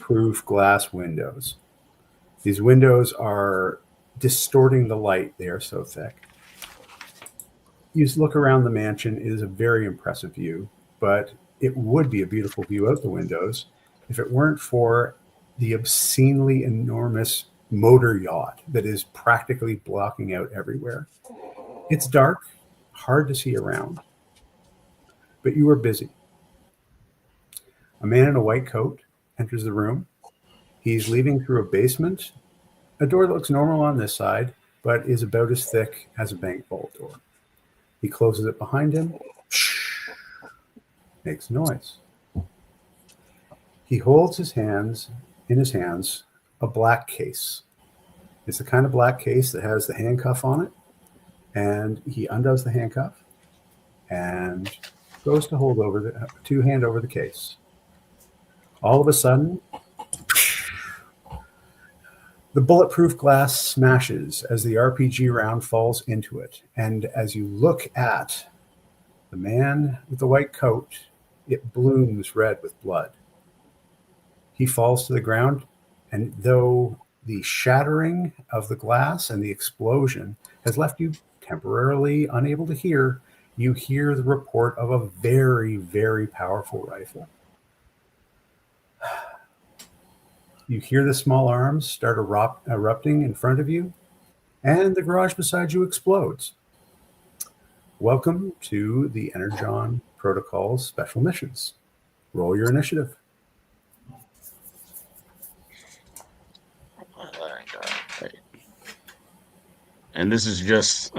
bulletproof glass windows. These windows are distorting the light. They are so thick. You look around the mansion. It is a very impressive view, but it would be a beautiful view out the windows if it weren't for the obscenely enormous motor yacht that is practically blocking out everywhere. It's dark, hard to see around, but you are busy. A man in a white coat enters the room. He's leaving through a basement, a door that looks normal on this side, but is about as thick as a bank vault door. He closes it behind him, makes noise. He holds in his hands a black case. It's the kind of black case that has the handcuff on it, and he undoes the handcuff and goes to hand over the case. All of a sudden, the bulletproof glass smashes as the RPG round falls into it. And as you look at the man with the white coat, it blooms red with blood. He falls to the ground, and though the shattering of the glass and the explosion has left you temporarily unable to hear, you hear the report of a very, very powerful rifle. You hear the small arms start erupting in front of you, and the garage beside you explodes. Welcome to the Energon Protocols Special Missions. Roll your initiative. And this is just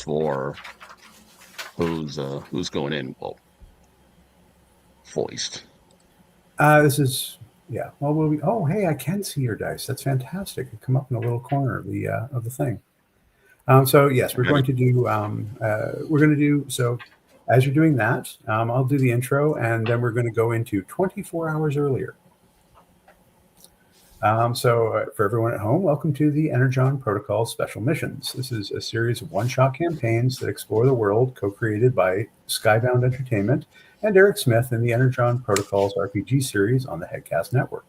for who's going in. Well, foist. This is Well, hey, I can see your dice. That's fantastic. They come up in a little corner of the thing. So yes, we're going to do. So as you're doing that, I'll do the intro, and then we're going to go into 24 hours earlier. For everyone at home, welcome to the Energon Protocols Special Missions. This is a series of one-shot campaigns that explore the world co-created by Skybound Entertainment and Eric Smith in the Energon Protocols RPG series on the Headcast Network.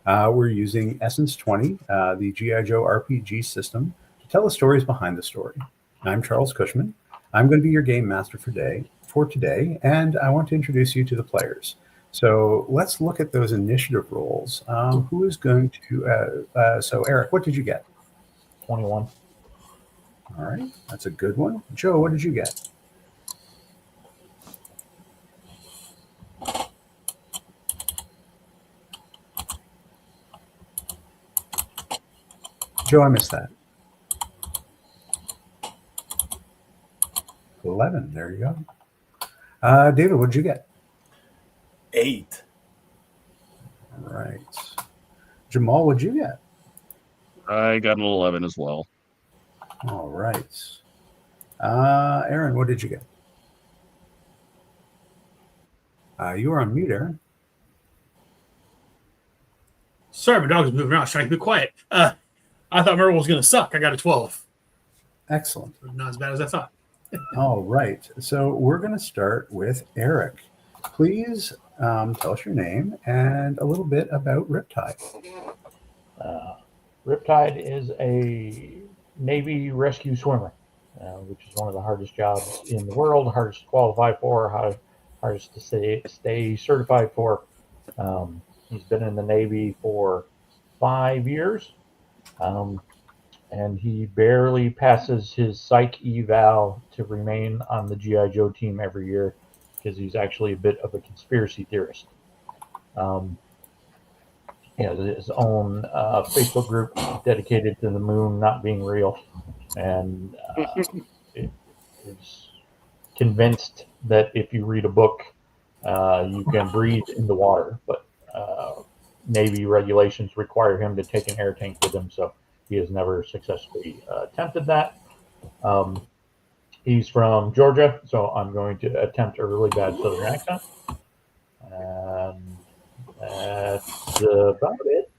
We're using Essence 20, the G.I. Joe RPG system, to tell the stories behind the story. I'm Charles Cushman. I'm going to be your game master for today, and I want to introduce you to the players. So let's look at those initiative rolls. Who is going to... so Eric, what did you get? 21. All right, that's a good one. Joe, what did you get? Joe, I missed that. 11, there you go. David, what did you get? 8. All right. Jamal, what'd you get? I got an 11 as well. All right. Aaron, what did you get? You are on mute, Aaron. Sorry, my dog was moving around. I was trying to be quiet. I thought Merle was going to suck. I got a 12. Excellent. Not as bad as I thought. All right. So we're going to start with Eric. Please tell us your name and a little bit about Riptide. Riptide is a Navy rescue swimmer, which is one of the hardest jobs in the world, hardest to qualify for, hardest to stay certified for. He's been in the Navy for 5 years, and he barely passes his psych eval to remain on the G.I. Joe team every year, because he's actually a bit of a conspiracy theorist. He has his own Facebook group dedicated to the moon not being real, and is convinced that if you read a book, you can breathe in the water, but Navy regulations require him to take an air tank with him, so he has never successfully attempted that. He's from Georgia, so I'm going to attempt a really bad Southern accent. And that's about it.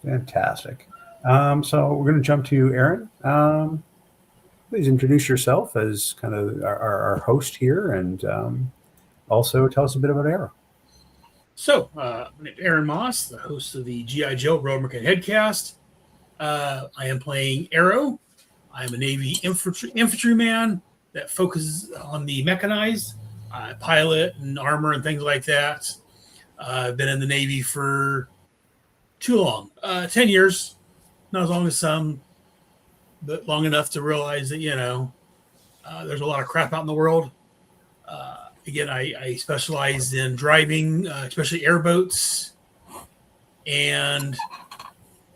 Fantastic. So we're going to jump to Aaron. Please introduce yourself as kind of our host here, and Also, tell us a bit about Arrow. So, my name's Aaron Moss, the host of the G.I. Joe Road Market Headcast. I am playing Arrow. I'm a Navy infantryman that focuses on the mechanized pilot and armor and things like that. I've been in the Navy for too long, 10 years, not as long as some, but long enough to realize that, there's a lot of crap out in the world. Again, I specialize in driving, especially airboats, and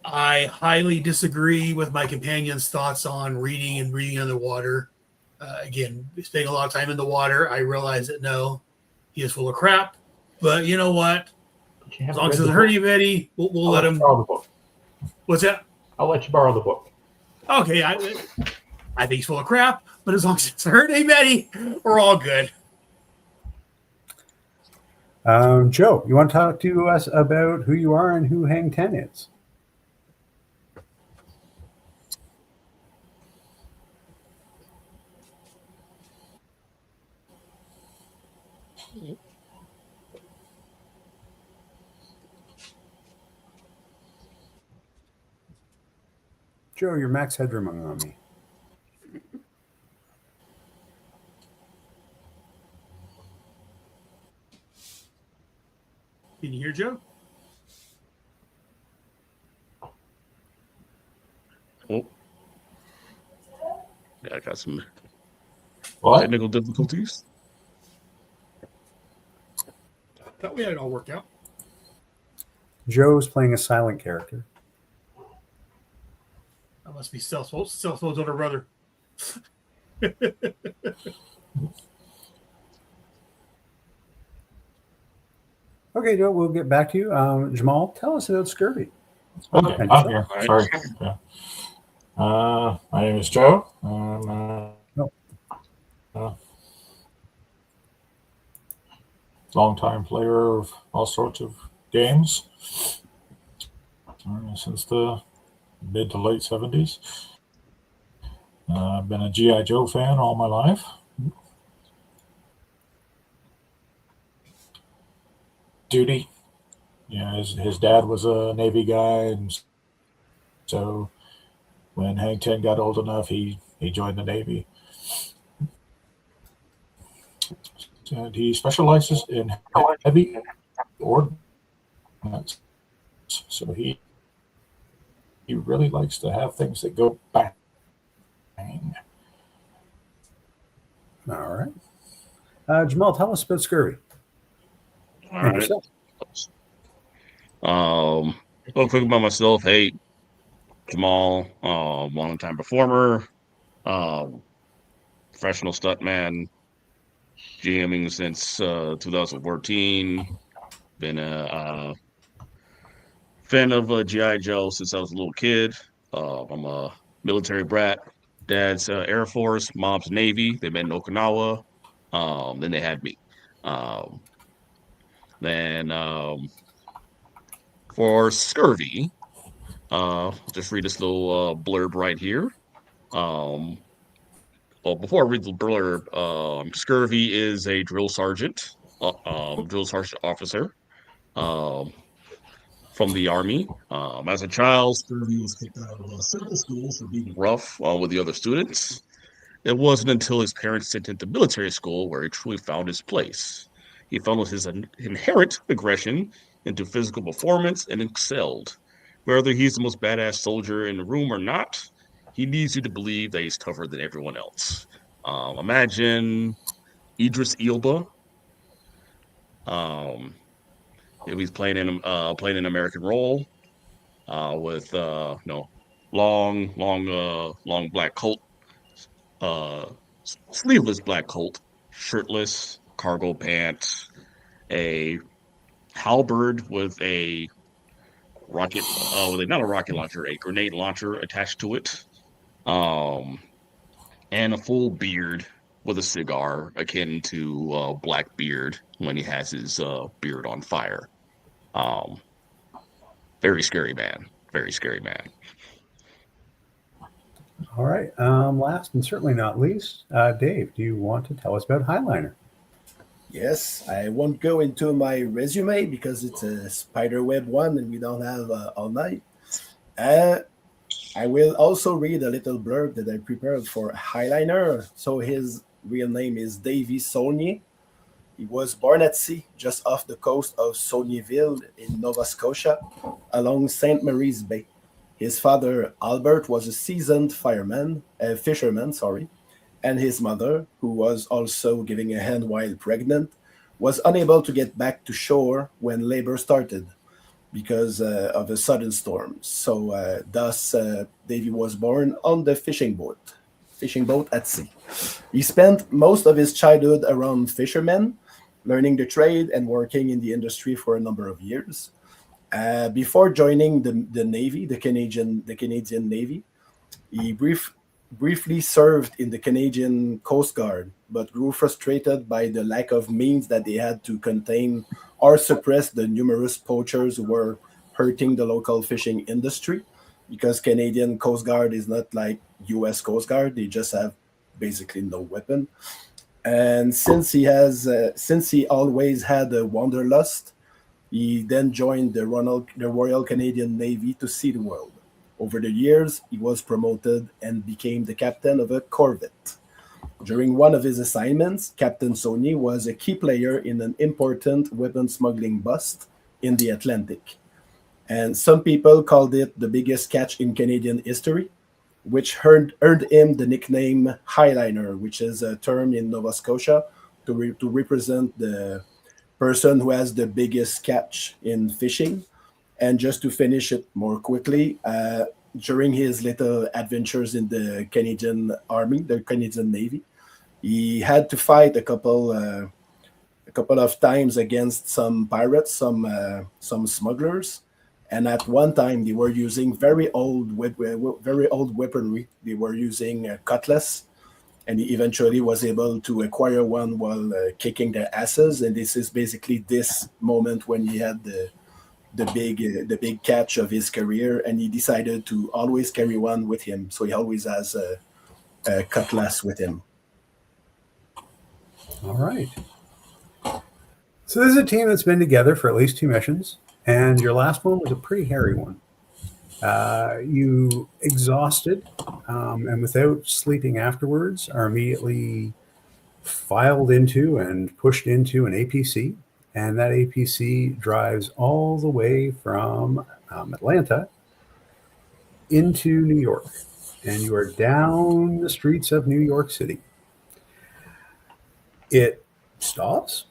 I highly disagree with my companion's thoughts on reading and reading underwater. Again, spending a lot of time in the water, I realize that no, he is full of crap. But you know what? As long as it doesn't hurt anybody, we'll let him. Borrow the book. What's that? I'll let you borrow the book. Okay, I think he's full of crap, but as long as it doesn't hurt anybody, we're all good. Joe, you want to talk to us about who you are and who Hang 10 is? Joe, your max headroom on me. Can you hear Joe? Oh. Yeah, I got some What? technical difficulties. Thought we had it all worked out. Joe's playing a silent character. That must be Stealth's older brother. Okay, Joe, we'll get back to you. Jamal, tell us about scurvy. Okay, And I'm so- here. Sorry. Yeah. My name is Joe. I'm long-time player of all sorts of games since the mid to late 70s. I've been a G.I. Joe fan all my life. Duty. Yeah, his dad was a Navy guy, and so when Hank 10 got old enough, he joined the Navy. And he specializes in heavy ordnance. So he really likes to have things that go bang. All right. Jamal, tell us about scurvy. All And right. yourself. A little quick about myself. Hey, Jamal, long-time performer, professional stuntman, GMing since 2014. Been a fan of G.I. Joe since I was a little kid. I'm a military brat. Dad's Air Force, mom's Navy. They met in Okinawa. Then they had me. Then for scurvy, just read this little blurb right here. Well, before I read the blurb, scurvy is a drill sergeant officer from the Army. As a child, scurvy was kicked out of simple school for being rough with the other students. It wasn't until his parents sent him to military school where he truly found his place. He funneled his inherent aggression into physical performance and excelled. Whether he's the most badass soldier in the room or not, he needs you to believe that he's tougher than everyone else. Imagine Idris Elba. He's playing an American role with long black coat, sleeveless black coat, shirtless, cargo pants, a halberd with a rocket, not a rocket launcher, a grenade launcher attached to it, and a full beard with a cigar akin to Blackbeard when he has his beard on fire. Very scary man. Very scary man. All right. Last and certainly not least, Dave, do you want to tell us about Highliner? Yes, I won't go into my resume because it's a spiderweb one and we don't have all night. Uh, I will also read a little blurb that I prepared for Highliner. So his real name is Davy Saulnier. He was born at sea, just off the coast of Saulnierville in Nova Scotia, along St. Mary's Bay. His father, Albert, was a seasoned fisherman, sorry, and his mother, who was also giving a hand while pregnant, was unable to get back to shore when labor started because of a sudden storm. So, thus, Davy was born on the fishing boat at sea. He spent most of his childhood around fishermen, learning the trade and working in the industry for a number of years. Before joining the Navy, the Canadian Navy, he briefly served in the Canadian Coast Guard, but grew frustrated by the lack of means that they had to contain or suppress the numerous poachers who were hurting the local fishing industry. Because Canadian Coast Guard is not like U.S. Coast Guard; they just have basically no weapon. And since he always had a wanderlust, he then joined the Royal Canadian Navy to see the world. Over the years, he was promoted and became the captain of a corvette. During one of his assignments, Captain Sony was a key player in an important weapon smuggling bust in the Atlantic. And some people called it the biggest catch in Canadian history, which earned him the nickname Highliner, which is a term in Nova Scotia to represent the person who has the biggest catch in fishing. And just to finish it more quickly, during his little adventures in the Canadian Army, the Canadian Navy, he had to fight a couple of times against some pirates, some smugglers, and at one time they were using very old weaponry. They were using cutlass, and he eventually was able to acquire one while kicking their asses. And this is basically this moment when he had the big catch of his career, and he decided to always carry one with him. So he always has a cutlass with him. All right. So this is a team that's been together for at least 2 missions, and your last one was a pretty hairy one. You exhausted, and without sleeping afterwards, are immediately filed into and pushed into an APC, and that APC drives all the way from Atlanta into New York, and you are down the streets of New York City. It stops.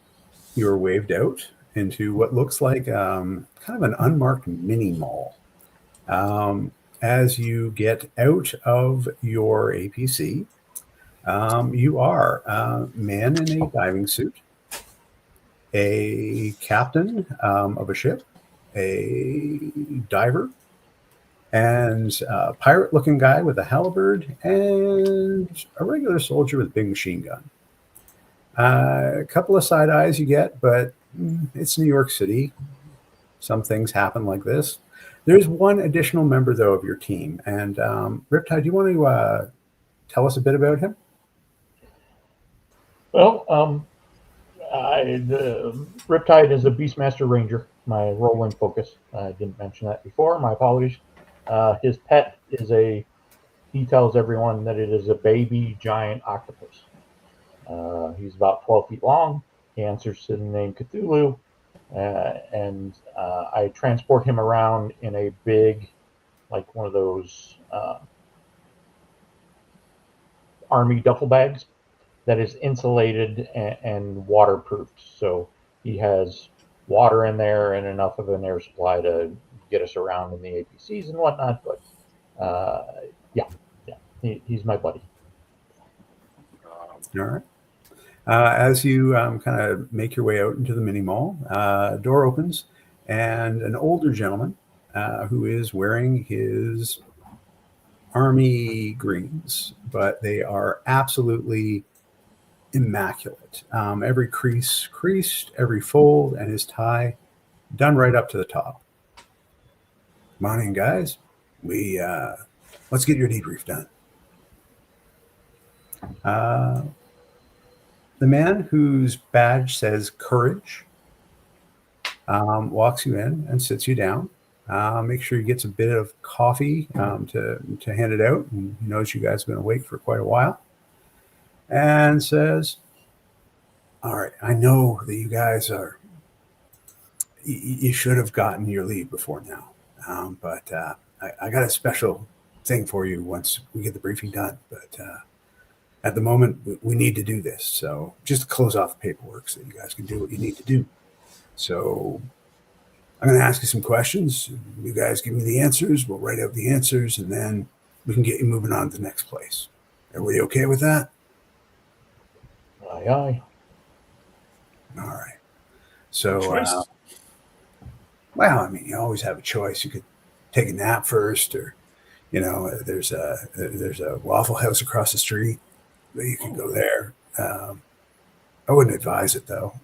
You are waved out into what looks like kind of an unmarked mini mall. As you get out of your APC, you are a man in a diving suit, a captain of a ship, a diver, and a pirate-looking guy with a halberd, and a regular soldier with a big machine gun. A couple of side eyes you get, but it's New York City. Some things happen like this. There's one additional member, though, of your team. And Riptide, do you want to tell us a bit about him? Well, the Riptide is a Beastmaster Ranger, my role in focus. I didn't mention that before. My apologies. His pet is he tells everyone that it is a baby giant octopus. He's about 12 feet long. He answers to the name Cthulhu. And I transport him around in a big, like one of those army duffel bags that is insulated and waterproofed. So he has water in there and enough of an air supply to get us around in the APCs and whatnot. But he's my buddy. All right. As you kind of make your way out into the mini mall, door opens, and an older gentleman who is wearing his army greens, but they are absolutely immaculate. Every crease creased, every fold, and his tie done right up to the top. Come on in, guys. Let's get your debrief done. The man whose badge says courage walks you in and sits you down. Make sure he gets a bit of coffee to hand it out. And he knows you guys have been awake for quite a while. And says, all right, I know that you guys are, you should have gotten your leave before now. But I got a special thing for you once we get the briefing done. But at the moment, we need to do this. So just close off the paperwork so you guys can do what you need to do. So I'm going to ask you some questions. You guys give me the answers. We'll write out the answers, and then we can get you moving on to the next place. Everybody okay with that? Aye, aye. All right. So, Choice. well, I mean, you always have a choice. You could take a nap first, or there's a Waffle House across the street. You can go there. I wouldn't advise it though.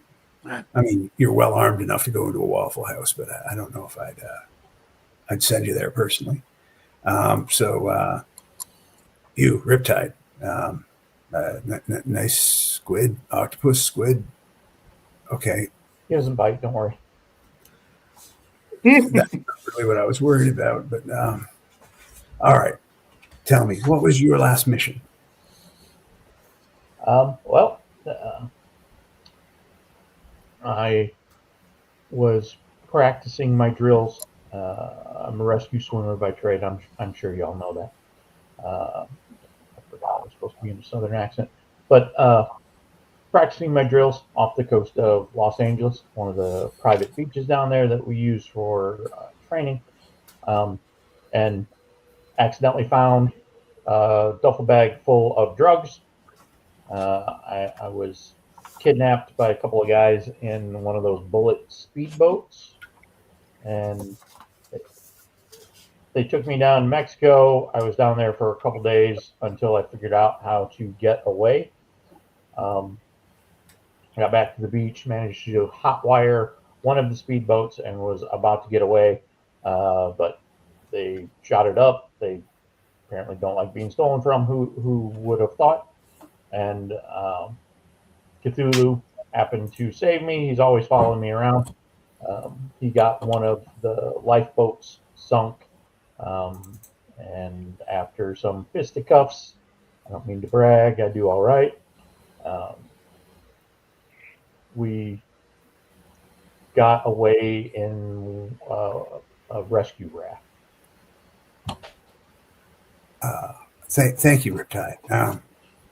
I mean, you're well armed enough to go into a Waffle House, but I don't know if I'd send you there personally. So you Riptide, nice squid, octopus, squid. Okay, He doesn't bite. Don't worry. that's not really what I was worried about. But all right, tell me, what was your last mission? Well, I was practicing my drills. I'm a rescue swimmer by trade. I'm sure y'all know that. I forgot I was supposed to be in a southern accent, but practicing my drills off the coast of Los Angeles, one of the private beaches down there that we use for training, and accidentally found a duffel bag full of drugs. I was kidnapped by a couple of guys in one of those bullet speedboats, and they took me down to Mexico. I was down there for a couple days until I figured out how to get away. I got back to the beach, managed to hotwire one of the speedboats, and was about to get away, but they shot it up. They apparently don't like being stolen from. Who would have thought? And Cthulhu happened to save me. He's always following me around. He got one of the lifeboats sunk, and after some fisticuffs, I don't mean to brag, I do all right. We got away in a rescue raft. Thank you, Riptide.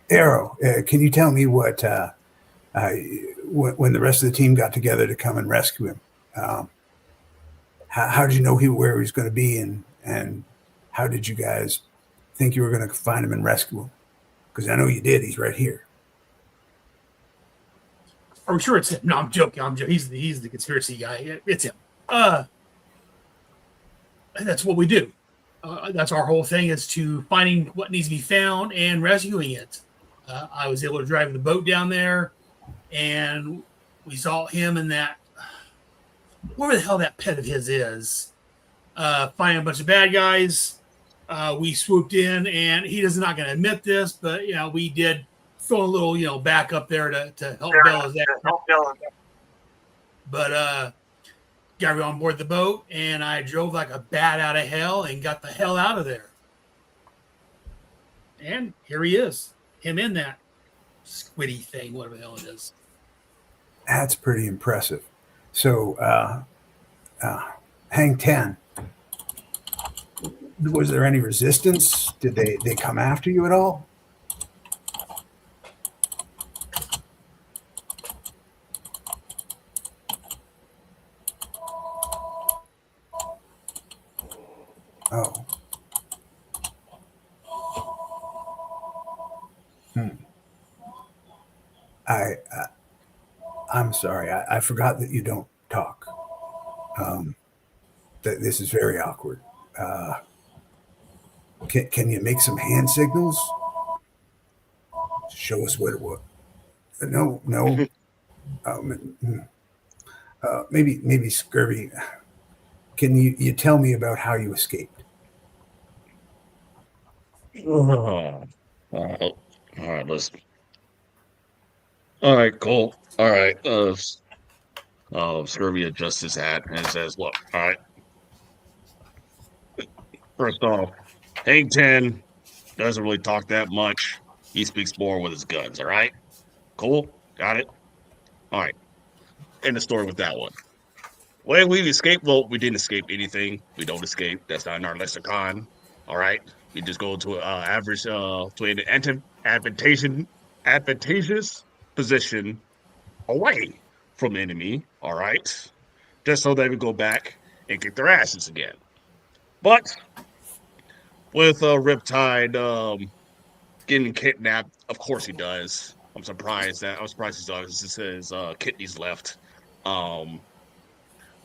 Arrow, can you tell me what when the rest of the team got together to come and rescue him? How did you know where he was going to be, and how did you guys think you were going to find him and rescue him? Because I know you did. He's right here. Are we sure it's him? No, I'm joking. He's the conspiracy guy. It's him. That's what we do. That's our whole thing, is to finding what needs to be found and rescuing it. I was able to drive the boat down there, and we saw him in that, where the hell that pet of his is, finding a bunch of bad guys. We swooped in, and he is not going to admit this, but we did throw a little back up there to help bail his ass. But got me on board the boat, and I drove like a bat out of hell and got the hell out of there. And here he is, him in that squiddy thing, whatever the hell it is. That's pretty impressive. So, Hang Ten, was there any resistance? Did they come after you at all? Oh. I'm sorry. I forgot that you don't talk. This is very awkward. Can you make some hand signals? Show us what it was. No. Maybe Scurvy. Can you tell me about how you escaped? All right, listen. All right, cool. All right. Scurvy adjusts his hat and says, "Look, all right. First off, Hank 10 doesn't really talk that much. He speaks more with his guns. All right, cool. Got it. All right. End the story with that one. Well, we escaped. Well, we didn't escape anything. We don't escape. That's not in our lexicon. All right. We just go to average to an advantageous position away from the enemy. All right, just so they would go back and kick their asses again. But with Riptide getting kidnapped, of course he does. I'm surprised his kidneys left. Um,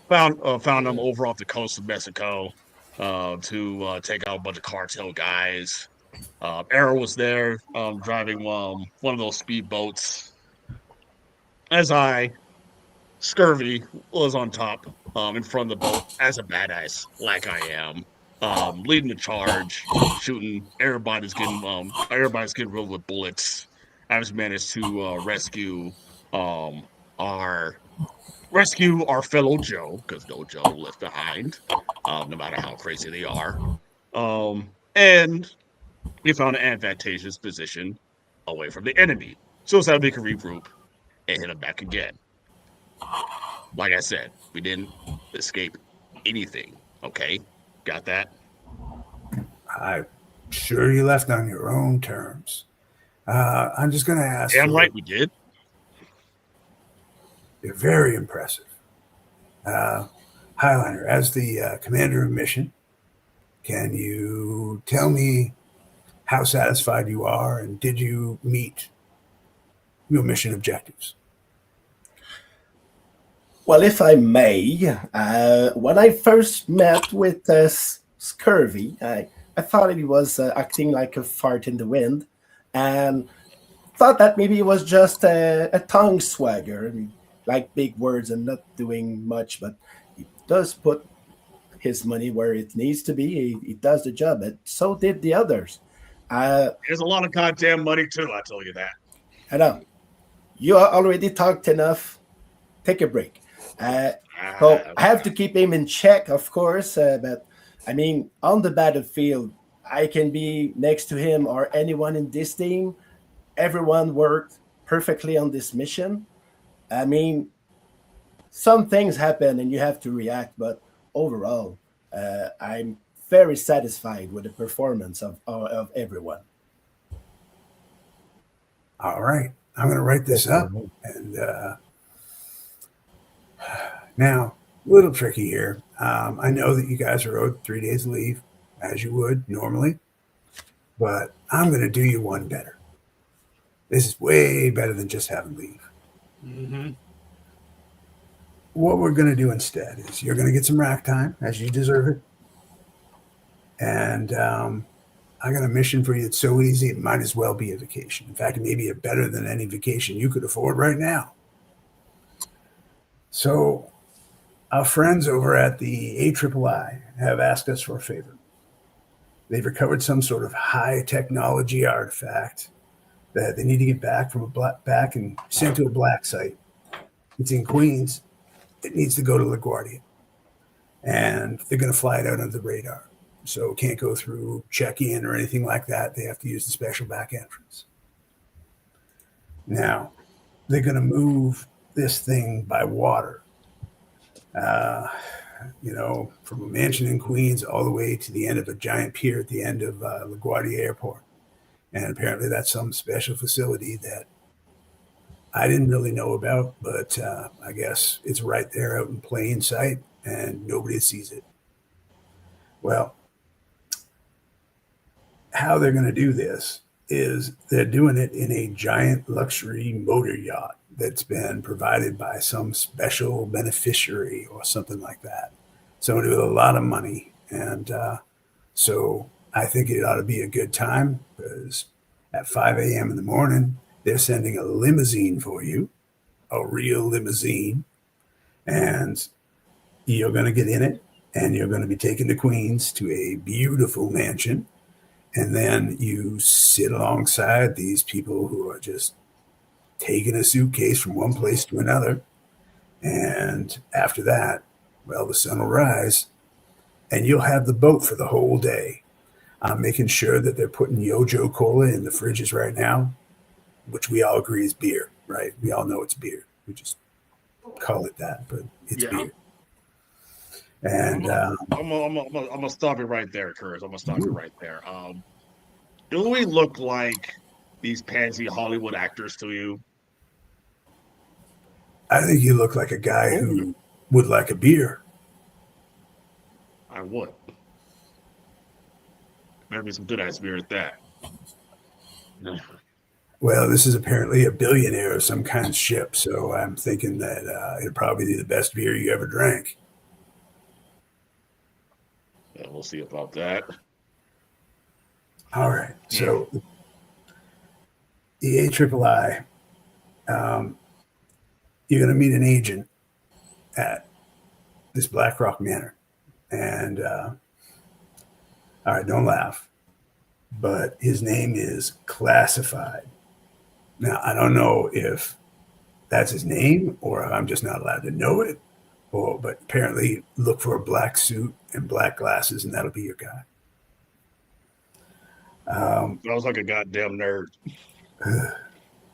found him over off the coast of Mexico to take out a bunch of cartel guys. Arrow was there driving one of those speedboats. As Scurvy was on top in front of the boat as a badass, like I am, leading the charge, shooting. Everybody's getting riddled with bullets. I just managed to um, our our fellow Joe, because no Joe left behind, no matter how crazy they are. And we found an advantageous position away from the enemy, so that we can regroup and hit them back again. Like I said, we didn't escape anything. Okay, got that? I'm sure you left on your own terms. I'm just going to ask. Damn right we did. You're very impressive. Highliner, as the commander of mission, can you tell me how satisfied you are, and did you meet your mission objectives? Well, if I may, when I first met with Scurvy, I thought he was acting like a fart in the wind, and thought that maybe it was just a tongue swagger. I mean, like big words and not doing much, but he does put his money where it needs to be. He does the job, and so did the others. There's a lot of goddamn money too, I tell you that. I know. You already talked enough. Take a break. So I have to keep him in check, of course. But I mean, on the battlefield, I can be next to him or anyone in this team. Everyone worked perfectly on this mission. I mean, some things happen and you have to react, but overall, I'm very satisfied with the performance of everyone. All right. I'm going to write this up. And now, a little tricky here. I know that you guys are owed 3 days leave, as you would normally, but I'm going to do you one better. This is way better than just having leave. Mm-hmm. What we're going to do instead is you're going to get some rack time, as you deserve it. And I got a mission for you that's so easy, it might as well be a vacation. In fact, it may be better than any vacation you could afford right now. So our friends over at the AIII have asked us for a favor. They've recovered some sort of high technology artifact that they need to get back and sent to a black site. It's in Queens. It needs to go to LaGuardia. And they're going to fly it out under the radar. So it can't go through check-in or anything like that. They have to use the special back entrance. Now, they're going to move this thing by water. From a mansion in Queens all the way to the end of a giant pier at the end of LaGuardia Airport. And apparently that's some special facility that I didn't really know about, but I guess it's right there out in plain sight and nobody sees it. Well, how they're going to do this is they're doing it in a giant luxury motor yacht that's been provided by some special beneficiary or something like that. Somebody with a lot of money. And so I think it ought to be a good time because at 5 a.m. in the morning, they're sending a limousine for you, a real limousine. And you're going to get in it and you're going to be taken to Queens to a beautiful mansion. And then you sit alongside these people who are just taking a suitcase from one place to another. And after that, well, the sun will rise and you'll have the boat for the whole day. I'm making sure that they're putting Yojo Cola in the fridges right now, which we all agree is beer, right? We all know it's beer. We just call it that, but it's beer. And I'm gonna stop it right there, Curtis. I'm gonna stop it right there. Do we look like these pansy Hollywood actors to you? I think you look like a guy who would like a beer. I would. Maybe some good ass beer at that. Well, this is apparently a billionaire of some kind of ship, so I'm thinking that it'd probably be the best beer you ever drank. Yeah, we'll see about that. All right, so the AIII, you're going to meet an agent at this Black Rock Manor, and all right, don't laugh, but his name is Classified. Now, I don't know if that's his name or if I'm just not allowed to know it, but apparently look for a black suit and black glasses, and that'll be your guy. Sounds like a goddamn nerd.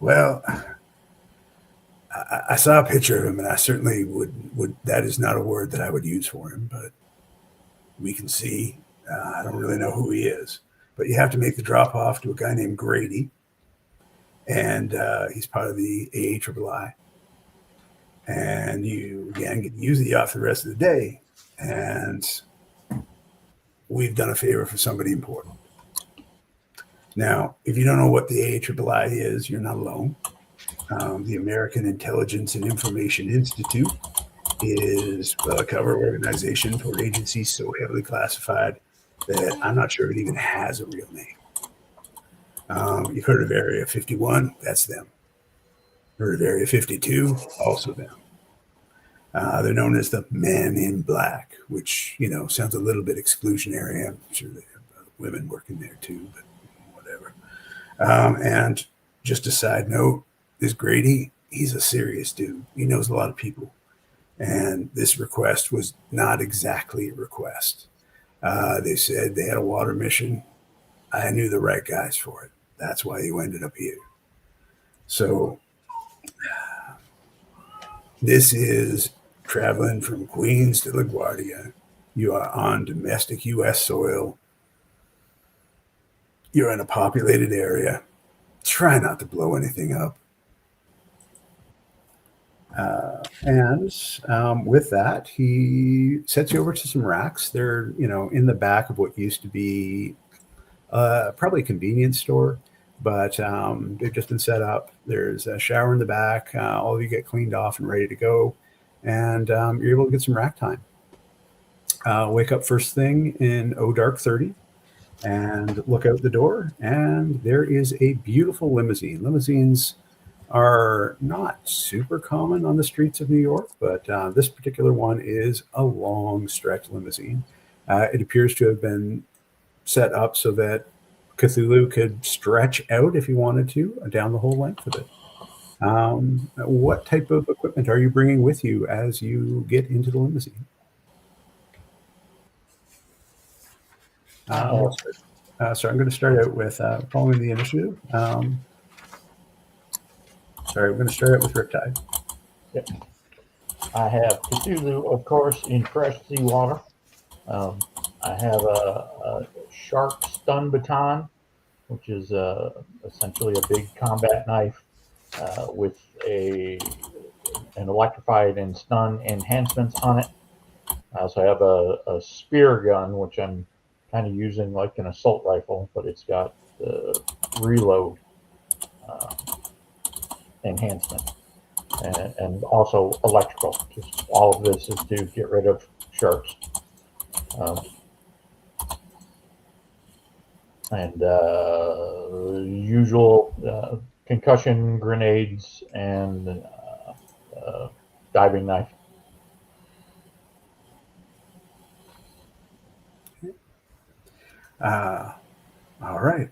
Well, I saw a picture of him, and I certainly would. That is not a word that I would use for him, but we can see. I don't really know who he is, but you have to make the drop off to a guy named Grady, and he's part of the AIII. And you again get to use the yacht for the rest of the day, and we've done a favor for somebody important. Now, if you don't know what the AIII is, you're not alone. The American Intelligence and Information Institute is a cover organization for agencies so heavily classified that I'm not sure it even has a real name. You've heard of Area 51, that's them. Heard of Area 52, also them. They're known as the Men in Black, which, sounds a little bit exclusionary. I'm sure they have women working there too, but whatever. And just a side note, this Grady, he's a serious dude. He knows a lot of people. And this request was not exactly a request. They said they had a water mission. I knew the right guys for it. That's why you ended up here. So this is traveling from Queens to LaGuardia. You are on domestic U.S. soil. You're in a populated area. Try not to blow anything up. And with that, he sets you over to some racks. They're, in the back of what used to be probably a convenience store, but they've just been set up. There's a shower in the back. All of you get cleaned off and ready to go. And you're able to get some rack time. Wake up first thing in dark 30 and look out the door. And there is a beautiful limousine. Limousines are not super common on the streets of New York, but this particular one is a long stretch limousine. It appears to have been set up so that Cthulhu could stretch out if he wanted to down the whole length of it. What type of equipment are you bringing with you as you get into the limousine? So I'm going to start out with following the initiative. We're going to start out with Riptide. Yep. I have Cthulhu, of course, in fresh seawater. I have a shark stun baton, which is essentially a big combat knife with an electrified and stun enhancements on it. I also have a spear gun, which I'm kind of using like an assault rifle, but it's got the reload enhancement. And also electrical. Just all of this is to get rid of sharks. And usual concussion grenades and diving knife. All right.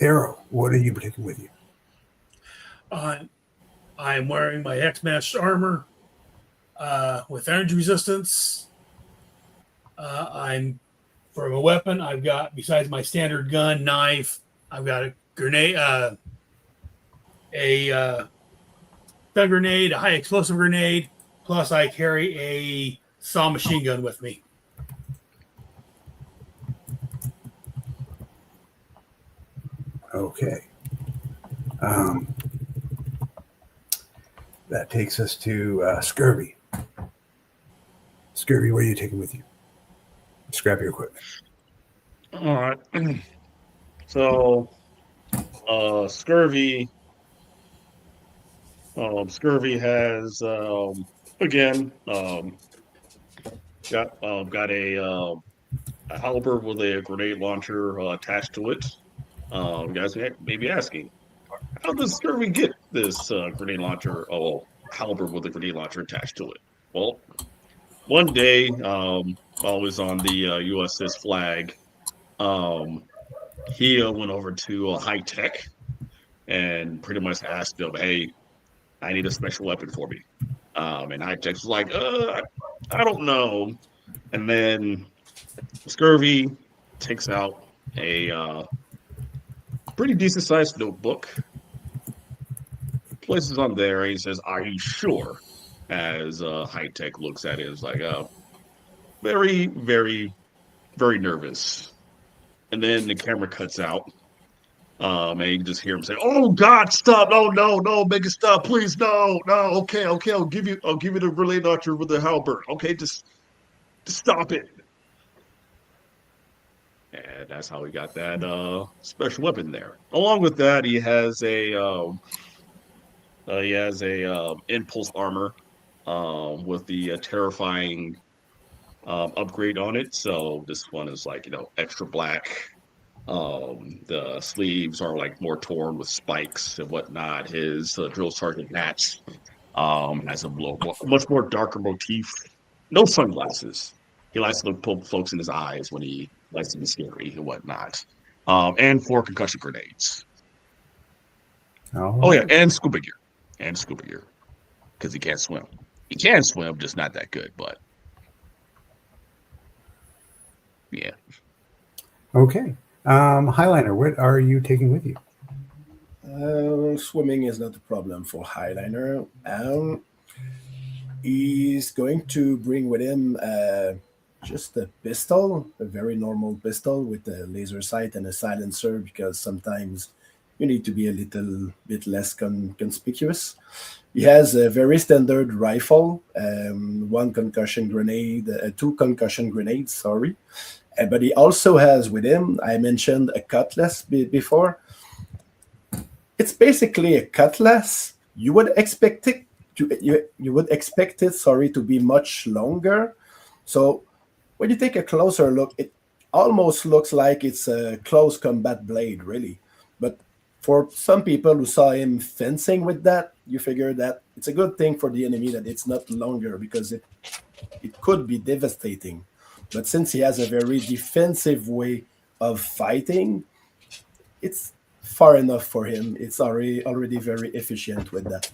Arrow, what are you taking with you? I'm wearing my X-Mesh armor with energy resistance. I'm for a weapon. I've got, besides my standard gun, knife, I've got a grenade, a stun grenade, a high explosive grenade. Plus, I carry a saw machine gun with me. Okay. That takes us to Scurvy. Scurvy, what are you taking with you? Scrap your equipment. All right. So, Scurvy. Scurvy has again got a halberd with a grenade launcher attached to it. You guys may be asking, how does Scurvy get this grenade launcher? Oh, halberd with a grenade launcher attached to it. Well, one day, while I was on the USS Flag, he went over to High Tech and pretty much asked them, "Hey, I need a special weapon for me." And High Tech's like, I don't know." And then Scurvy takes out a pretty decent sized notebook, places on there, and he says, "Are you sure?" As High Tech looks at it, it's like, very, very, very nervous. And then the camera cuts out. And you can just hear him say, "Oh God, stop! No, no, no, make it stop, please! No, no, okay, I'll give you the relay launcher with the halberd. Okay, just stop it." And that's how he got that special weapon there. Along with that, he has a impulse armor with the terrifying upgrade on it. So this one is like, extra black. The sleeves are like more torn with spikes and whatnot. His drill sergeant Nats has a much more darker motif. No sunglasses. He likes to poke folks in his eyes when he likes to be scary and whatnot. And 4 concussion grenades. Oh yeah, and scuba gear. Because he can't swim. He can swim, just not that good, but yeah. Okay. Highliner, what are you taking with you? Swimming is not a problem for Highliner. He's going to bring with him just a pistol, a very normal pistol with a laser sight and a silencer, because sometimes you need to be a little bit less conspicuous. He has a very standard rifle, 1 concussion grenade, 2 concussion grenades, sorry. But he also has with him, I mentioned a cutlass before. It's basically a cutlass. You would expect it to be much longer. So when you take a closer look, it almost looks like it's a close combat blade, really. But for some people who saw him fencing with that, you figure that it's a good thing for the enemy that it's not longer, because it could be devastating. But since he has a very defensive way of fighting, it's far enough for him. It's already very efficient with that.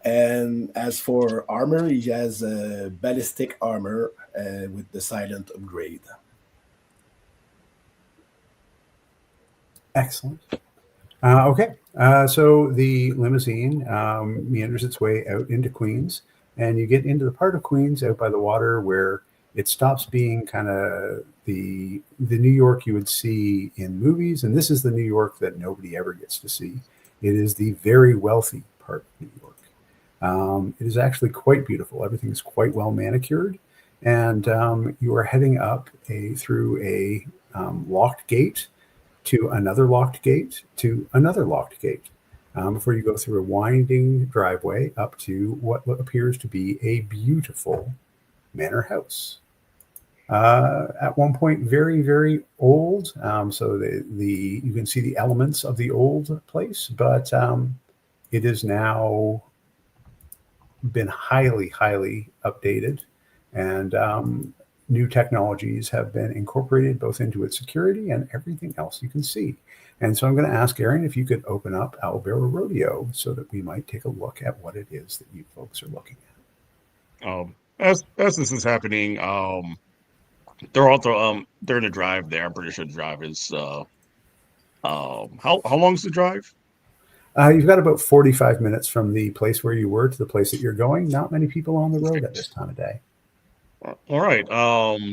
And as for armor, he has a ballistic armor with the silent upgrade. Excellent. Okay. So the limousine meanders its way out into Queens, and you get into the part of Queens out by the water where it stops being kind of the New York you would see in movies, and this is the New York that nobody ever gets to see. It is the very wealthy part of New York. It is actually quite beautiful. Everything is quite well manicured, and you are heading up through a locked gate to another locked gate to another locked gate before you go through a winding driveway up to what appears to be a beautiful manor house. At one point, very, very old. So you can see the elements of the old place, but it has now been highly, highly updated, and new technologies have been incorporated both into its security and everything else you can see. And so I'm going to ask Aaron if you could open up Owlbear Rodeo so that we might take a look at what it is that you folks are looking at. As this is happening, they're also they're in a drive there. I'm pretty sure the drive is how long is the drive? You've got about 45 minutes from the place where you were to the place that you're going. Not many people on the road at this time of day. All right.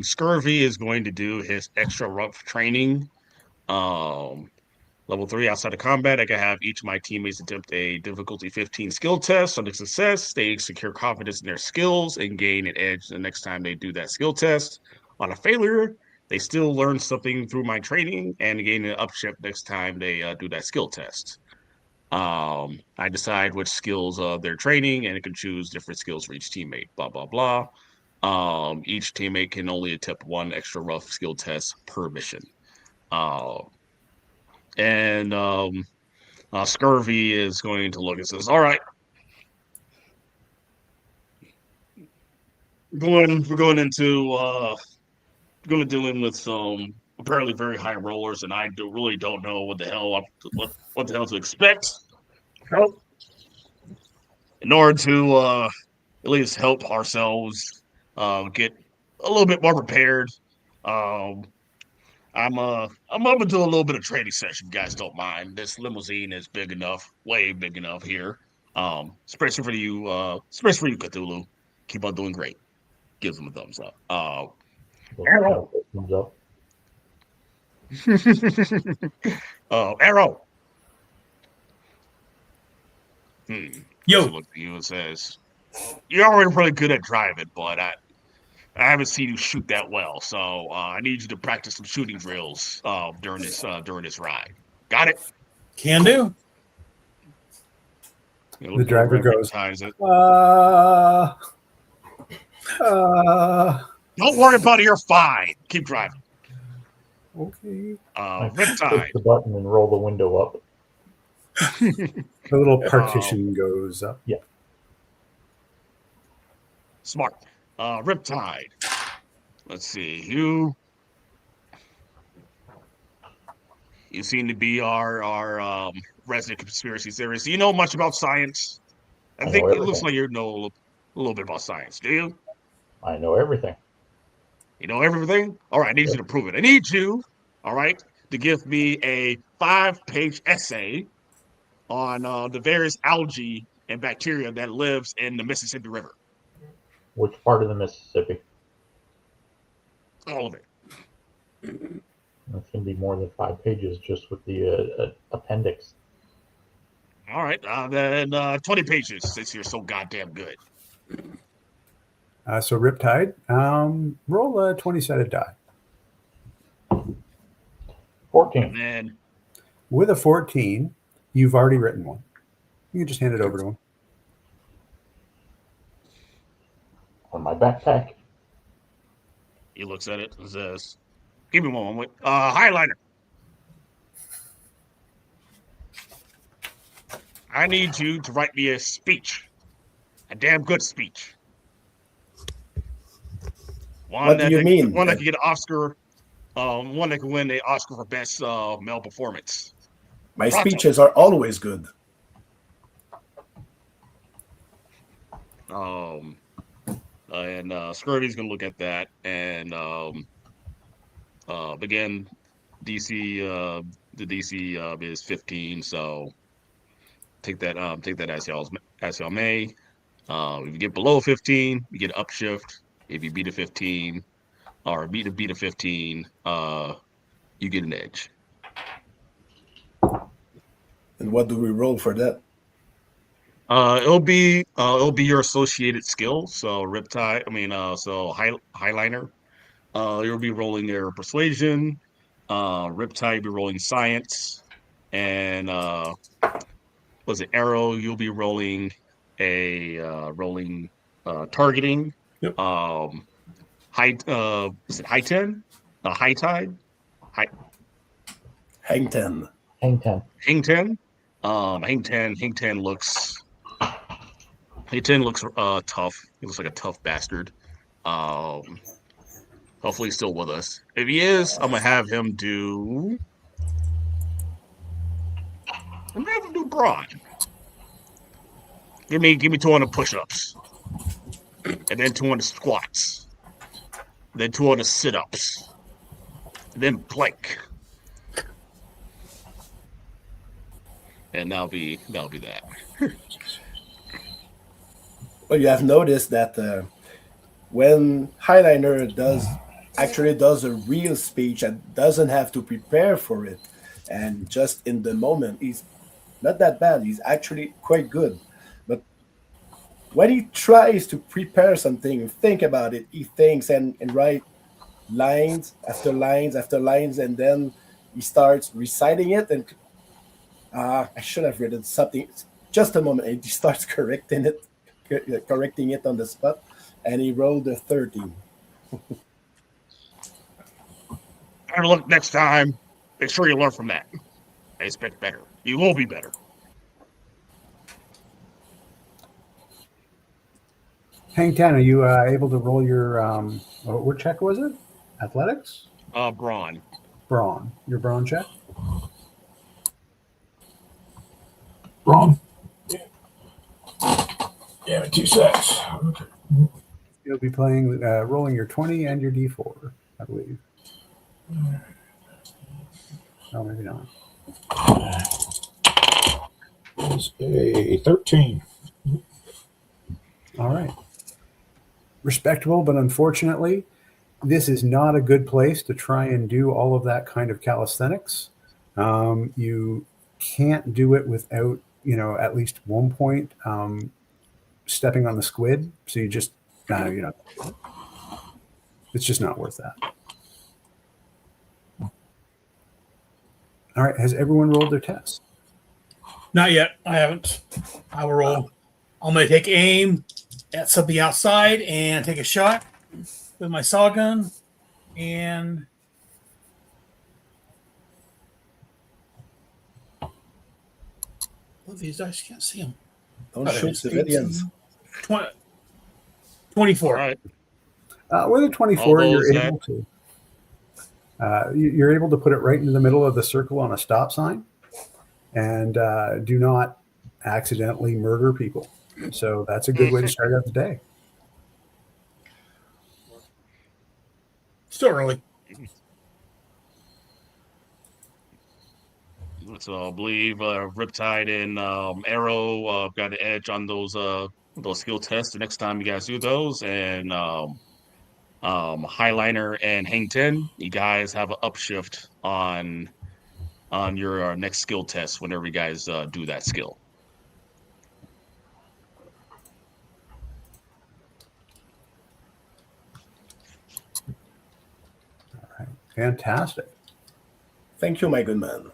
Scurvy is going to do his extra rough training. Level 3 outside of combat, I can have each of my teammates attempt a difficulty 15 skill test. On the success, they secure confidence in their skills and gain an edge the next time they do that skill test. On a failure, they still learn something through my training and gain an upshift next time they do that skill test. I decide which skills they're training, and it can choose different skills for each teammate. Blah blah blah. Each teammate can only attempt one extra rough skill test per mission. And Scurvy is going to look and says, "All right, we're going into going to deal in with some apparently very high rollers, and I really don't know what the hell to expect. Help in order to at least help ourselves get a little bit more prepared. I'm gonna do a little bit of training session, if you guys don't mind. This limousine is big enough, way big enough here. Especially for you, Cthulhu. Keep on doing great. Gives him a thumbs up. Arrow. Thumbs up. Arrow. Yo. Look at you and says, "You're already pretty good at driving, but I haven't seen you shoot that well, so I need you to practice some shooting drills during this ride. Got it? Can do." The driver goes, "Don't worry about it. You're fine. Keep driving." Okay. Riptide. Push the button and roll the window up. The little partition goes up. Yeah. Smart. Riptide. Let's see. You seem to be our resident conspiracy theorist. Do you know much about science? I think it looks like you know a little bit about science. Do you? I know everything. You know everything? All right, I need you to prove it. I need you, all right, to give me a 5-page essay on the various algae and bacteria that lives in the Mississippi River. Which part of the Mississippi? All of it. That's going to be more than 5 pages just with the appendix. All right, then 20 pages since you're so goddamn good. So Riptide, roll a 20-sided die. 14. And then With a 14, you've already written one. You can just hand it over to him. On my backpack. he looks at it and says, "Give me one moment. Highliner. I need you to write me a speech. A damn good speech. What do you mean? One that can get an Oscar. One that can win an Oscar for best male performance. My speeches are always good. And Scurvy's gonna look at that, and again, DC the DC is 15, so take that as y'all may. If you get below 15, you get an upshift. If you beat a 15 or beat a 15, you get an edge. And what do we roll for that? It'll be your associated skill. So Riptide, Highliner. You'll be rolling their persuasion. Riptide, you'll be rolling science, and Arrow? You'll be rolling targeting. Yep. High 10? High tide? Hang 10. Hang 10. Hang 10? Hang 10 looks tough. He looks like a tough bastard. Hopefully he's still with us. If he is, I'm gonna have him do. I'm gonna have him do Braun. Give me 200 push-ups, and then 200 squats, then 200 sit-ups, and then plank, and that'll be that. Well, you have noticed that when Highliner does a real speech and doesn't have to prepare for it, and just in the moment, he's not that bad. He's actually quite good. But when he tries to prepare something, think about it, he thinks and write lines after lines after lines, and then he starts reciting it. And I should have written something. Just a moment, and he starts correcting it on the spot, and he rolled a 13. Better luck next time. Make sure you learn from that. I expect better. You will be better. Hang Ten, are you able to roll your what check was it? Athletics? Braun. Brawn. Your brawn check? Braun. Yeah, 2 sets. Okay. You'll be playing rolling your 20 and your D4, I believe. No, maybe not. It's a 13. All right. Respectable, but unfortunately, this is not a good place to try and do all of that kind of calisthenics. You can't do it without, at least one point stepping on the squid. So you just, it's just not worth that. All right. Has everyone rolled their test? Not yet. I haven't. I will roll. I'm going to take aim at something outside and take a shot with my saw gun. And these dice, can't see them. Don't shoot civilians. 24. All right. With a 24, All you're those able to. You're able to put it right in the middle of the circle on a stop sign, and do not accidentally murder people. So that's a good way to start out the day. Still early. So I believe Riptide and Arrow got an edge on those skill tests. The next time you guys do those, and Highliner and Hang Ten, you guys have an upshift on your next skill test whenever you guys do that skill. All right. Fantastic. Thank you, my good man.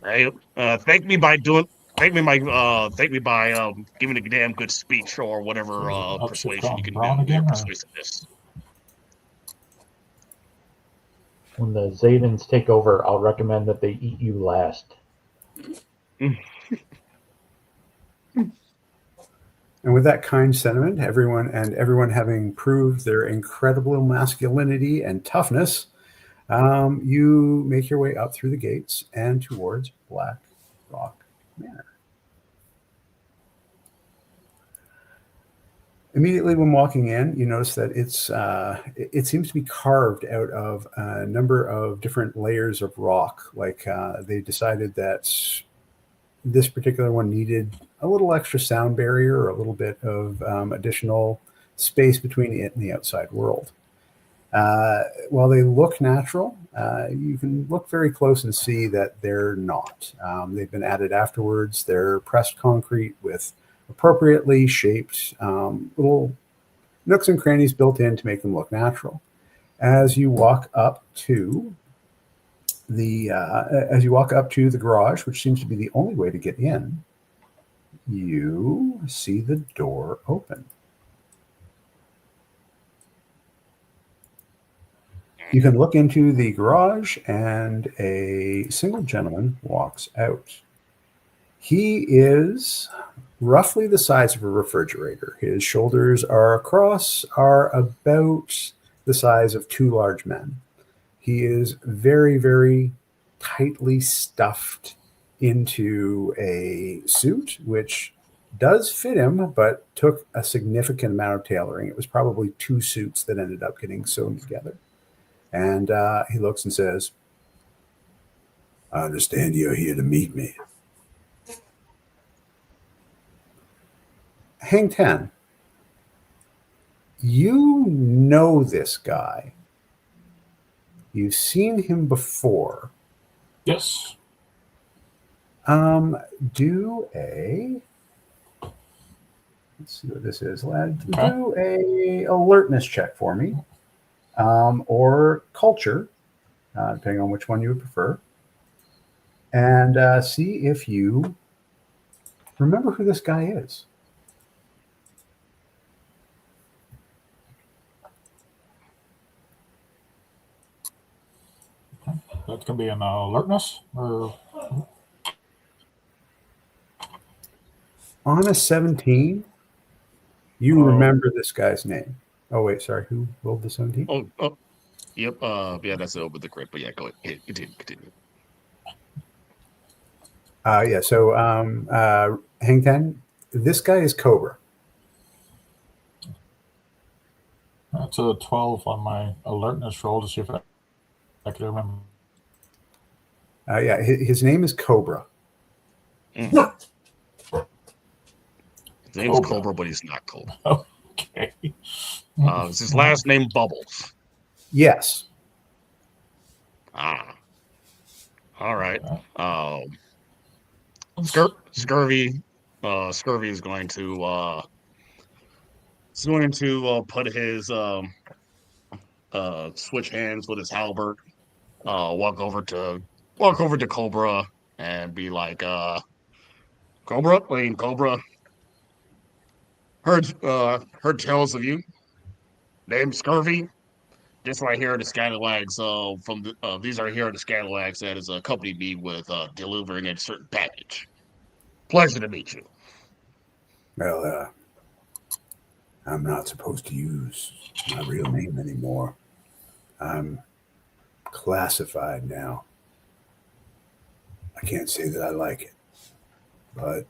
Right. Thank me by giving a damn good speech or whatever persuasion you can do. Your persuasiveness. When the Zadans take over, I'll recommend that they eat you last. And with that kind sentiment, everyone having proved their incredible masculinity and toughness, you make your way up through the gates and towards Black Rock Manor. Immediately when walking in, you notice that it seems to be carved out of a number of different layers of rock. Like they decided that this particular one needed a little extra sound barrier or a little bit of additional space between it and the outside world. While they look natural, you can look very close and see that they're not. They've been added afterwards. They're pressed concrete with appropriately shaped little nooks and crannies built in to make them look natural. As you walk up to the garage, which seems to be the only way to get in, you see the door open. You can look into the garage, and a single gentleman walks out. He is roughly the size of a refrigerator. His shoulders are across, are about the size of two large men. He is very, very tightly stuffed into a suit, which does fit him, but took a significant amount of tailoring. It was probably two suits that ended up getting sewn together. And he looks and says, I understand you're here to meet me. Hang Ten, you know this guy. You've seen him before. Yes. Do a, let's see what this is, lad. Okay. Do a alertness check for me, or culture, depending on which one you would prefer, and see if you remember who this guy is. That's going to be an alertness? Or On a 17, you Oh. remember this guy's name. Oh, wait, sorry. Who rolled the 17? Oh, yep. Yeah, that's it with the crit. But yeah, go ahead. Continue. Yeah, so Hang Ten, this guy is Cobra. that's a 12 on my alertness roll to see if I can remember. Yeah, his name is Cobra. His name's Cobra, but he's not Cobra. Okay. Is his last name Bubbles? Yes. Ah. All right. Scurvy. Scurvy is going to put his switch hands with his halberd, walk over to Cobra and be like, Cobra, heard tales of you. Named Scurvy. Just right here are the Scalawags. These are here are the Scalawags that has accompanied me with delivering a certain package. Pleasure to meet you. Well, I'm not supposed to use my real name anymore. I'm classified now. I can't say that I like it, but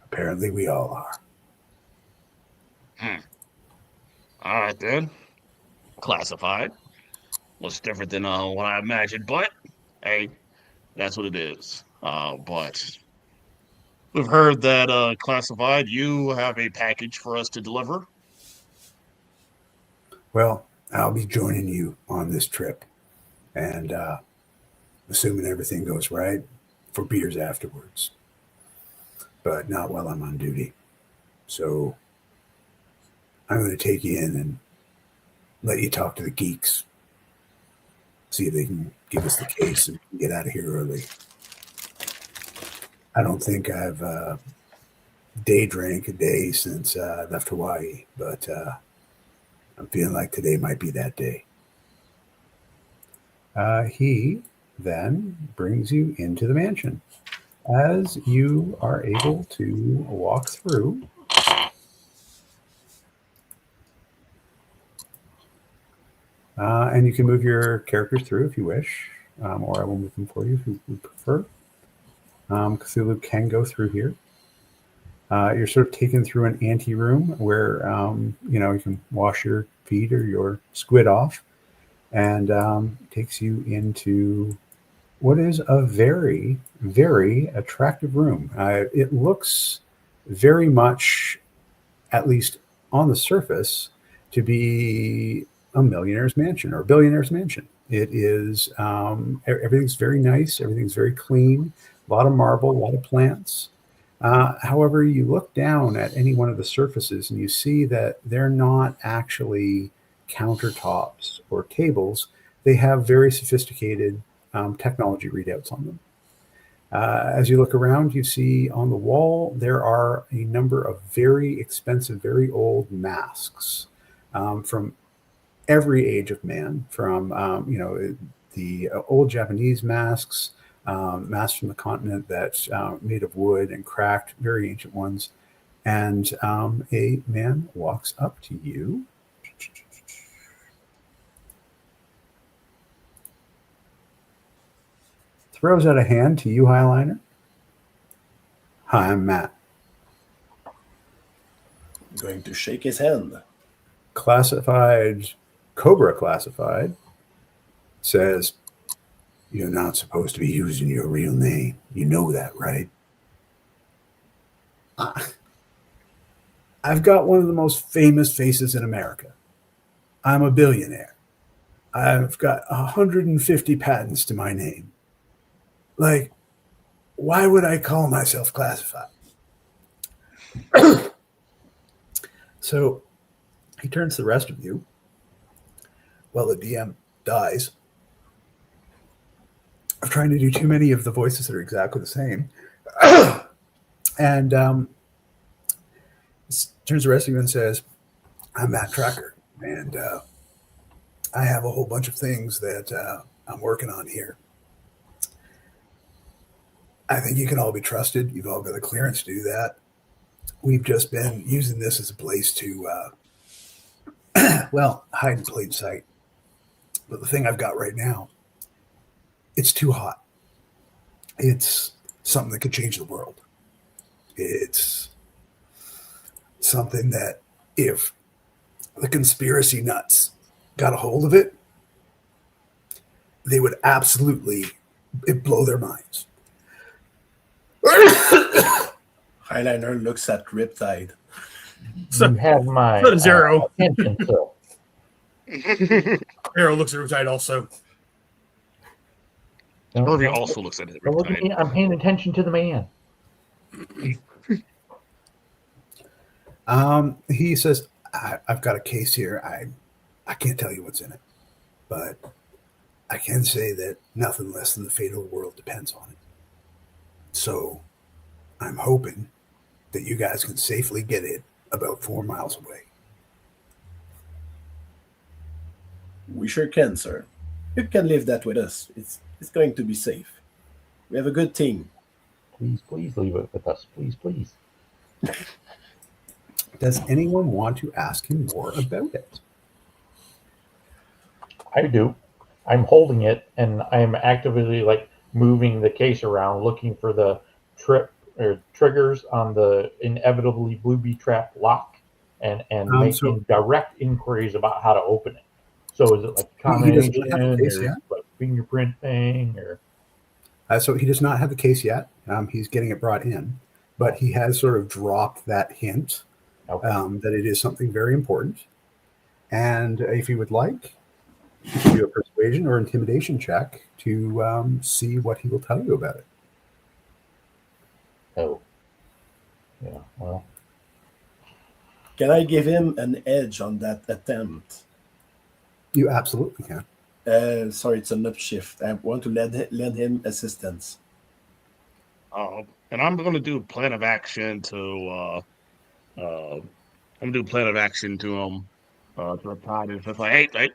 apparently we all are. All right then. Classified. Was different than what I imagined, but hey, that's what it is. But we've heard that classified, you have a package for us to deliver. Well, I'll be joining you on this trip, and assuming everything goes right, for beers afterwards, but not while I'm on duty. So I'm going to take you in and let you talk to the geeks, see if they can give us the case and get out of here early. I don't think I've day drank a day since I left Hawaii, but I'm feeling like today might be that day. He then brings you into the mansion. As you are able to walk through, and you can move your characters through if you wish, or I will move them for you if you would prefer. Cthulhu can go through here. You're sort of taken through an anteroom where you can wash your feet or your squid off, and takes you into what is a very, very attractive room. It looks very much, at least on the surface, to be a millionaire's mansion or a billionaire's mansion. It is, everything's very nice, everything's very clean, a lot of marble, a lot of plants. However, you look down at any one of the surfaces and you see that they're not actually countertops or tables. They have very sophisticated technology readouts on them. As you look around, you see on the wall there are a number of very expensive, very old masks from every age of man, from the old Japanese masks masks from the continent that's made of wood and cracked, very ancient ones. And a man walks up to you. Throws out a hand to you, Highliner. Hi, I'm Matt. I'm going to shake his hand. Classified, Cobra Classified, says, "You're not supposed to be using your real name. You know that, right?" I've got one of the most famous faces in America. I'm a billionaire. I've got 150 patents to my name. Like, why would I call myself classified? So he turns to the rest of you. Well, the DM dies. I'm trying to do too many of the voices that are exactly the same. And turns to the rest of you and says, "I'm Matt Tracker, and I have a whole bunch of things that I'm working on here. I think you can all be trusted. You've all got a clearance to do that. We've just been using this as a place to, hide in plain sight. But the thing I've got right now, it's too hot. It's something that could change the world. It's something that if the conspiracy nuts got a hold of it, they would absolutely blow their minds." Highliner looks at Riptide. So, You have my so does Arrow. attention, sir. Arrow looks at Riptide also. Harvey also looks at it. Don't look at me. I'm paying attention to the man. He says, I've got a case here. I can't tell you what's in it, but I can say that nothing less than the fate of the world depends on it. So I'm hoping that you guys can safely get it about 4 miles away." We sure can, sir. You can leave that with us. It's going to be safe. We have a good team. Please leave it with us. Please. Does anyone want to ask him more about it? I do. I'm holding it, and I'm actively moving the case around, looking for the triggers on the inevitably booby trap lock, and making direct inquiries about how to open it. So is it like a combination or like fingerprint thing or? So he does not have the case yet. He's getting it brought in, but he has sort of dropped that hint that it is something very important. And if you would like, you can do a persuasion or intimidation check to see what he will tell you about it. Oh, yeah. Well, Can I give him an edge on that attempt? You absolutely can. Sorry, it's an upshift. I want to lend him assistance. And I'm going to do plan of action to him. To Todd. It's just like, hey,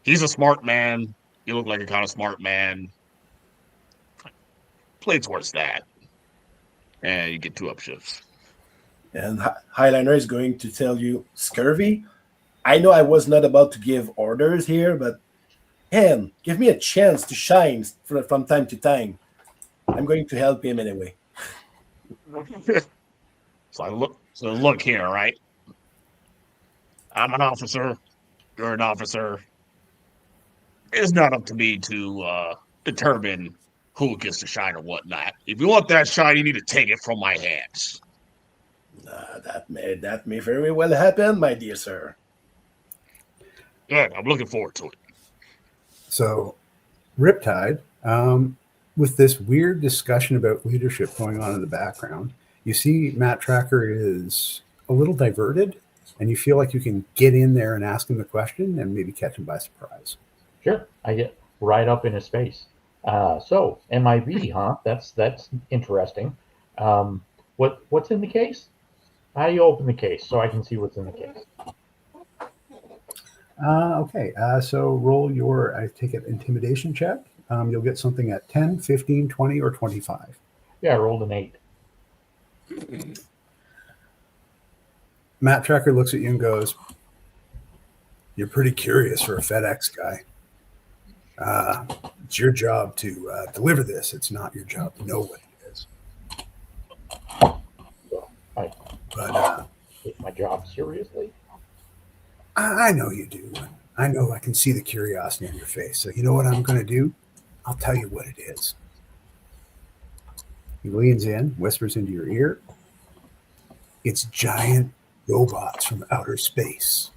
he's a smart man. You look like a kind of smart man. Play towards that, and you get 2 upshifts. And Highliner is going to tell you, "Scurvy, I know I was not about to give orders here, but man, give me a chance to shine from time to time. I'm going to help him anyway." So look here, right? I'm an officer. You're an officer. It's not up to me to determine who gets to shine or whatnot. If you want that shine, you need to take it from my hands. That may very well happen, my dear sir. Good. I'm looking forward to it. So, Riptide, with this weird discussion about leadership going on in the background, you see Matt Tracker is a little diverted, and you feel like you can get in there and ask him the question and maybe catch him by surprise. sure. I get right up in his face. So MIB, huh? That's interesting. What's in the case? How do you open the case so I can see what's in the case? Okay, so roll your, I take it, intimidation check. You'll get something at 10, 15, 20, or 25. Yeah, I rolled an 8. Matt Tracker looks at you and goes, "You're pretty curious for a FedEx guy. It's your job to deliver this. It's not your job to know what it is." I But take my job seriously. I know you do. I know I can see the curiosity on your face. So you know what I'm going to do? I'll tell you what it is. He leans in, whispers into your ear. It's giant robots from outer space.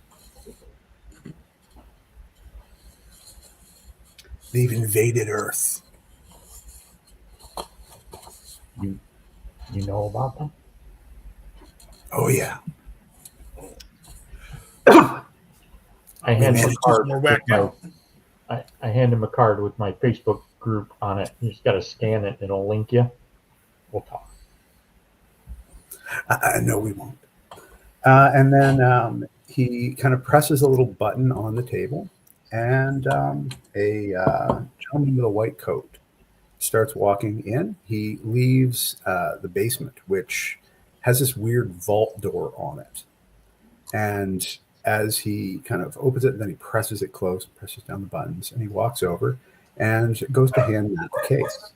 They've invaded Earth. You know about them? Oh, yeah. I hand him a card. More With whacked my, out. I hand him a card with my Facebook group on it. You just got to scan it. It'll link you. We'll talk. No, we won't. And then he kind of presses a little button on the table, and a gentleman with a white coat starts walking in. He leaves the basement, which has this weird vault door on it. And as he kind of opens it, then he presses it close, presses down the buttons, and he walks over and goes to hand Matt the case.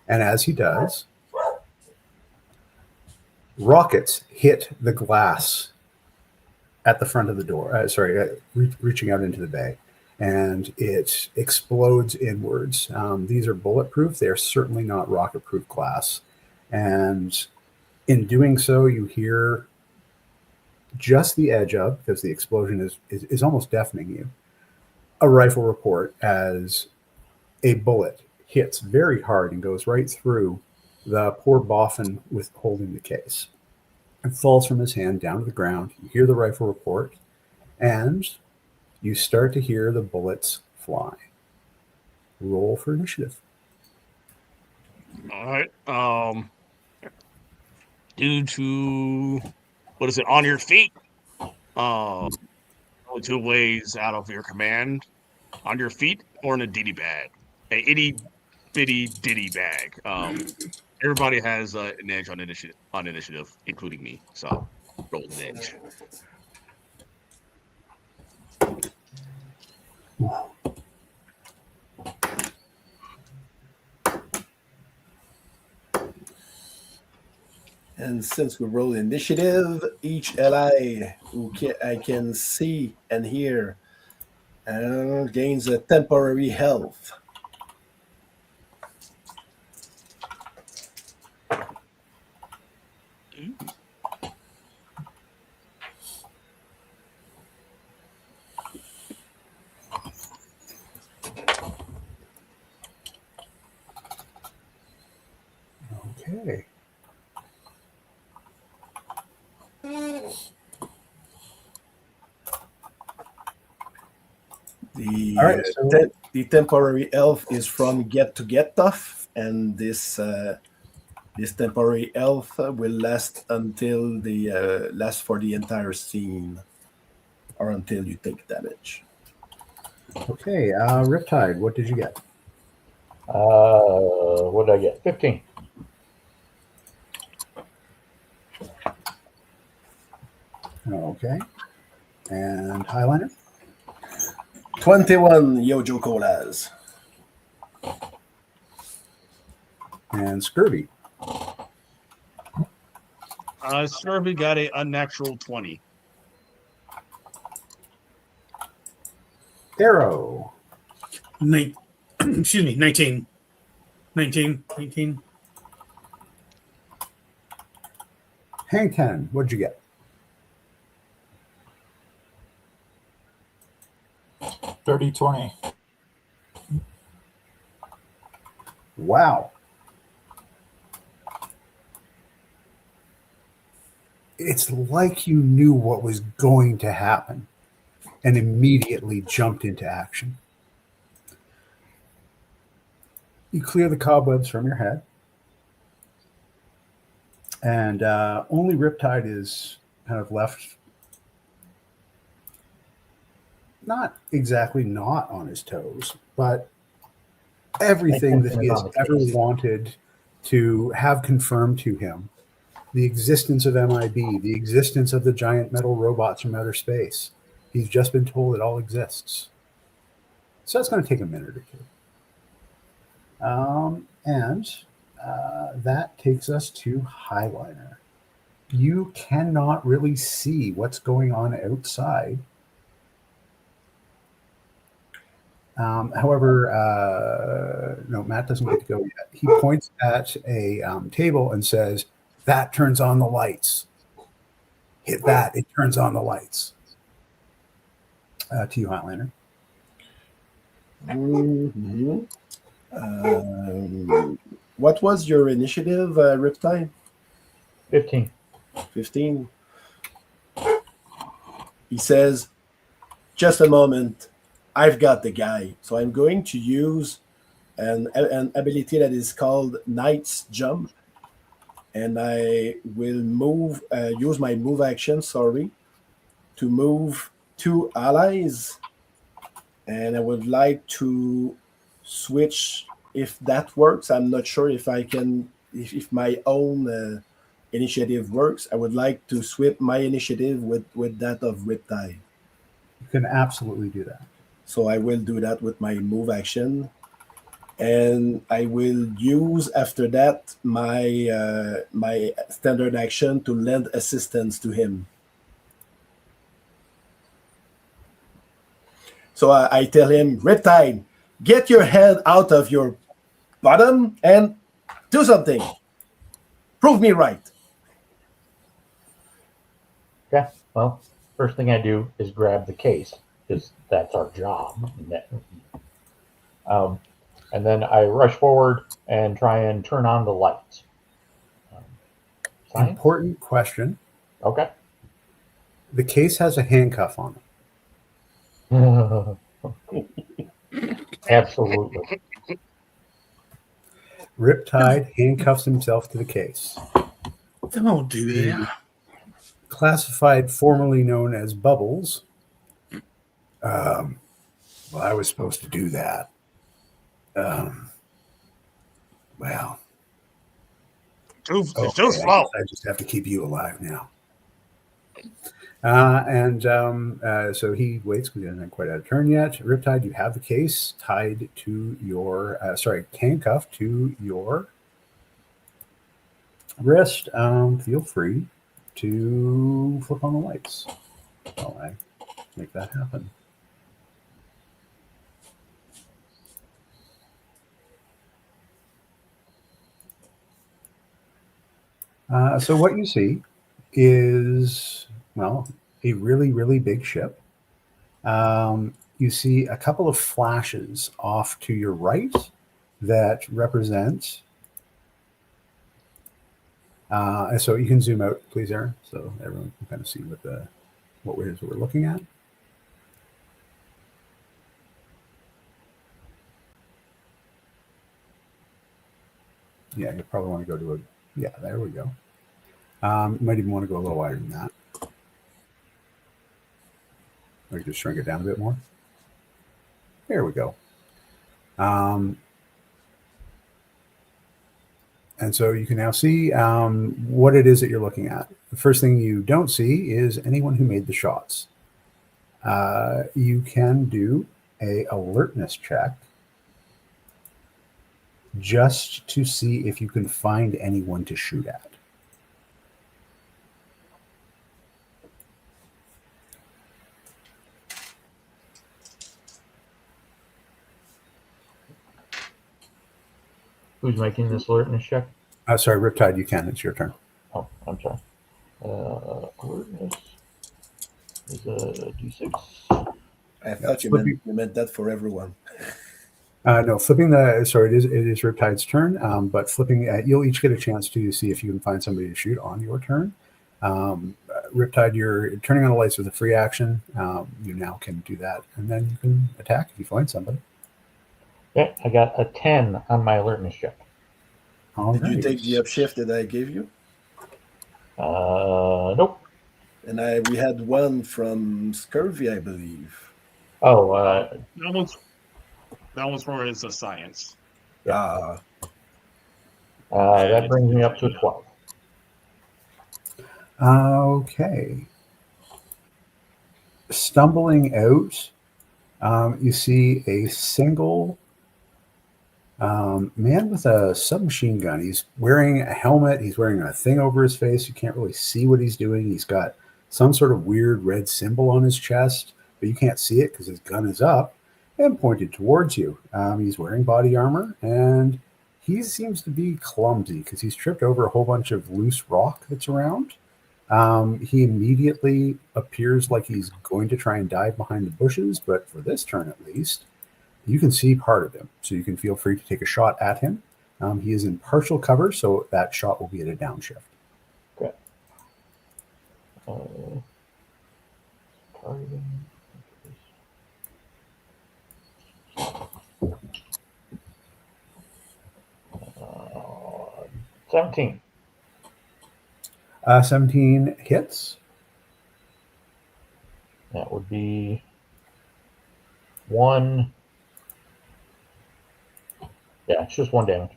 And as he does, rockets hit the glass at the front of the door. Reaching out into the bay, and it explodes inwards. These are bulletproof. They are certainly not rocket-proof glass. And in doing so, you hear just the edge of, because the explosion is almost deafening you, a rifle report as a bullet hits very hard and goes right through the poor boffin with holding the case. It falls from his hand down to the ground. You hear the rifle report, and you start to hear the bullets fly. Roll for initiative. All right. Due to what is it? On your feet. Only 2 ways out of your command: on your feet or in a ditty bag, a itty bitty ditty bag. Everybody has an edge on initiative, including me. So roll an edge. And since we roll initiative, each ally I can see and hear gains a temporary health. Okay. The, All right, so- the temporary health is from Get to Get Tough, and this temporary health will last until the last for the entire scene, or until you take damage. Okay, Riptide, what did you get? What did I get? 15. Okay. And Highliner? 21 Yojo Colas. And Scurvy? Scurvy got a unnatural 20. Arrow? Excuse me, 19. 19. Hang 10, what'd you get? 30-20. Wow. It's like you knew what was going to happen and immediately jumped into action. You clear the cobwebs from your head, and only Riptide is kind of left not exactly not on his toes, but everything that he has On the ever case. wanted to have confirmed to him. The existence of MIB, the existence of the giant metal robots from outer space. He's just been told it all exists. So that's going to take a minute or two. And that takes us to Highliner. You cannot really see what's going on outside. However, no, Matt doesn't get to go yet. He points at a table and says, "That turns on the lights. Hit that, it turns on the lights." To you, Highliner. Mhm. What was your initiative, Riptide? 15. 15. He says, just a moment. I've got the guy. So I'm going to use an ability that is called Knight's Jump. And I will use my move action, to move 2 allies. And I would like to switch if that works. I'm not sure if I can, if my own initiative works. I would like to switch my initiative with that of Riptide. You can absolutely do that. So I will do that with my move action. And I will use after that my standard action to lend assistance to him. So I tell him, Riptide, get your head out of your bottom and do something. Prove me right. Okay. Well, first thing I do is grab the case because that's our job. And then I rush forward and try and turn on the lights. Science? Important question. Okay. The case has a handcuff on it. Absolutely. Riptide handcuffs himself to the case. Don't do that. Classified formerly known as Bubbles. Well, I was supposed to do that. Well, Too okay, slow. I just have to keep you alive now. So he waits because he hasn't quite had a turn yet. Riptide, you have the case tied to your, handcuffed to your wrist. Feel free to flip on the lights while I make that happen. So what you see is, well, a really, really big ship. You see a couple of flashes off to your right that represent. So you can zoom out, please, Aaron, so everyone can kind of see what it is we're looking at. Yeah, you probably want to go to yeah, there we go. You might even want to go a little wider than that. Or just shrink it down a bit more. There we go. And so you can now see what it is that you're looking at. The first thing you don't see is anyone who made the shots. You can do a alertness check just to see if you can find anyone to shoot at. Who's making this alertness check? Sorry, Riptide, you can. It's your turn. Oh, I'm sorry. Alertness is a D6. I thought you meant that for everyone. No, flipping it is Riptide's turn, but flipping, you'll each get a chance to see if you can find somebody to shoot on your turn. Riptide, you're turning on the lights with a free action. You now can do that, and then you can attack if you find somebody. Yeah, I got a 10 on my alertness check. Did you take the upshift that I gave you? Nope. And we had one from Scurvy, I believe. Oh, That one's for his science. That brings me up to 12. Okay. Stumbling out, you see a single man with a submachine gun. He's wearing a helmet. He's wearing a thing over his face. You can't really see what he's doing. He's got some sort of weird red symbol on his chest, but you can't see it because his gun is up and pointed towards you. He's wearing body armor, and he seems to be clumsy because he's tripped over a whole bunch of loose rock that's around. He immediately appears like he's going to try and dive behind the bushes, but for this turn at least, you can see part of him, so you can feel free to take a shot at him. He is in partial cover, so that shot will be at a downshift. Okay. Targeting. 17. 17 hits. That would be 1. Yeah, it's just 1 damage.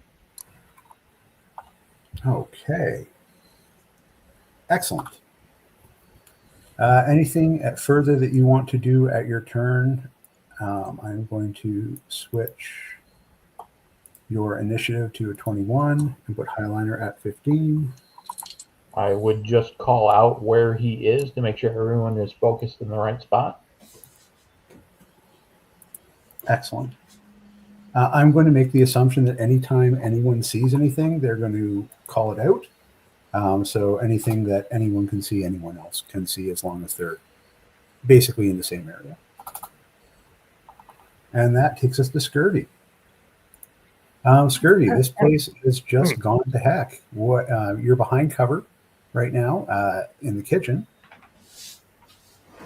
Okay. Excellent. Anything further that you want to do at your turn? I'm going to switch your initiative to a 21 and put Highliner at 15. I would just call out where he is to make sure everyone is focused in the right spot. Excellent. I'm going to make the assumption that anytime anyone sees anything, they're going to call it out. So anything that anyone can see, anyone else can see, as long as they're basically in the same area. And that takes us to Scurvy. Scurvy, this place has just gone to heck. You're behind cover right now in the kitchen.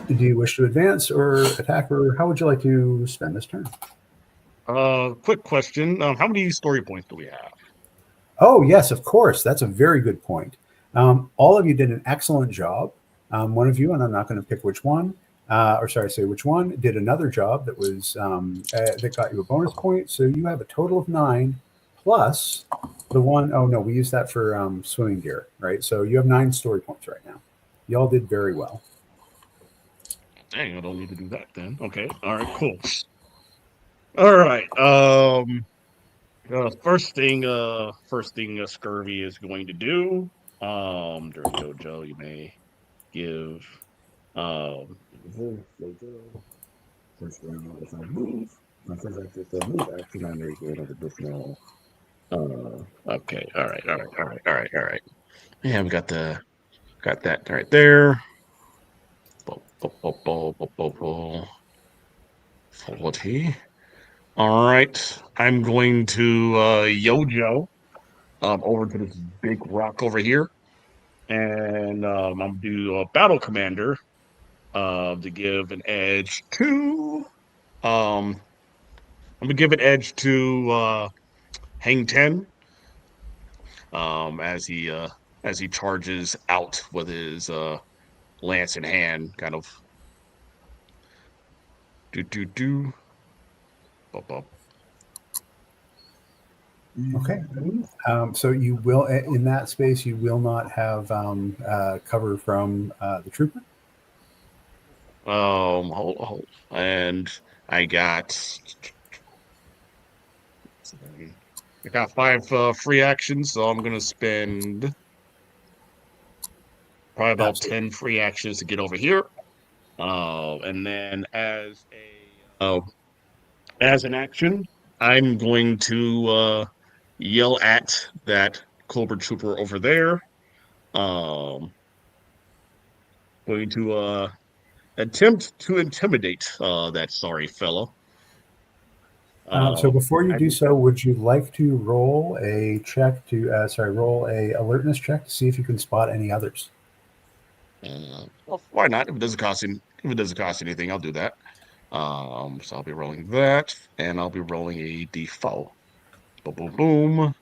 Do you wish to advance or attack, or how would you like to spend this turn? Quick question. How many story points do we have? Oh, yes, of course. That's a very good point. All of you did an excellent job. One of you, and I'm not going to pick which one, say which one, did another job that was that got you a bonus point. So you have a total of 9 plus the one, oh no, we used that for swimming gear, right? So you have 9 story points right now. Y'all did very well. Dang, I don't need to do that then. Okay. All right, cool. All right. First thing Scurvy is going to do. During Jojo, you may give first thing if I move. My first action is move action. I may get an additional. Okay. All right. Yeah, we got that right there. Quality. All right, I'm going to Yojo over to this big rock over here, and I'm gonna do a battle commander to give an edge to. I'm gonna give an edge to Hang Ten as he charges out with his lance in hand, kind of do. Okay. So you will, in that space, you will not have cover from the trooper. Hold. And I got 5 free actions, so I'm gonna spend probably about 10 free actions to get over here. And then as an action, I'm going to yell at that Cobra Trooper over there. Going to attempt to intimidate that sorry fellow. So before you do so, would you like to roll a check to roll a alertness check to see if you can spot any others? Well, why not? If it doesn't cost anything, I'll do that. So I'll be rolling that, and I'll be rolling a d4. Boom, boom, boom,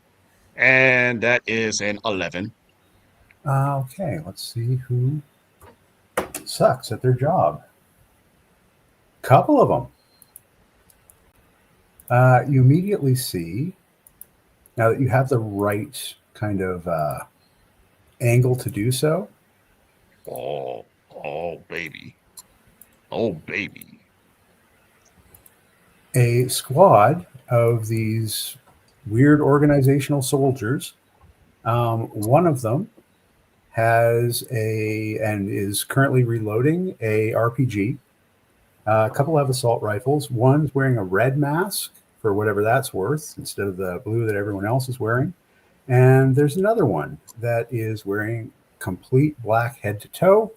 and that is an 11. Okay, let's see who sucks at their job. Couple of them. You immediately see Now that you have the right kind of angle to do so, Oh, baby. Oh, baby. a squad of these weird organizational soldiers, one of them has and is currently reloading a RPG. A couple have assault rifles. One's wearing a red mask for whatever that's worth instead of the blue that everyone else is wearing. And there's another one that is wearing complete black head to toe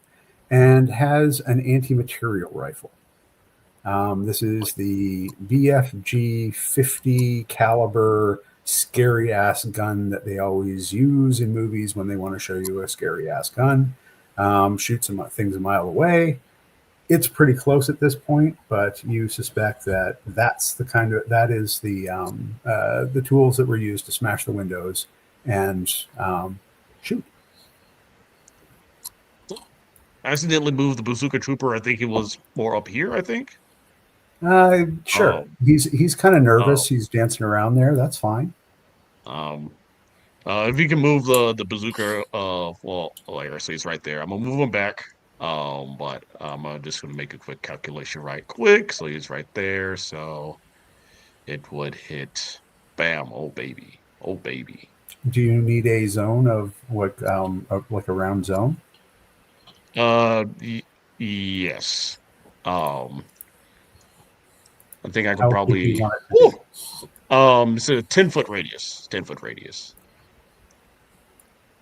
and has an anti-material rifle. This is the BFG 50 caliber scary ass gun that they always use in movies when they want to show you a scary ass gun. Shoots things a mile away. It's pretty close at this point, but you suspect that that is the tools that were used to smash the windows and shoot. Accidentally moved the bazooka trooper. I think he was more up here, I think. Sure. Oh. He's kind of nervous. Oh. He's dancing around there. That's fine. If you can move the bazooka, well, actually, it's right there. I'm gonna move him back. But I'm just gonna make a quick calculation right quick. So he's right there. So it would hit, bam! Oh baby, oh baby. Do you need a zone of what, like a round zone? Yes. I think I How can big do you probably. want it to be? It's a 10-foot radius. 10-foot radius.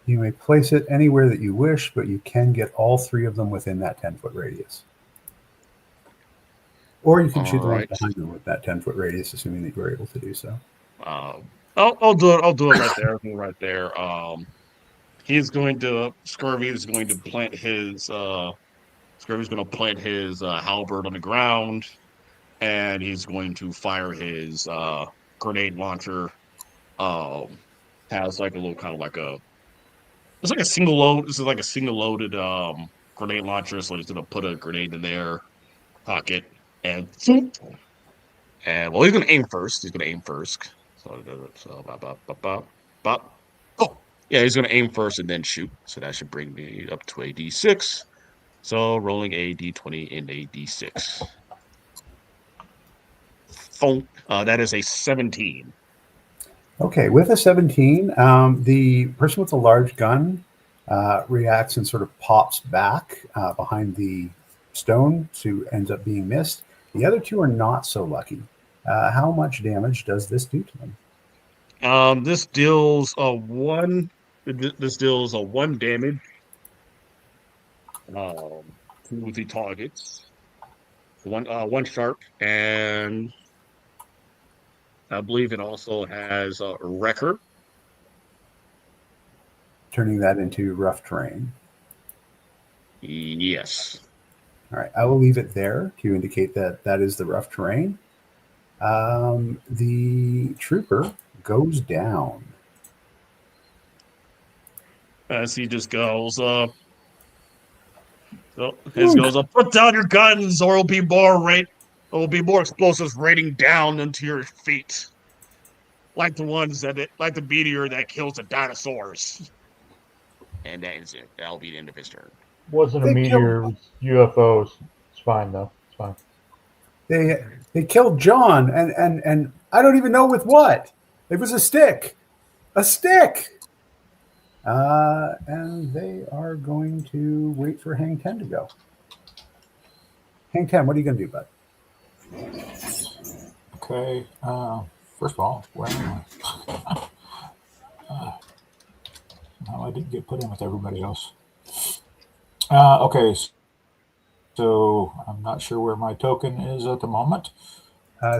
You may place it anywhere that you wish, but you can get all three of them within that 10-foot radius. Or you can shoot the ones behind them with that 10-foot radius, assuming that you're able to do so. I'll do it. I'll do it right there. Right there. He's going to Scurvy is going to plant his Scurvy's going to plant his halberd on the ground, and he's going to fire his grenade launcher. Has like a little kind of like a it's like a single load. This is like a single loaded grenade launcher, so he's gonna put a grenade in their pocket and well, he's gonna aim first. He's gonna aim first. So bop. Oh, yeah, he's gonna aim first and then shoot. So that should bring me up to a D6. So rolling a D20 and a D6. That is a 17. Okay, with a 17, the person with the large gun reacts and sort of pops back behind the stone to ends up being missed. The other two are not so lucky. How much damage does this do to them? This deals a one. This deals a 1 damage to the targets. One sharp, and I believe it also has a wrecker. Turning that into rough terrain. Yes. All right, I will leave it there to indicate that that is the rough terrain. The trooper goes down. As he just goes, put down your guns, or it'll be more explosives raining down into your feet, like the meteor that kills the dinosaurs. And that is it. That'll be the end of his turn. Wasn't a meteor, it was UFOs. It's fine though. It's fine. They killed John, and I don't even know with what. It was a stick. A stick. And they are going to wait for Hang 10 to go. Hang 10, what are you going to do, bud? Okay. First of all, where am I? No, I didn't get put in with everybody else. Okay. So I'm not sure where my token is at the moment.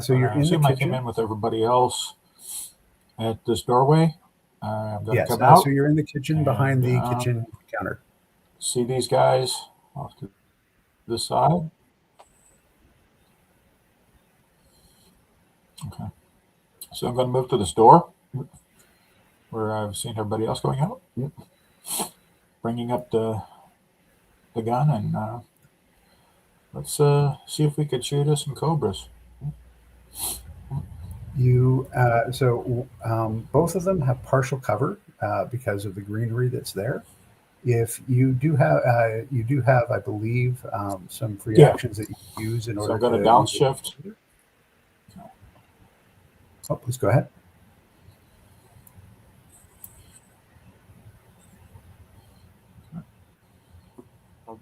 So you're in the kitchen. I came in with everybody else at this doorway. I'm going to come out. out. So you're in the kitchen behind the kitchen counter. See these guys off to the side. Okay. So I'm going to move to this door where I've seen everybody else going out. Bringing up the gun, and let's see if we could shoot us some cobras. Both of them have partial cover because of the greenery that's there. If you do have, I believe, some free Yeah. actions that you can use in So order I'm going to to downshift. Oh, please go ahead.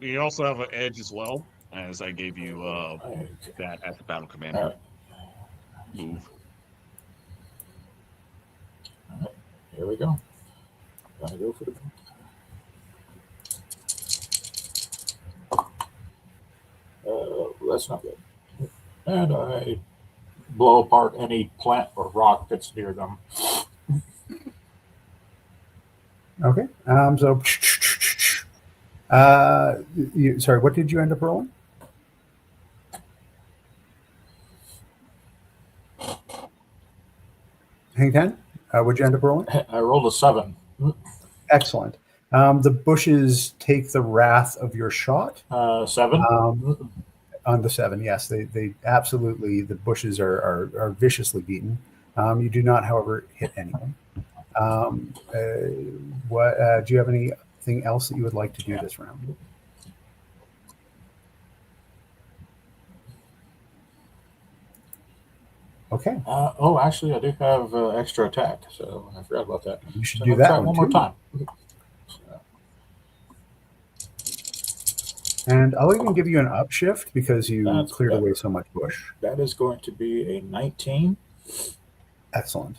You also have an edge as well, as I gave you Okay. that as a battle commander move. Here we go. Gonna go for the. That's not good. And I blow apart any plant or rock that's near them. Okay. Sorry, what did you end up rolling? Hang 10? What'd you end up rolling? I rolled a 7. Excellent. The bushes take the wrath of your shot. 7. On the 7, yes, they absolutely, the bushes are viciously beaten. You do not, however, hit anyone. What do you have anything else that you would like to do this round? Okay. Actually, I do have extra attack, so I forgot about that. You should So do I'll that try one more too. time. And I'll even give you an upshift because you That's cleared better. away so much bush. That is going to be a 19. Excellent.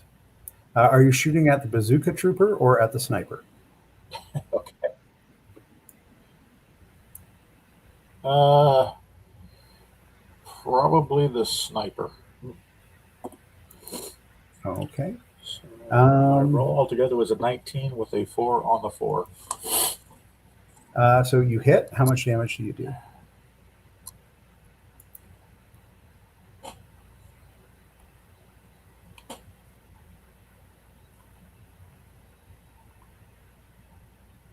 Are you shooting at the bazooka trooper or at the sniper? Okay. Probably the sniper. Okay. So my Um, roll altogether was a 19 with a 4 on the 4. So you hit. How much damage do you do?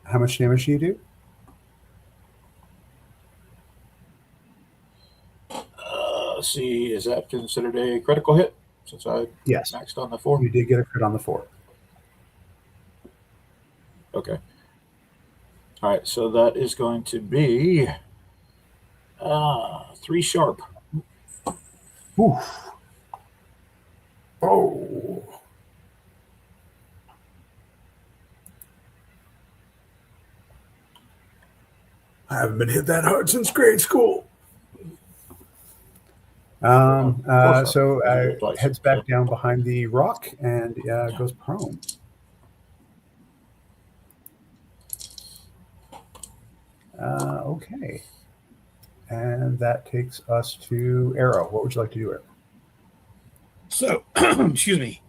How much damage do you do? Let's see, is that considered a critical hit? Since I Yes. maxed on the 4? You did get a crit on the 4. Okay. All right, so that is going to be 3 sharp. Oof. Oh. I haven't been hit that hard since grade school. Heads back down behind the rock and goes prone. Okay. And that takes us to Arrow. What would you like to do, Arrow? So, excuse me.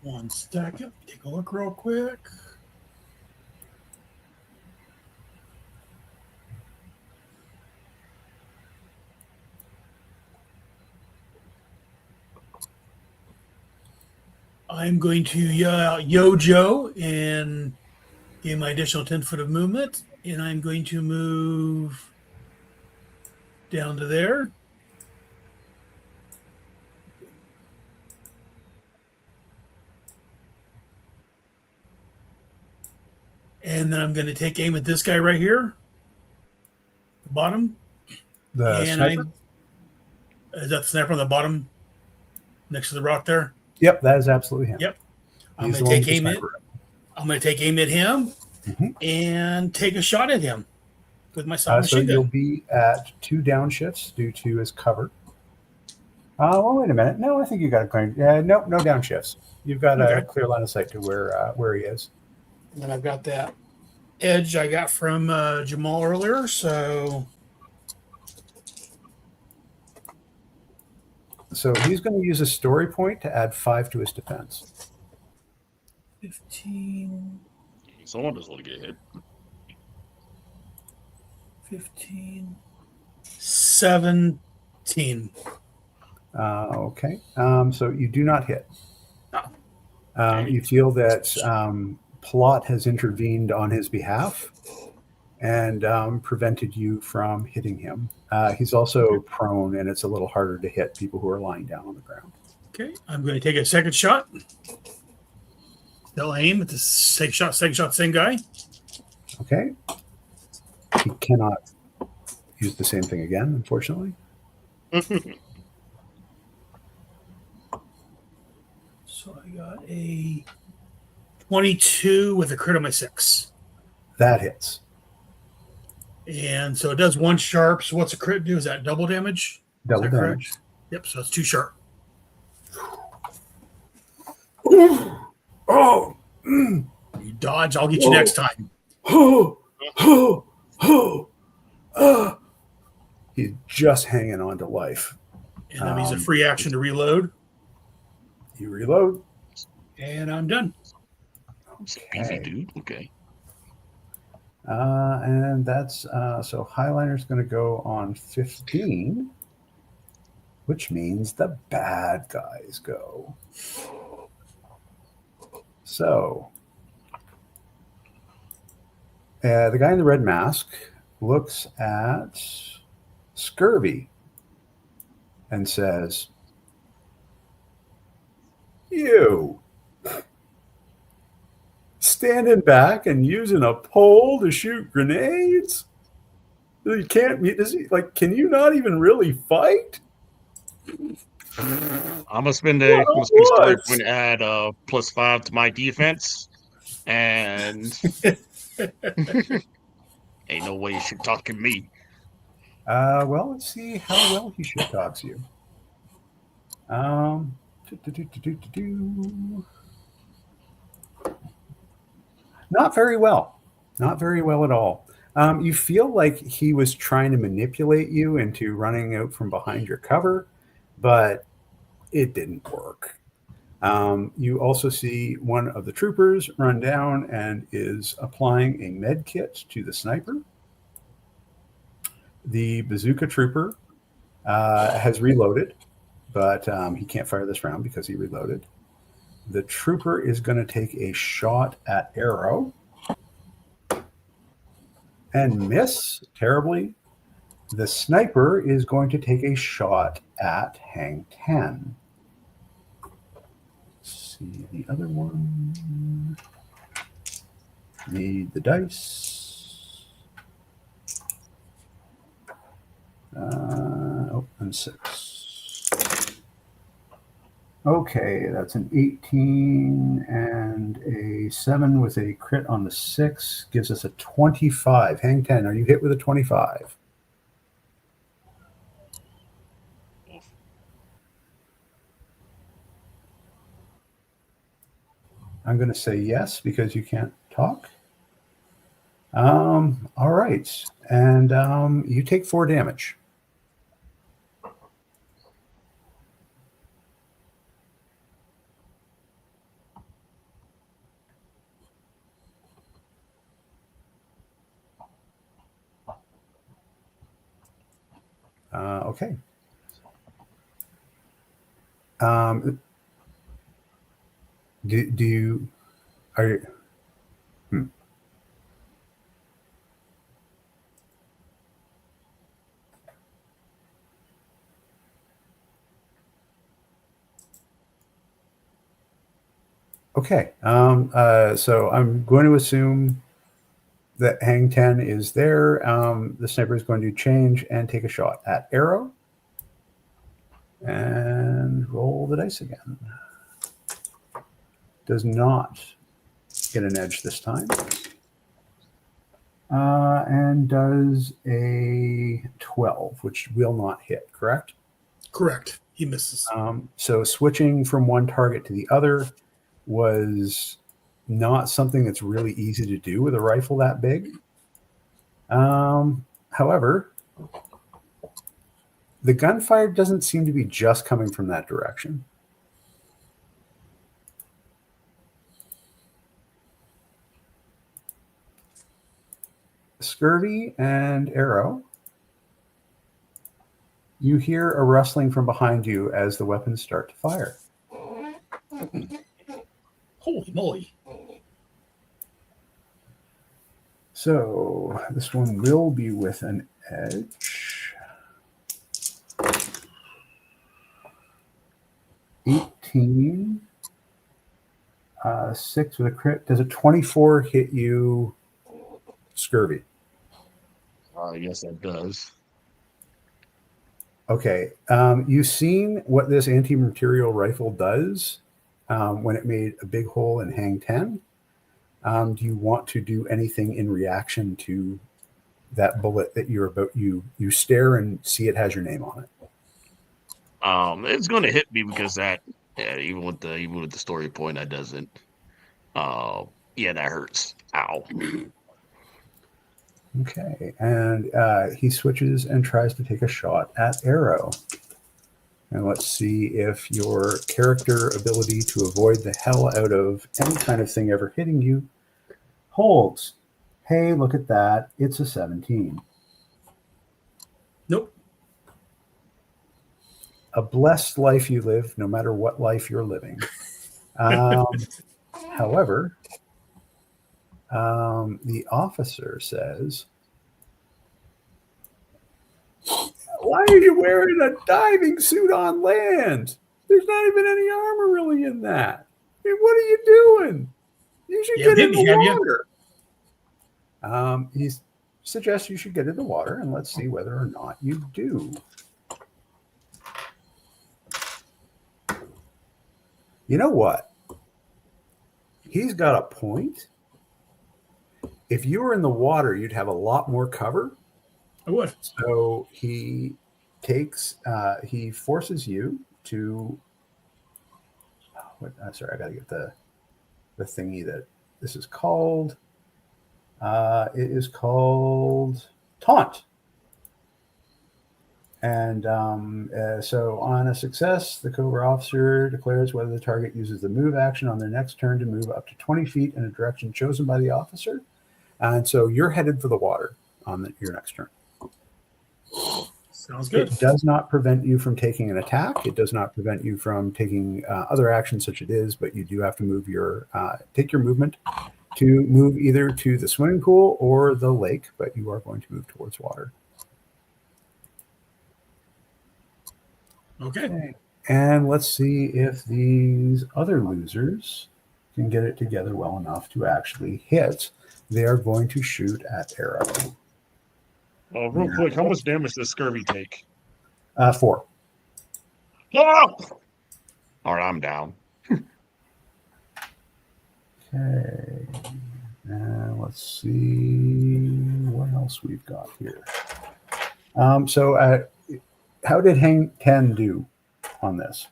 One second. Take a look real quick. I'm going to Yojo and gain my additional 10 foot of movement. And I'm going to move down to there. And then I'm going to take aim at this guy right here, the bottom. The sniper? Is that the sniper on the bottom next to the rock there? Yep, that is absolutely him. Yep. I'm He's going the to one take with aim the at. sniper. I'm going to take aim at him and take a shot at him with my So submachine you'll gun. be at 2 downshifts due to his cover. Well, wait a minute. No, I think you got it clear. No downshifts. You've got a clear line of sight to where he is. And then I've got that edge I got from Jamal earlier. So he's going to use a story point to add 5 to his defense. 15, Someone doesn't want to get hit. 15, 17. Okay. So you do not hit. Oh. You feel that Plot has intervened on his behalf and prevented you from hitting him. He's also prone, and it's a little harder to hit people who are lying down on the ground. Okay, I'm going to take a second shot. They'll aim at the second shot, same guy. Okay. He cannot use the same thing again, unfortunately. So I got a 22 with a crit on my 6. That hits. And so it does 1 sharp. So what's a crit do? Is that double damage? Double Is that damage. correct? Yep, so it's 2 sharp. Oh! You dodge, I'll get you next time. He's just hanging on to life. And that means a free action to reload. You reload. And I'm done. Easy, dude. Okay. And that's so Highliner's going to go on 15, which means the bad guys go. So the guy in the red mask looks at Scurvy and says, "You standing back and using a pole to shoot grenades? You can't. Can you not even really fight?" I'm gonna spend a story point add +5 to my defense, and ain't no way you should talking me. Well, let's see how well he shit talks you. Not very well. Not very well at all. You feel like he was trying to manipulate you into running out from behind your cover, but it didn't work. You also see one of the troopers run down and is applying a med kit to the sniper. The bazooka trooper has reloaded, but he can't fire this round because he reloaded. The trooper is going to take a shot at Arrow and miss terribly. The sniper is going to take a shot at Hang Ten. Let's see the other one. Need the dice. And 6. Okay, that's an 18 and a 7 with a crit on the 6 gives us a 25. Hang 10, are you hit with a 25? I'm going to say yes because you can't talk. All right, and you take 4 damage. Okay. Do you are you? Okay. So I'm going to assume that Hang 10 is there. The sniper is going to change and take a shot at Arrow. And roll the dice again. Does not get an edge this time. And does a 12, which will not hit, correct? Correct. He misses. So switching from one target to the other was not something that's really easy to do with a rifle that big. However, the gunfire doesn't seem to be just coming from that direction. Scurvy and Arrow, you hear a rustling from behind you as the weapons start to fire. Holy moly. So this one will be with an edge. 18 18. 6 with a crit. Does a 24 hit you, Scurvy? Yes, that does. Okay. You've seen what this anti-material rifle does when it made a big hole in Hang 10. Do you want to do anything in reaction to that bullet that you're about? You stare and see it has your name on it. It's going to hit me because that, yeah, even with the story point, that doesn't. Yeah, that hurts. Ow. Okay, and he switches and tries to take a shot at Arrow. And let's see if your character ability to avoid the hell out of any kind of thing ever hitting you holds. Hey, look at that. It's a 17. Nope. A blessed life you live, no matter what life you're living. However, the officer says, "Why are you wearing a diving suit on land? There's not even any armor really in that. I mean, what are you doing? You should get in the water." He suggests you should get in the water, and let's see whether or not you do. You know what? He's got a point. If you were in the water, you'd have a lot more cover. I would. So he forces you to. Sorry, I got to get the thingy that this is called. It is called taunt. And so on a success, the Cobra officer declares whether the target uses the move action on their next turn to move up to 20 feet in a direction chosen by the officer. And so you're headed for the water on your next turn. Sounds good. It does not prevent you from taking an attack. It does not prevent you from taking other actions such as it is, but you do have to move take your movement to move either to the swimming pool or the lake, but you are going to move towards water. Okay. And let's see if these other losers can get it together well enough to actually hit. They are going to shoot at Arrow. Real quick, how much damage does Scurvy take? 4. Oh! All right, I'm down. Okay. And let's see what else we've got here. So how did Hang 10 do on this?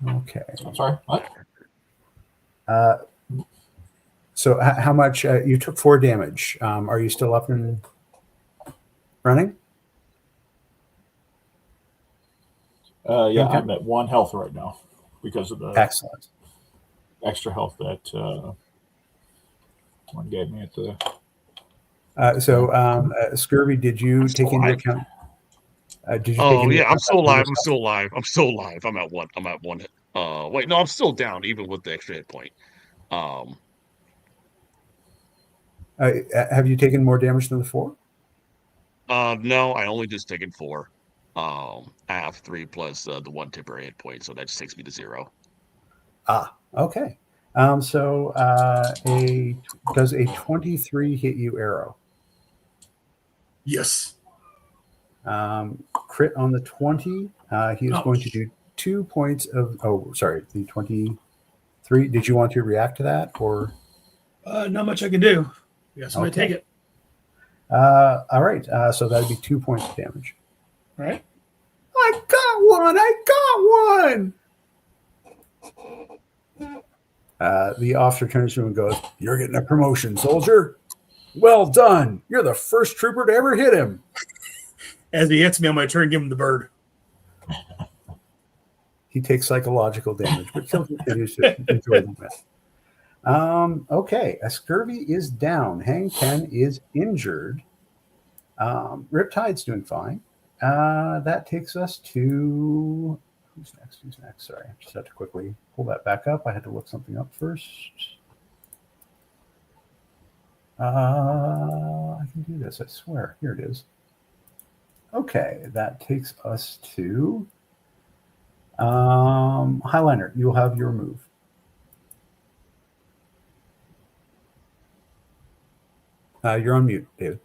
Okay. I'm sorry, what? So how much you took 4 damage? Are you still up and running? Yeah, Okay. I'm at 1 health right now because of the Excellent. extra health that one gave me at the. Scurvy, did you take into account? Did you? Oh yeah, I'm still alive. I'm still alive. I'm still alive. I'm at 1. I'm at 1. Wait, no, I'm still down even with the extra hit point. Have you taken more damage than the 4? No, I only just taken 4. I have 3 plus the 1 temporary hit point, so that just takes me to 0. Okay. Does a 23 hit you, Arrow? Yes. Crit on the 20. He is going to do 2 points of. Oh, sorry, the 23. Did you want to react to that, or? Not much I can do. Yes, I'm gonna take it. All right. So that'd be 2 points of damage. All right. I got one. The officer turns to him and goes, "You're getting a promotion, soldier. Well done. You're the first trooper to ever hit him." As he hits me on my turn, give him the bird. He takes psychological damage, but still continues to enjoy the win. Okay, a Scurvy is down. Hang 10 is injured. Riptide's doing fine. That takes us to who's next? Sorry, I just had to quickly pull that back up. I had to look something up first. I can do this, I swear. Here it is. Okay, that takes us to Highliner. You'll have your move. You're on mute, David.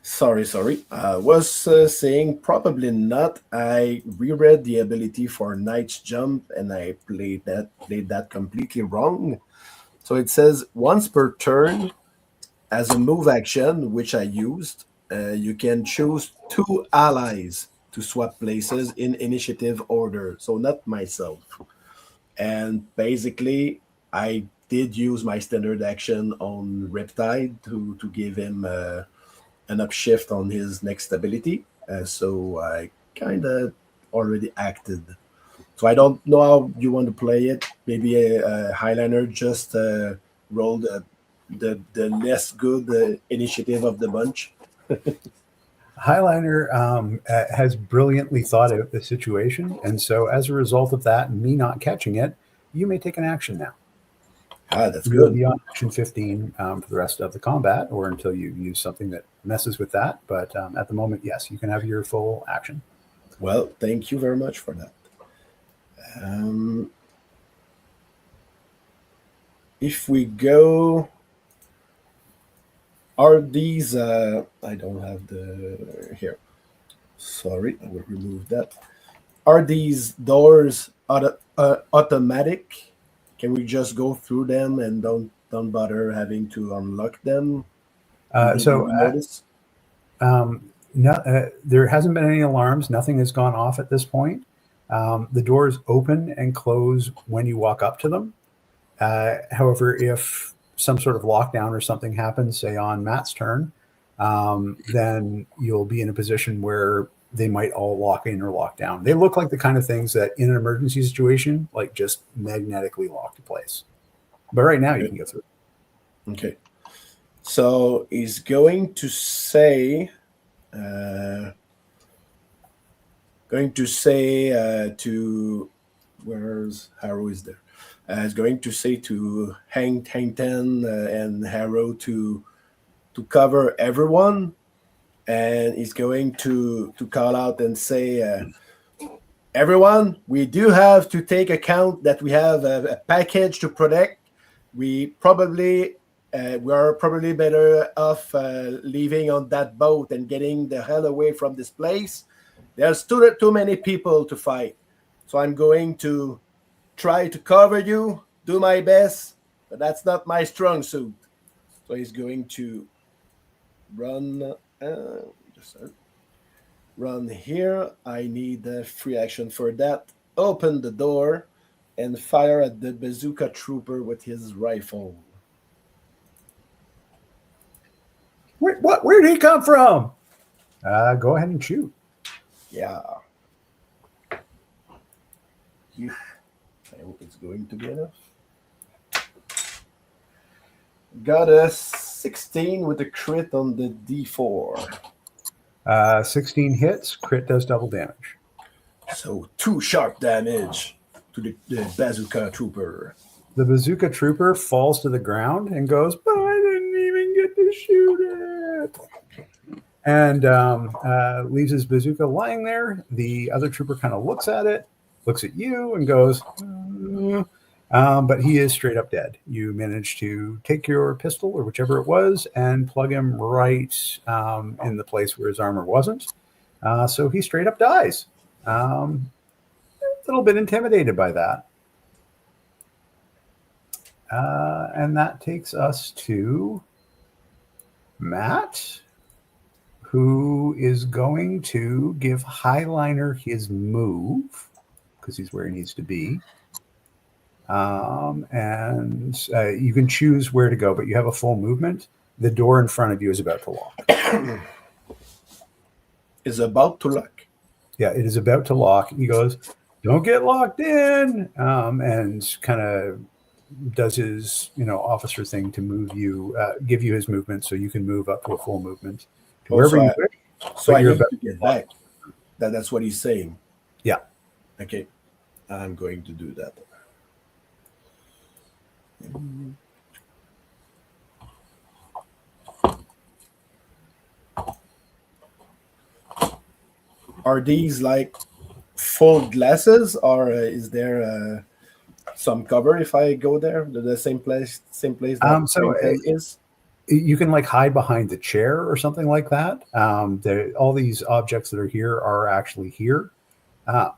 Sorry. I was saying probably not. I reread the ability for Knight's Jump and I played that completely wrong. So it says once per turn, as a move action, which I used, you can choose 2 allies to swap places in initiative order. So not myself. And basically, I did use my standard action on Riptide to give him an upshift on his next ability. So I kind of already acted. So I don't know how you want to play it. Maybe a Highliner just rolled the less good initiative of the bunch. Highliner has brilliantly thought out the situation, and so as a result of that, and me not catching it, you may take an action now. That's You'll good. be on action 15 for the rest of the combat, or until you use something that messes with that. But at the moment, yes, you can have your full action. Well, thank you very much for that. If we go, are these? I don't have the here. Sorry, I will remove that. Are these doors automatic? Can we just go through them and don't bother having to unlock them? Notice? No, there hasn't been any alarms. Nothing has gone off at this point. The doors open and close when you walk up to them. However, if some sort of lockdown or something happens, say on Matt's turn, then you'll be in a position where they might all lock in or lock down. They look like the kind of things that in an emergency situation, like just magnetically lock to place. But right now you can get through. Okay. So he's going to say, to, where's Harrow is there? He's going to say to Hang Ten and Harrow to cover everyone, and he's going to call out and say, everyone, we do have to take account that we have a package to protect. We are probably better off leaving on that boat and getting the hell away from this place. There's too many people to fight. So I'm going to try to cover you, do my best, but that's not my strong suit. So he's going to run here. I need a free action for that. Open the door and fire at the bazooka trooper with his rifle. Where did he come from? Go ahead and shoot. Yeah. I hope it's going to be enough. Got a 16 with a crit on the D4. 16 hits. Crit does double damage. So 2 sharp damage to the bazooka trooper. The bazooka trooper falls to the ground and goes, but I didn't even get to shoot it. And leaves his bazooka lying there. The other trooper kind of looks at it, looks at you, and goes, but he is straight up dead. You managed to take your pistol or whichever it was and plug him right in the place where his armor wasn't. So he straight up dies. A little bit intimidated by that. And that takes us to Matt, who is going to give Highliner his move because he's where he needs to be. And you can choose where to go, but you have a full movement. The door in front of you is about to lock. Is about to lock. Yeah, it is about to lock. He goes, "Don't get locked in," and kind of does his officer thing to move you, give you his movement, so you can move up to a full movement to wherever you wish. So I need to get back. That's what he's saying. Yeah. Okay, I'm going to do that. Are these like full glasses, or is there some cover if I go there? The same place that So is. you can like hide behind the chair or something like that. All these objects that are here are actually here. Uh,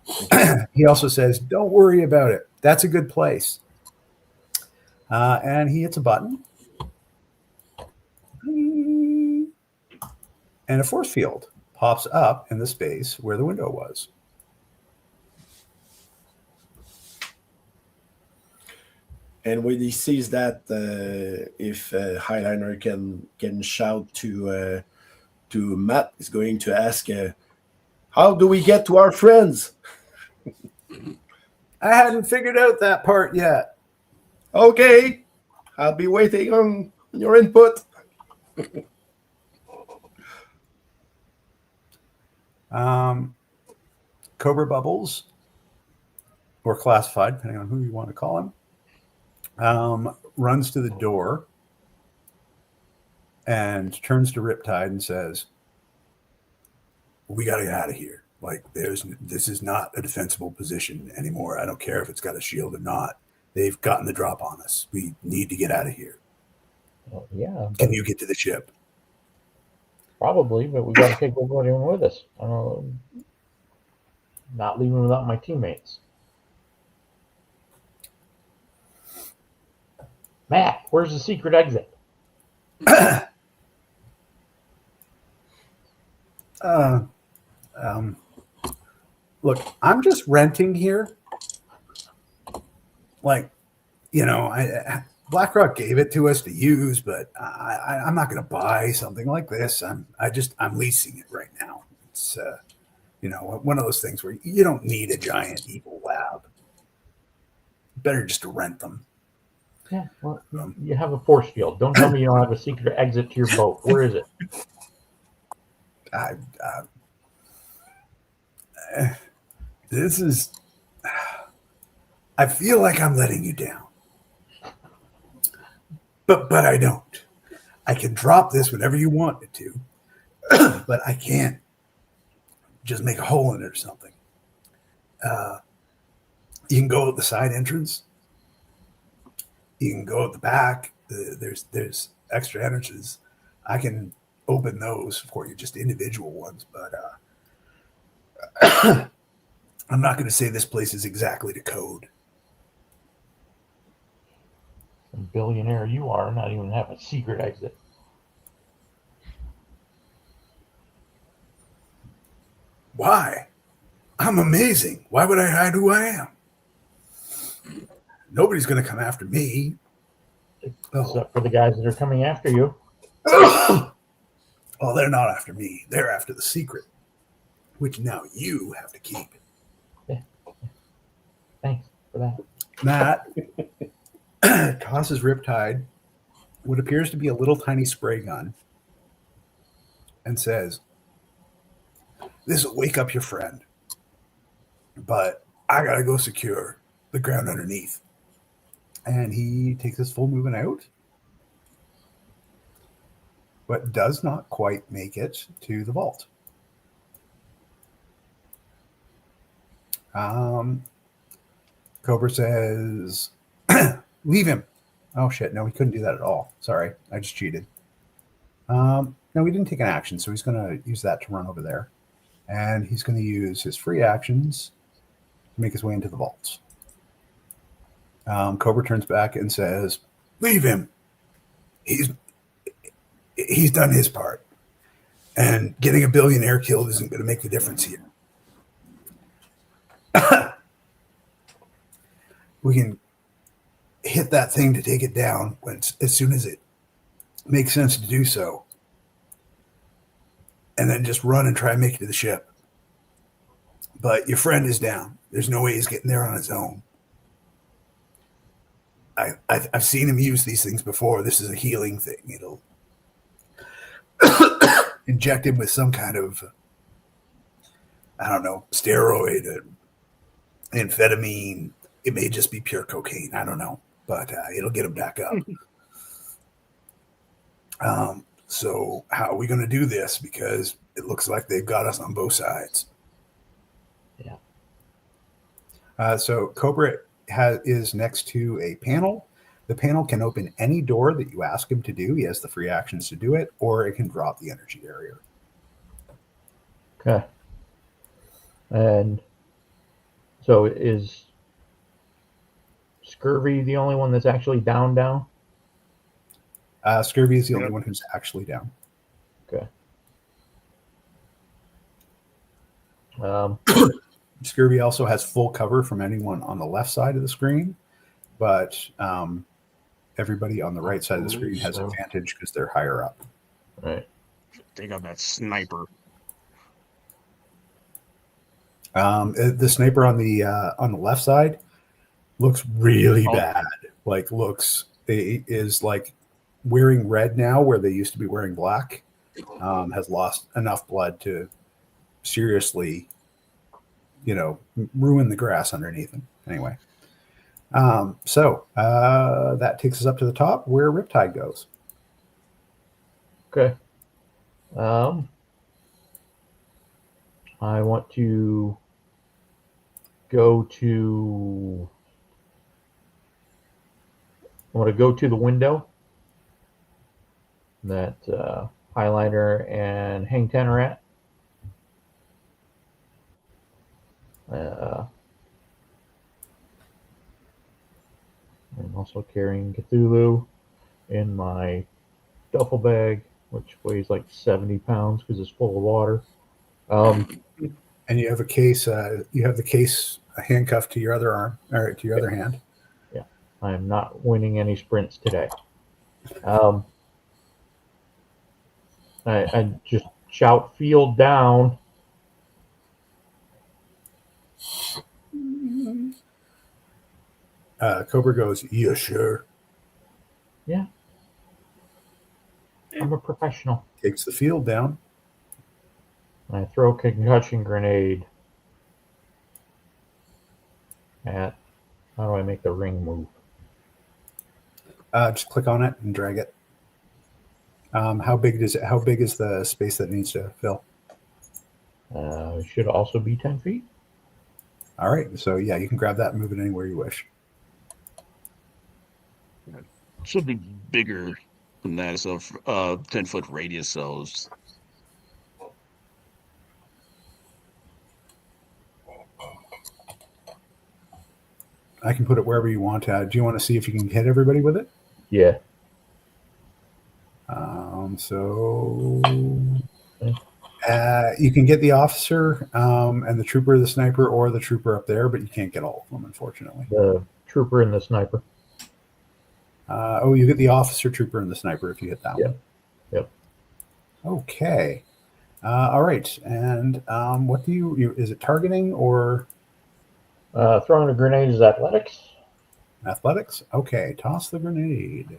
he also says, "Don't worry about it. That's a good place." And he hits a button, and a force field pops up in the space where the window was. And when he sees that, if Highliner can shout to Matt, is going to ask, "How do we get to our friends?" I hadn't figured out that part yet. Okay, I'll be waiting on your input. Cobra Bubbles, or Classified, depending on who you want to call him, runs to the door and turns to Riptide and says, "We got to get out of here. Like, this is not a defensible position anymore. I don't care if it's got a shield or not. They've gotten the drop on us. We need to get out of here. Well, yeah, Can you get to the ship?" probably, but we got to take everybody with us. I don't know, not leaving without my teammates. Matt, where's the secret exit? Look, I'm just renting here. Like, BlackRock gave it to us to use, but I'm not going to buy something like this. I'm leasing it right now. It's one of those things where you don't need a giant evil lab. Better just to rent them. Yeah, well, you have a force field. Don't tell me you don't have a secret exit to your boat. Where is it? This is. I feel like I'm letting you down, but I don't. I can drop this whenever you want it to, but I can't just make a hole in it or something. You can go at the side entrance. You can go at the back. There's extra entrances. I can open those for you, just individual ones, but I'm not going to say this place is exactly to code. Billionaire you are, not even have a secret exit. Why? I'm amazing. Why would I hide who I am? Nobody's going to come after me. Except for the guys that are coming after you. Well, they're not after me. They're after the secret, which now you have to keep. Yeah. Thanks for that. Matt tosses Riptide what appears to be a little tiny spray gun and says, "This will wake up your friend, but I got to go secure the ground underneath." And he takes his full movement out, but does not quite make it to the vault. Cobra says, "Leave him." Oh, shit. No, he couldn't do that at all. Sorry. I just cheated. No, he didn't take an action, so he's going to use that to run over there. And he's going to use his free actions to make his way into the vaults. Cobra turns back and says, "Leave him. He's done his part. And getting a billionaire killed isn't going to make the difference here. We can hit that thing to take it down as soon as it makes sense to do so. And then just run and try and make it to the ship. But your friend is down. There's no way he's getting there on his own. I've seen him use these things before. This is a healing thing. It'll inject him with some kind of, I don't know, steroid, amphetamine. It may just be pure cocaine. I don't know. But it'll get him back up. So how are we going to do this? Because it looks like they've got us on both sides. So Cobra is next to a panel. The panel can open any door that you ask him to do. He has the free actions to do it, or it can drop the energy barrier. Okay. And so is Scurvy the only one that's actually down? Scurvy is the only one who's actually down. Okay. Scurvy also has full cover from anyone on the left side of the screen, but everybody on the right side of the screen has advantage because they're higher up. Right. They got that sniper. The sniper on the left side looks really bad. Like is like wearing red now where they used to be wearing black. Has lost enough blood to seriously, ruin the grass underneath him. Anyway, so that takes us up to the top where Riptide goes. Okay. I want to go to. I want to go to the window that Highliner and Hang Ten are at. I'm also carrying Cthulhu in my duffel bag, which weighs like 70 pounds because it's full of water. And you have a case. You have the case handcuffed to your other arm, or to your other hand. Yeah, I am not winning any sprints today. I just shout "field down." Cobra goes, "Yeah, sure." Yeah, I'm a professional. Takes the field down. I throw a concussion grenade at. How do I make the ring move? Just click on it and drag it. How big is the space that it needs to fill? It should also be 10 feet. All right. So yeah, you can grab that and move it anywhere you wish. Should be bigger than that. So 10-foot radius cells. I can put it wherever you want. Do you want to see if you can hit everybody with it? Yeah. So you can get the officer and the trooper, the sniper, or the trooper up there, but you can't get all of them, unfortunately. The trooper and the sniper. You get the officer, trooper, and the sniper if you hit that one. Yep. Okay. All right. And what do you is it targeting or Throwing a grenade is athletics. athletics? Okay. Toss the grenade.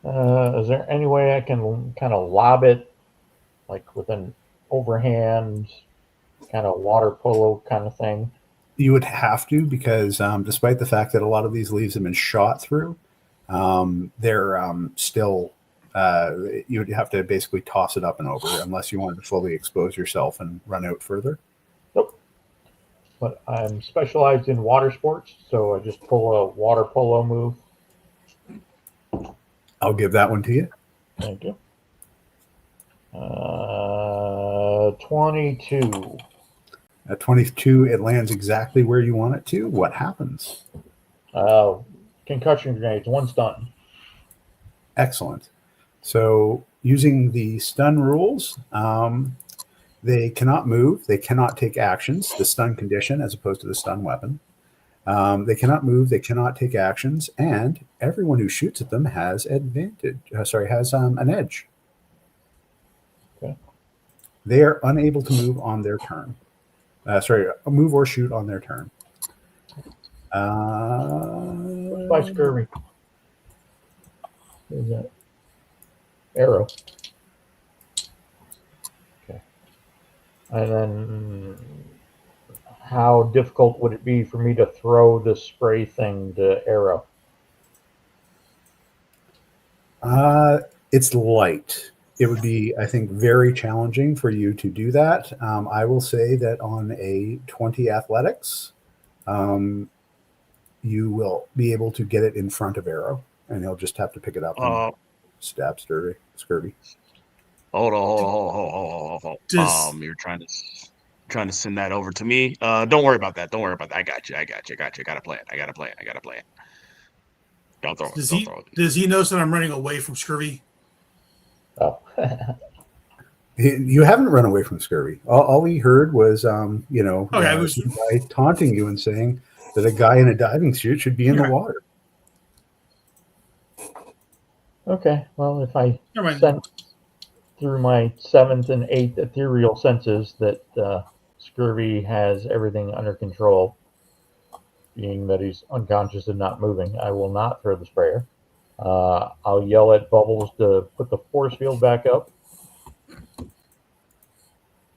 Is there any way I can kind of lob it, like with an overhand, kind of water polo kind of thing? You would have to, because despite the fact that a lot of these leaves have been shot through, they're still. You would have to basically toss it up and over, unless you wanted to fully expose yourself and run out further. Nope. But I'm specialized in water sports, so I just pull a water polo move. I'll give that one to you. Thank you. 22. At 22, it lands exactly where you want it to. What happens? Concussion grenades, one stun. Excellent. So using the stun rules, they cannot move. They cannot take actions. The stun condition as opposed to the stun weapon. They cannot move. They cannot take actions. And everyone who shoots at them has advantage. Has an edge. Okay. They are unable to move on their turn. Move or shoot on their turn. By Scurvy. What is that? Arrow. Okay. And then how difficult would it be for me to throw the spray thing to Arrow? It's light. it would be, I think, very challenging for you to do that. I will say that on a 20 athletics, you will be able to get it in front of Arrow, and he'll just have to pick it up and stab Scurvy. Hold on. Does You're trying to send that over to me. Don't worry about that. I got you. I gotta play it. Don't throw it. does he notice that I'm running away from Scurvy? Oh, You haven't run away from Scurvy. All he heard was, some guy taunting you and saying that a guy in a diving suit should be in the water. okay. Well, if I Never mind. sense through my 7th and 8th ethereal senses that Scurvy has everything under control, being that he's unconscious and not moving, I will not throw the sprayer. I'll yell at Bubbles to put the force field back up.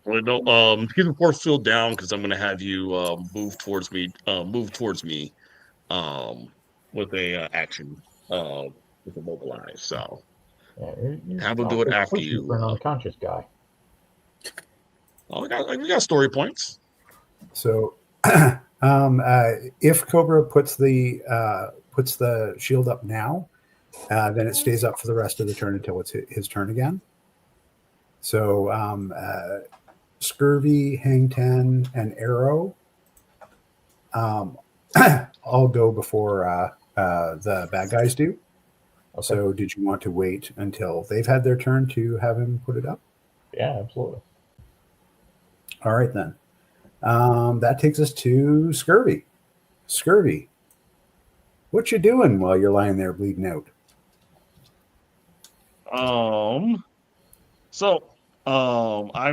Well, no, keep the force field down because I'm gonna have you move towards me. With a action. With a mobilize. So You're have him do it after pushy you. for an unconscious guy. We got story points. So, if Cobra puts the shield up now, then it stays up for the rest of the turn until it's his turn again. So, Scurvy, Hang Ten, and Arrow all go before the bad guys do. Okay. So, did you want to wait until they've had their turn to have him put it up? Yeah, absolutely. All right, then. That takes us to Scurvy. Scurvy, what you doing while you're lying there bleeding out? I'm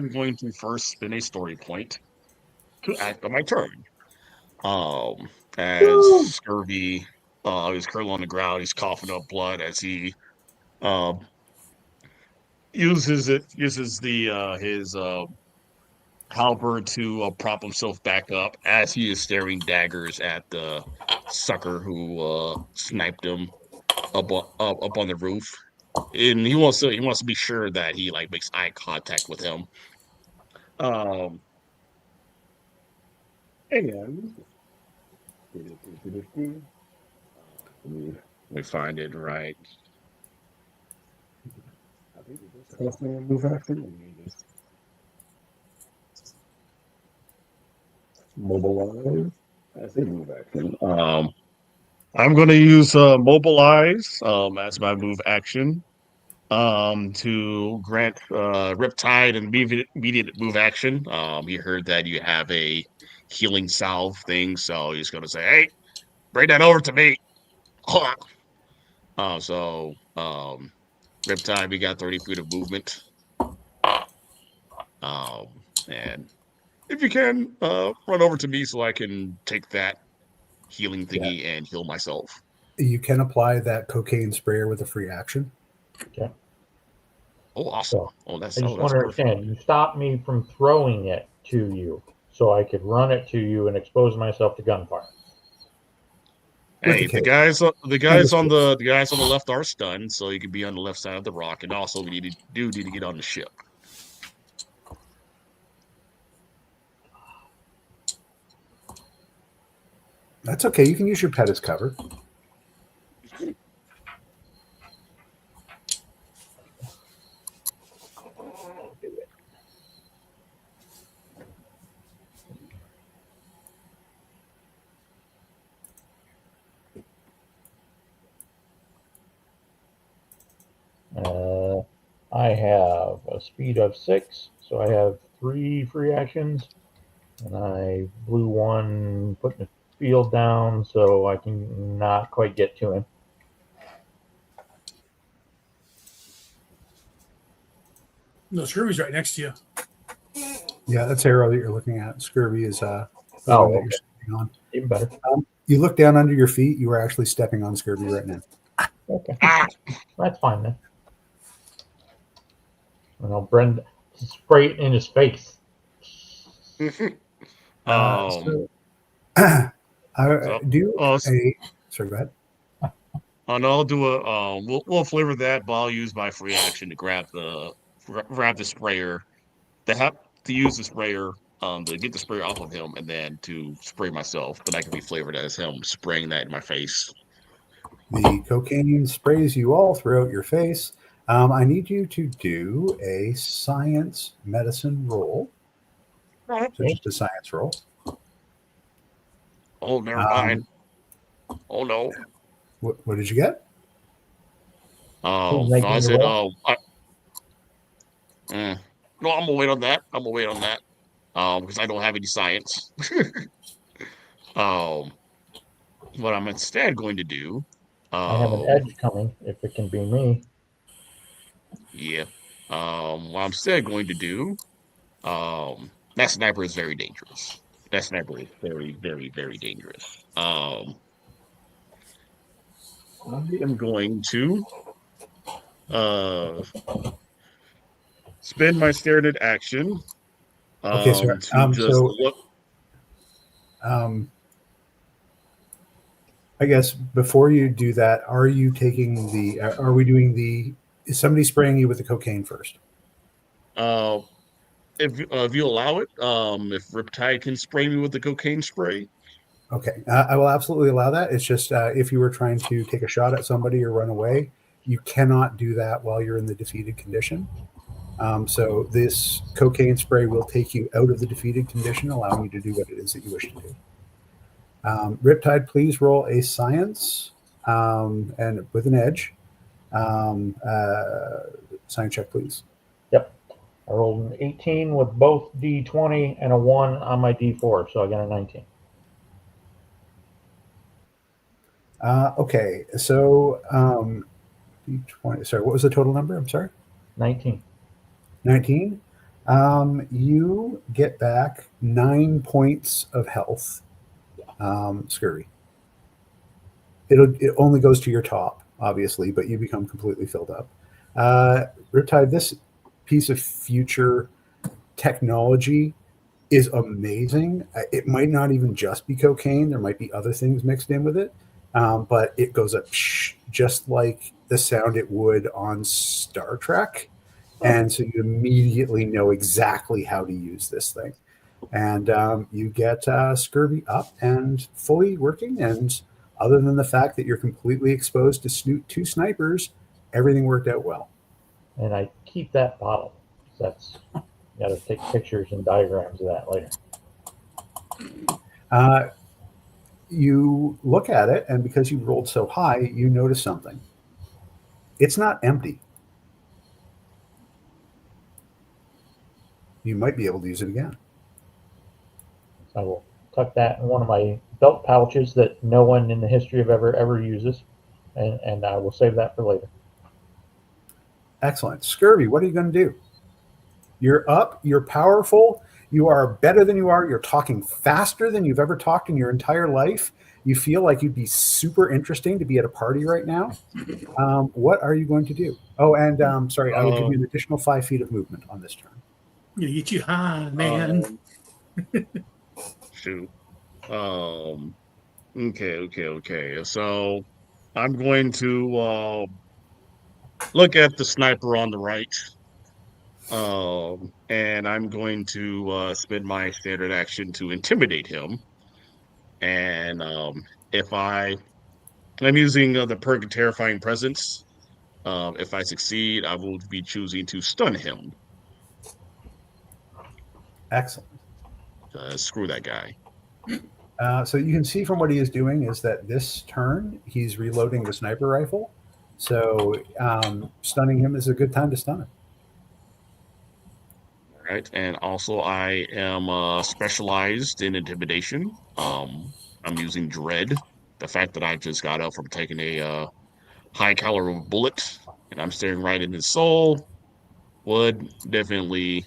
going to first spin a story point to act on my turn. As Scurvy is curled on the ground, he's coughing up blood as he uses his halberd to prop himself back up as he is staring daggers at the sucker who sniped him up on the roof. And he wants to be sure that he makes eye contact with him. And let me find it right. I think it's move action. Mobilize. I say move action. I'm going to use mobilize as my move action. To grant Riptide an immediate move action. He heard that you have a healing salve thing, so he's going to say, "Hey, bring that over to me." Riptide, we got 30 feet of movement. And if you can, run over to me so I can take that healing thingy and heal myself. You can apply that cocaine sprayer with a free action. Okay. Oh, awesome. So, That's I just want perfect. to understand. You stopped me from throwing it to you, so I could run it to you and expose myself to gunfire. Hey, the guys on the left are stunned, so you can be on the left side of the rock, and also we need to get on the ship. That's okay. You can use your pet as cover. I have a speed of 6, so I have 3 free actions, and I blew 1, putting the field down so I can not quite get to him. No, Scurvy's right next to you. Yeah, that's Arrow that you're looking at. Scurvy is the Oh, one that okay. you're stepping on. Even better. You look down under your feet. You are actually stepping on Scurvy right now. Okay. That's fine then. And I'll spray it in his face. Sorry, go ahead. And I'll do a we'll flavor that, but I'll use my free action to grab the sprayer, to use the sprayer, to get the sprayer off of him, and then to spray myself. But that can be flavored as him spraying that in my face. The cocaine sprays you all throughout your face. I need you to do a science medicine roll. So just a science roll. Oh, never mind. Oh no. What did you get? Who's No, making I the said, roll? no, I'm gonna wait on that. I'm gonna wait on that. Because I don't have any science. Um, what I'm instead going to do, I have an edge coming, if it can be me. yeah. What I'm instead going to do, that sniper is very dangerous. That sniper is very, very, very dangerous. I am going to uh spend my standard action Okay, sir. to just look. I guess before you do that, are you taking the? Are we doing the? Is somebody spraying you with the cocaine first? Uh, if you allow it, if Riptide can spray me with the cocaine spray. Okay, I will absolutely allow that. It's just if you were trying to take a shot at somebody or run away, you cannot do that while you're in the defeated condition. So this cocaine spray will take you out of the defeated condition, allowing you to do what it is that you wish to do. Riptide, please roll a science and with an edge. Science check, please. Yep. I rolled an 18 with both D20 and a 1 on my D4, so I got a 19. Okay, so D20. Sorry, what was the total number? I'm sorry. 19. 19. You get back 9 points of health. Scurvy. It only goes to your top, obviously, but you become completely filled up. Riptide, this piece of future technology is amazing. It might not even just be cocaine. There might be other things mixed in with it. But it goes up just like the sound it would on Star Trek. And so you immediately know exactly how to use this thing. And you get Scurvy up and fully working. And other than the fact that you're completely exposed to two snipers, everything worked out well. And I keep that bottle. That's got to take pictures and diagrams of that later. You look at it, and because you rolled so high, you notice something. It's not empty. You might be able to use it again. I will tuck that in one of my belt pouches that no one in the history of ever uses, and I will save that for later. Excellent. Scurvy, what are you going to do? You're up. You're powerful. You are better than you are. You're talking faster than you've ever talked in your entire life. You feel like you'd be super interesting to be at a party right now. What are you going to do? Oh, and sorry, I will give you an additional 5 feet of movement on this turn. You get you high, man. Shoot. Okay. So I'm going to look at the sniper on the right. And I'm going to spend my standard action to intimidate him. And if I'm using the perk of Terrifying Presence. If I succeed, I will be choosing to stun him. Excellent. Screw that guy. So you can see from what he is doing is that this turn he's reloading the sniper rifle. So stunning him is a good time to stun him. All right, and also I am specialized in intimidation. I'm using dread. The fact that I just got up from taking a high caliber bullet and I'm staring right in his soul would definitely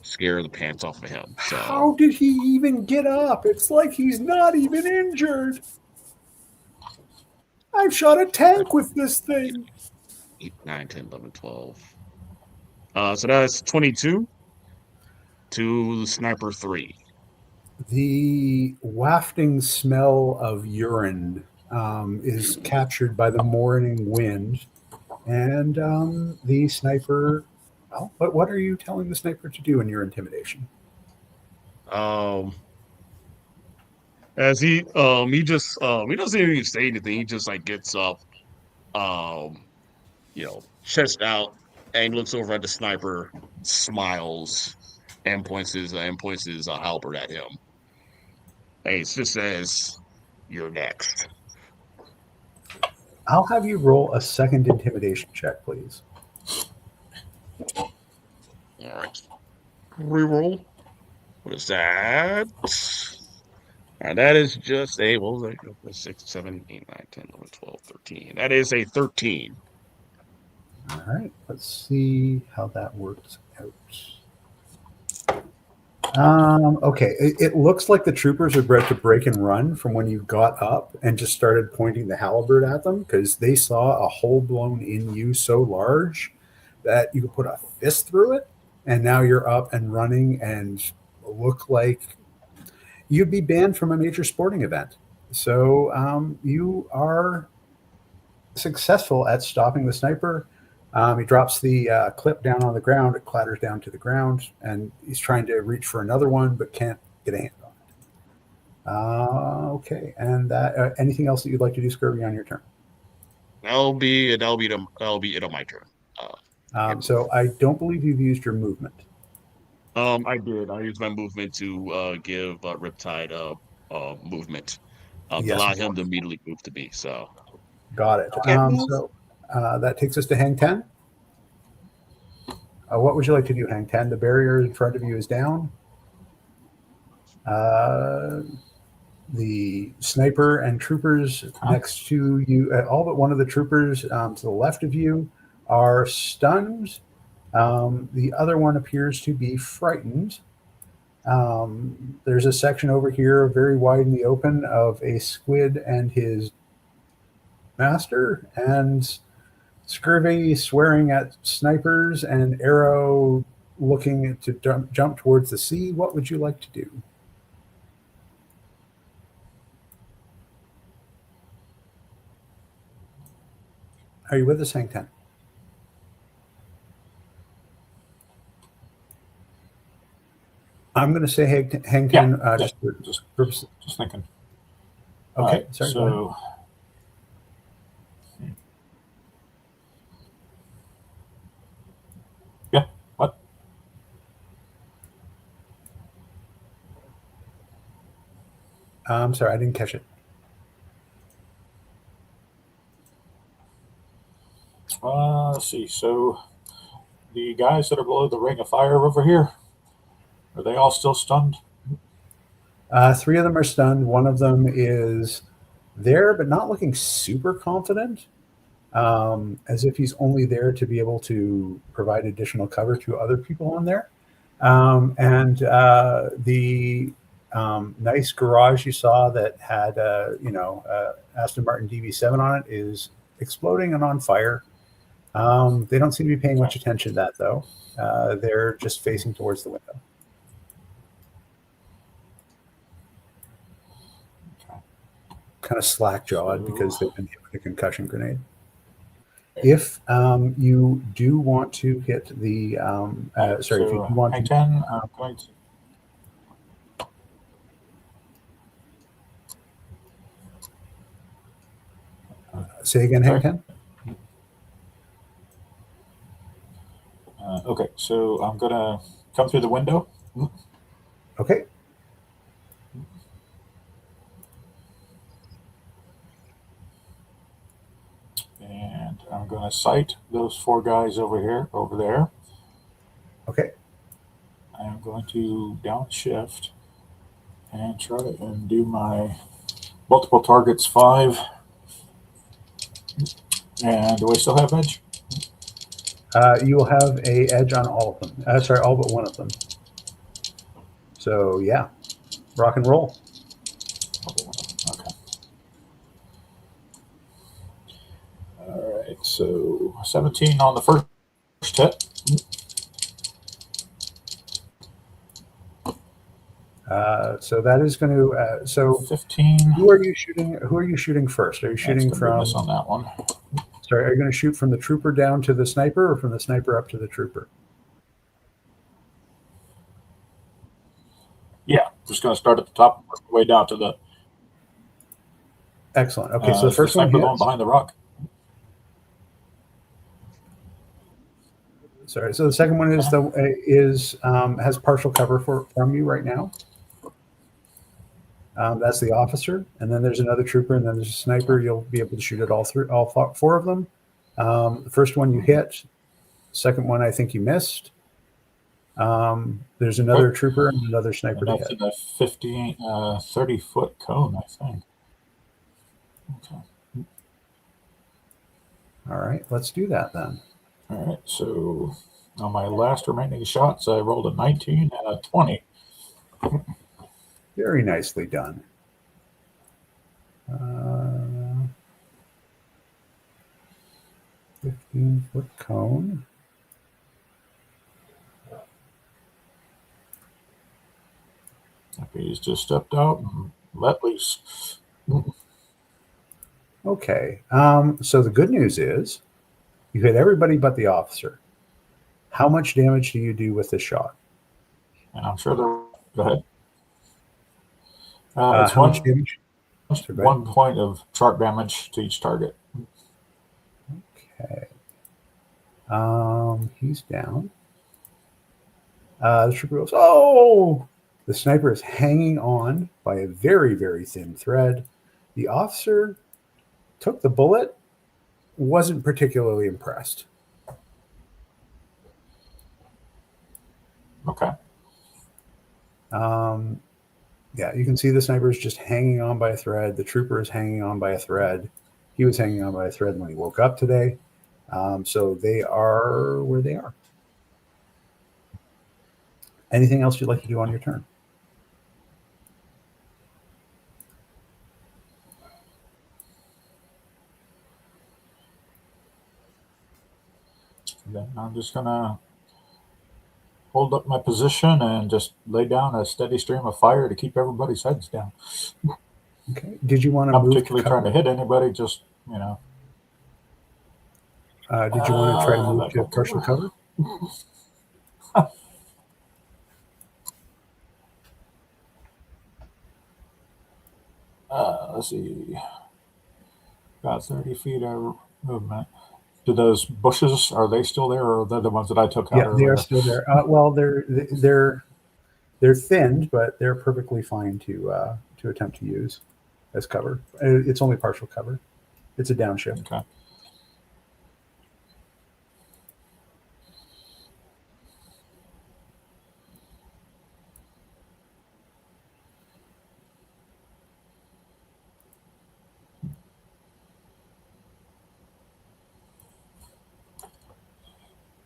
scare the pants off of him. So how did he even get up? It's like he's not even injured. I've shot a tank with this thing. 8, 9, 10, 11, 12. So that's 22 to Sniper 3. The wafting smell of urine is captured by the morning wind, and the sniper. Well, what are you telling the sniper to do in your intimidation? Um, as he doesn't even say anything. He just like gets up, um, chest out, and looks over at the sniper, smiles, and points his halberd at him. And it just says, "You're next." I'll have you roll a second intimidation check, please. All right. Reroll. What is that? And that is just a, what was that? 6, 7, 8, 9, 10, 11, 12, 13. That is a 13. All right, let's see how that works out. Okay, it looks like the troopers are about to break and run from when you got up and just started pointing the halberd at them because they saw a hole blown in you so large that you could put a fist through it, and now you're up and running and look like you'd be banned from a major sporting event. So you are successful at stopping the sniper. He drops the clip down on the ground. It clatters down to the ground, and he's trying to reach for another one, but can't get a hand on it. Okay, and that anything else that you'd like to do, Scurvy, on your turn? That'll be it on my turn. So I don't believe you've used your movement. I did. I used my movement to give Riptide movement to Yes, allow him to immediately move to me. So got it. okay. So that takes us to Hang Ten. What would you like to do, Hang Ten? The barrier in front of you is down. The sniper and troopers next to you, all but one of the troopers to the left of you, are stunned. The other one appears to be frightened. There's a section over here, very wide in the open, of a squid and his master, and Scurvy swearing at snipers, and Arrow looking to jump towards the sea. What would you like to do? Are you with us, Hang Ten? I'm going to say Hang Ten. Just thinking. Okay, Right, sorry. so yeah, what? I'm sorry, I didn't catch it. Let's see. So the guys that are below the ring of fire over here, are they all still stunned? 3 of them are stunned. One of them is there, but not looking super confident, as if he's only there to be able to provide additional cover to other people on there. And the nice garage you saw that had, Aston Martin DB7 on it is exploding and on fire. They don't seem to be paying much attention to that, though. They're just facing towards the window. Kind of slack-jawed because they've been hit with a concussion grenade. If you do want to hit the, if you do want Hang to, 10, I'm going to. say again, Hang 10. Okay, so I'm going to come through the window. Okay. And I'm going to sight those 4 guys over there. Okay. I'm going to downshift and try and do my multiple targets 5. And do I still have edge? You will have a edge on all of them. All but one of them. So yeah, rock and roll. Okay. All right. So 17 on the first hit. So that is going to. So 15. who are you shooting? Who are you shooting first? Are you That's shooting gonna be a from? miss on that one. Sorry, are you going to shoot from the trooper down to the sniper, or from the sniper up to the trooper? Yeah, just going to start at the top, work my way down to the. Excellent. Okay, so the Is first the one sniper the one hits. behind the rock? Sorry. So the second one is has partial cover from you right now. That's the officer, and then there's another trooper, and then there's a sniper. You'll be able to shoot at all four of them. The first one you hit. Second one, I think you missed. There's another trooper and another sniper And to that's hit. in a 15, 30-foot cone, I think. Okay. All right, let's do that then. All right, so on my last remaining shots, I rolled a 19 and a 20. Very nicely done. 15-foot cone. He's just stepped out and let loose. Okay. So the good news is you hit everybody but the officer. How much damage do you do with this shot? And I'm sure they're. Go ahead. It's How much damage? Sorry, go ahead. 1 point of sharp damage to each target. Okay. He's down. The trooper goes, oh! The sniper is hanging on by a very, very thin thread. The officer took the bullet, wasn't particularly impressed. Okay. Yeah, you can see the sniper is just hanging on by a thread. The trooper is hanging on by a thread. He was hanging on by a thread when he woke up today. So they are where they are. Anything else you'd like to do on your turn? Then I'm just going to hold up my position and just lay down a steady stream of fire to keep everybody's heads down. Okay. Did you want to Not move? particularly trying to hit anybody, just, you know. Did you want to try to move to that partial cover? Let's see. About 30 feet of movement. Do those bushes, are they still there, or are they the ones that I took out Yeah, they earlier? are still there. Well, they're thinned, but they're perfectly fine to attempt to use as cover. It's only partial cover. It's a downshift. Okay.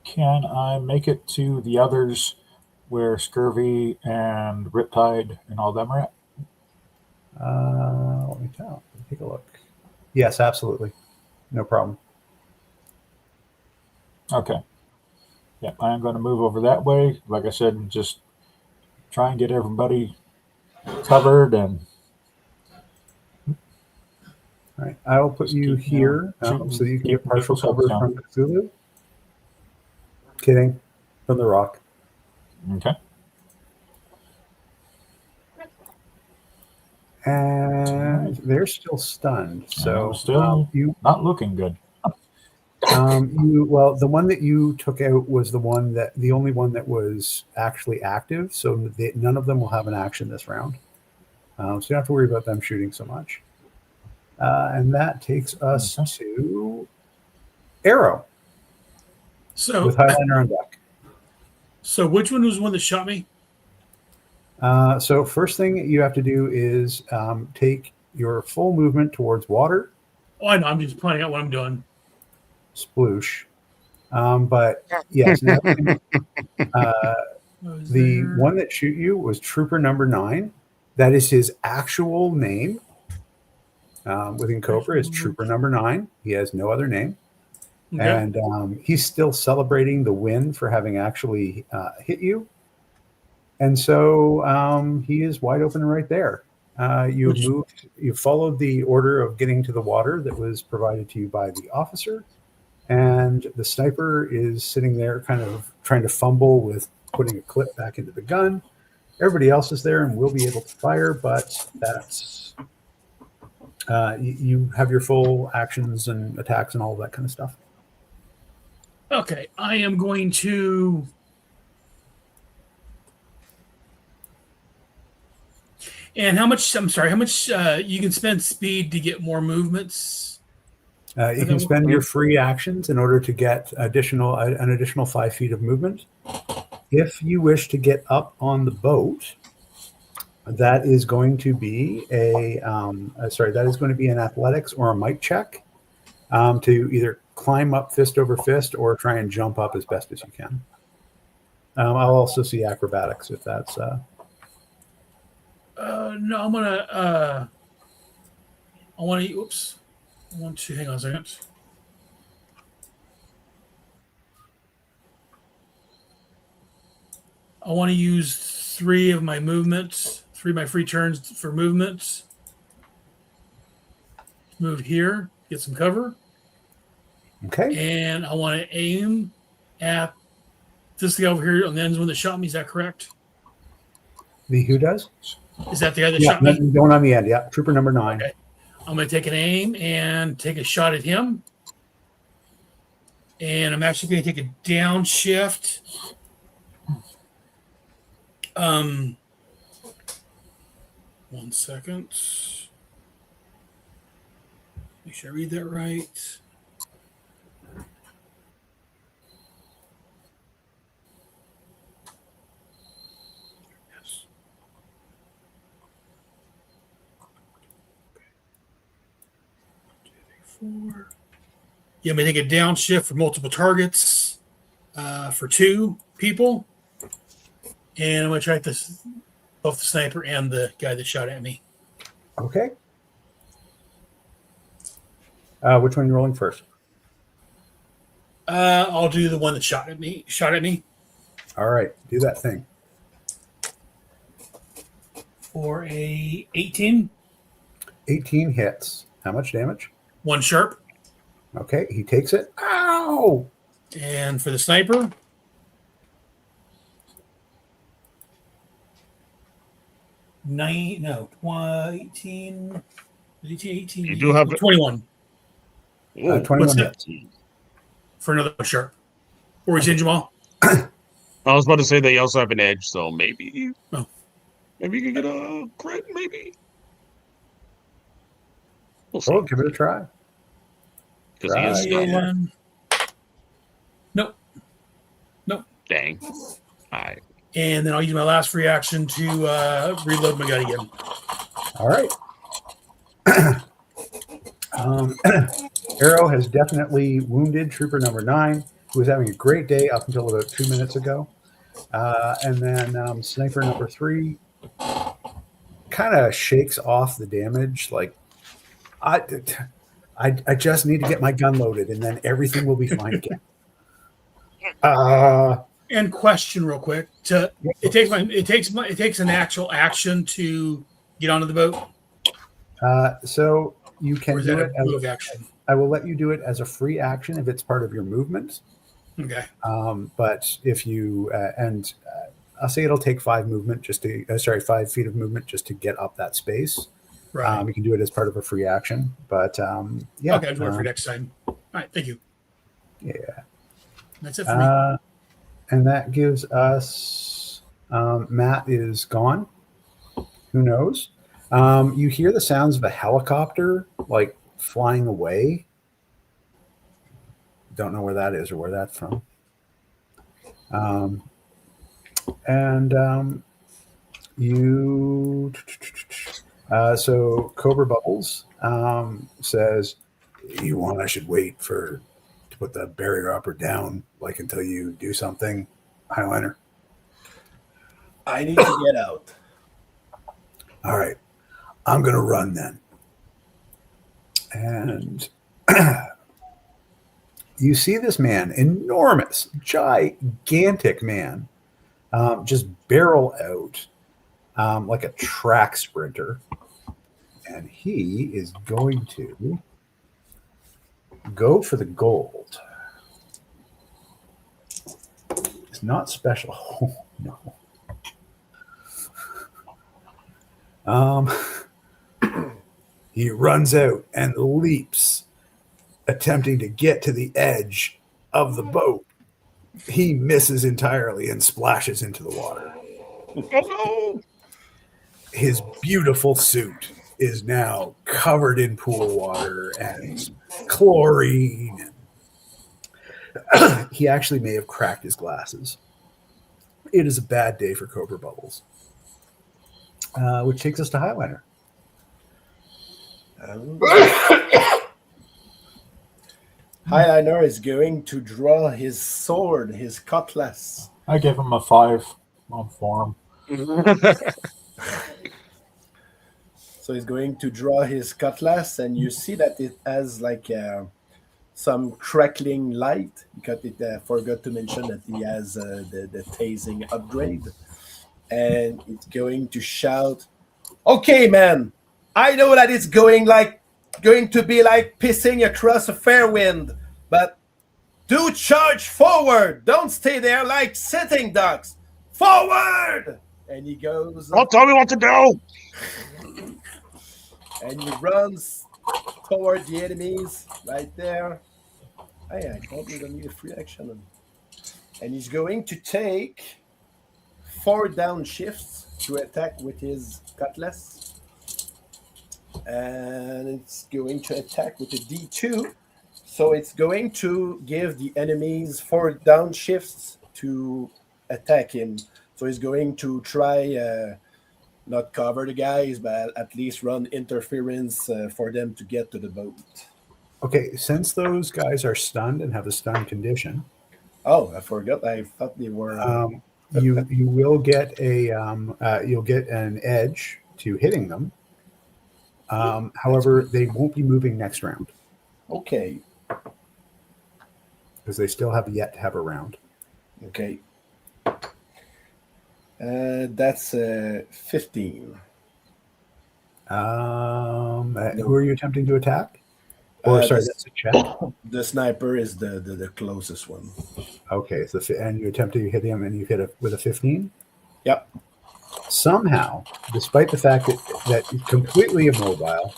Can I make it to the others where Scurvy and Riptide and all them are at? Let me take a look. Yes, absolutely. No problem. Okay. Yeah, I'm going to move over that way. Like I said, just try and get everybody covered and. All right, I will put you here so you can get partial cover from Cthulhu. Kidding. From the rock. Okay. And they're still stunned. So still not looking good. Well, the one that you took out was the only one that was actually active. So none of them will have an action this round. So you don't have to worry about them shooting so much. And that takes us to Arrow. So with Highlander on deck. So which one was the one that shot me? So first thing you have to do is take your full movement towards water. Oh, I know. I'm just planning out what I'm doing. Sploosh. But yes, now, the one that shoot you was Trooper number 9. That is his actual name. Within Cobra is Trooper number 9. He has no other name. Okay. And he's still celebrating the win for having actually hit you. And so he is wide open right there. You followed the order of getting to the water that was provided to you by the officer, and the sniper is sitting there kind of trying to fumble with putting a clip back into the gun. Everybody else is there and will be able to fire, but that's you have your full actions and attacks and all of that kind of stuff. Okay, I am going to. And how much? I'm sorry. How much you can spend speed to get more movements? You can spend your free actions in order to get an additional 5 feet of movement. If you wish to get up on the boat, that is going to be that is going to be an athletics or a might check to either climb up fist over fist or try and jump up as best as you can. I'll also see acrobatics if that's. No, I'm gonna. I want to. Oops. I want to. Hang on a second. I want to use 3 of my movements, 3 of my free turns for movements. Move here, get some cover. Okay. And I want to aim at this guy over here on the end one that shot me. Is that correct? The who does? Is that the guy that shot me? Going on the end. Yeah, trooper number 9. Okay. I'm going to take an aim and take a shot at him. And I'm actually going to take a downshift. One second. Make sure I read that right. Yes. Four. Yeah, I'm going to take a downshift for multiple targets for 2 people. And I'm going to try both the sniper and the guy that shot at me. Okay. Which one are you rolling first? I'll do the one that shot at me. All right, do that thing. For a 18. 18 hits. How much damage? 1 sharp. Okay, he takes it. Ow! And for the sniper, 18. You do have 21. 21 hits. For another sharp. Or is in Jamal? I was about to say they also have an edge, so maybe. Oh. Maybe you can get a crit, maybe. We'll see. Oh, give it a try. Because he is And... Nope. Dang. All right. And then I'll use my last free action to reload my gun again. All right. Arrow has definitely wounded trooper number 9, who was having a great day up until about 2 minutes ago. And then sniper number 3 kind of shakes off the damage. Like, I just need to get my gun loaded, and then everything will be fine again. And question real quick: it takes an actual action to get onto the boat. So you can do it as action. I will let you do it as a free action if it's part of your movement. Okay. But if you I'll say it'll take 5 movement 5 feet of movement just to get up that space. Right. You can do it as part of a free action, but yeah. Okay, I'll do it for next time. All right, thank you. Yeah. That's it for me. And that gives us Matt is gone. Who knows? You hear the sounds of a helicopter like flying away. Don't know where that is or where that's from. So Cobra Bubbles says, "You want I should wait to put the barrier up or down, like until you do something, Highliner?" I need to get out. All right, I'm gonna run then. And you see this man, enormous, gigantic man, just barrel out like a track sprinter. And he is going to go for the gold. It's not special. Oh, no. He runs out and leaps, attempting to get to the edge of the boat. He misses entirely and splashes into the water. Oh no! His beautiful suit is now covered in pool water and chlorine. He actually may have cracked his glasses. It is a bad day for Cobra Bubbles. Which takes us to Highliner. Highliner is going to draw his sword, his cutlass. I give him a 5 on form. So he's going to draw his cutlass, and you see that it has like some crackling light, because it forgot to mention that he has the tasing upgrade. And it's going to shout, "Okay, man, I know that it's going to be like pissing across a fair wind, but do charge forward. Don't stay there like sitting ducks. Forward!" And he goes. Don't tell me what to do. And he runs toward the enemies right there. Hey, I don't even need a free action. And he's going to take 4 downshifts to attack with his cutlass. And it's going to attack with a D2. So it's going to give the enemies 4 downshifts to attack him. So he's going to try not cover the guys, but at least run interference for them to get to the boat. Okay, since those guys are stunned and have a stun condition, Oh, I forgot. I thought they were. you will get you'll get an edge to hitting them. However, they won't be moving next round Okay. because they still have yet to have a round. Okay. That's 15. Who are you attempting to attack? Or sorry, that's a check. The sniper is the closest one. Okay, so and you attempt to hit him, and you hit it with a 15. Yep. Somehow, despite the fact that he's completely immobile,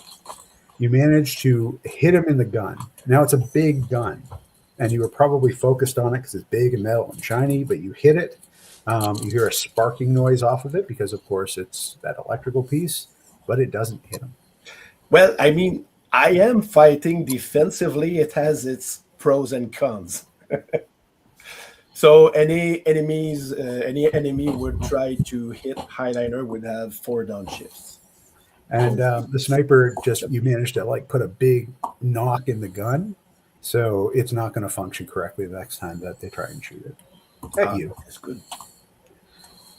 you manage to hit him in the gun. Now it's a big gun, and you were probably focused on it because it's big and metal and shiny, but you hit it. You hear a sparking noise off of it because, of course, it's that electrical piece, but it doesn't hit him. Well, I mean, I am fighting defensively. It has its pros and cons. So any enemy would try to hit Highliner would have 4 downshifts. And the sniper you managed to put a big knock in the gun, so it's not going to function correctly the next time that they try and shoot it at you. That's good.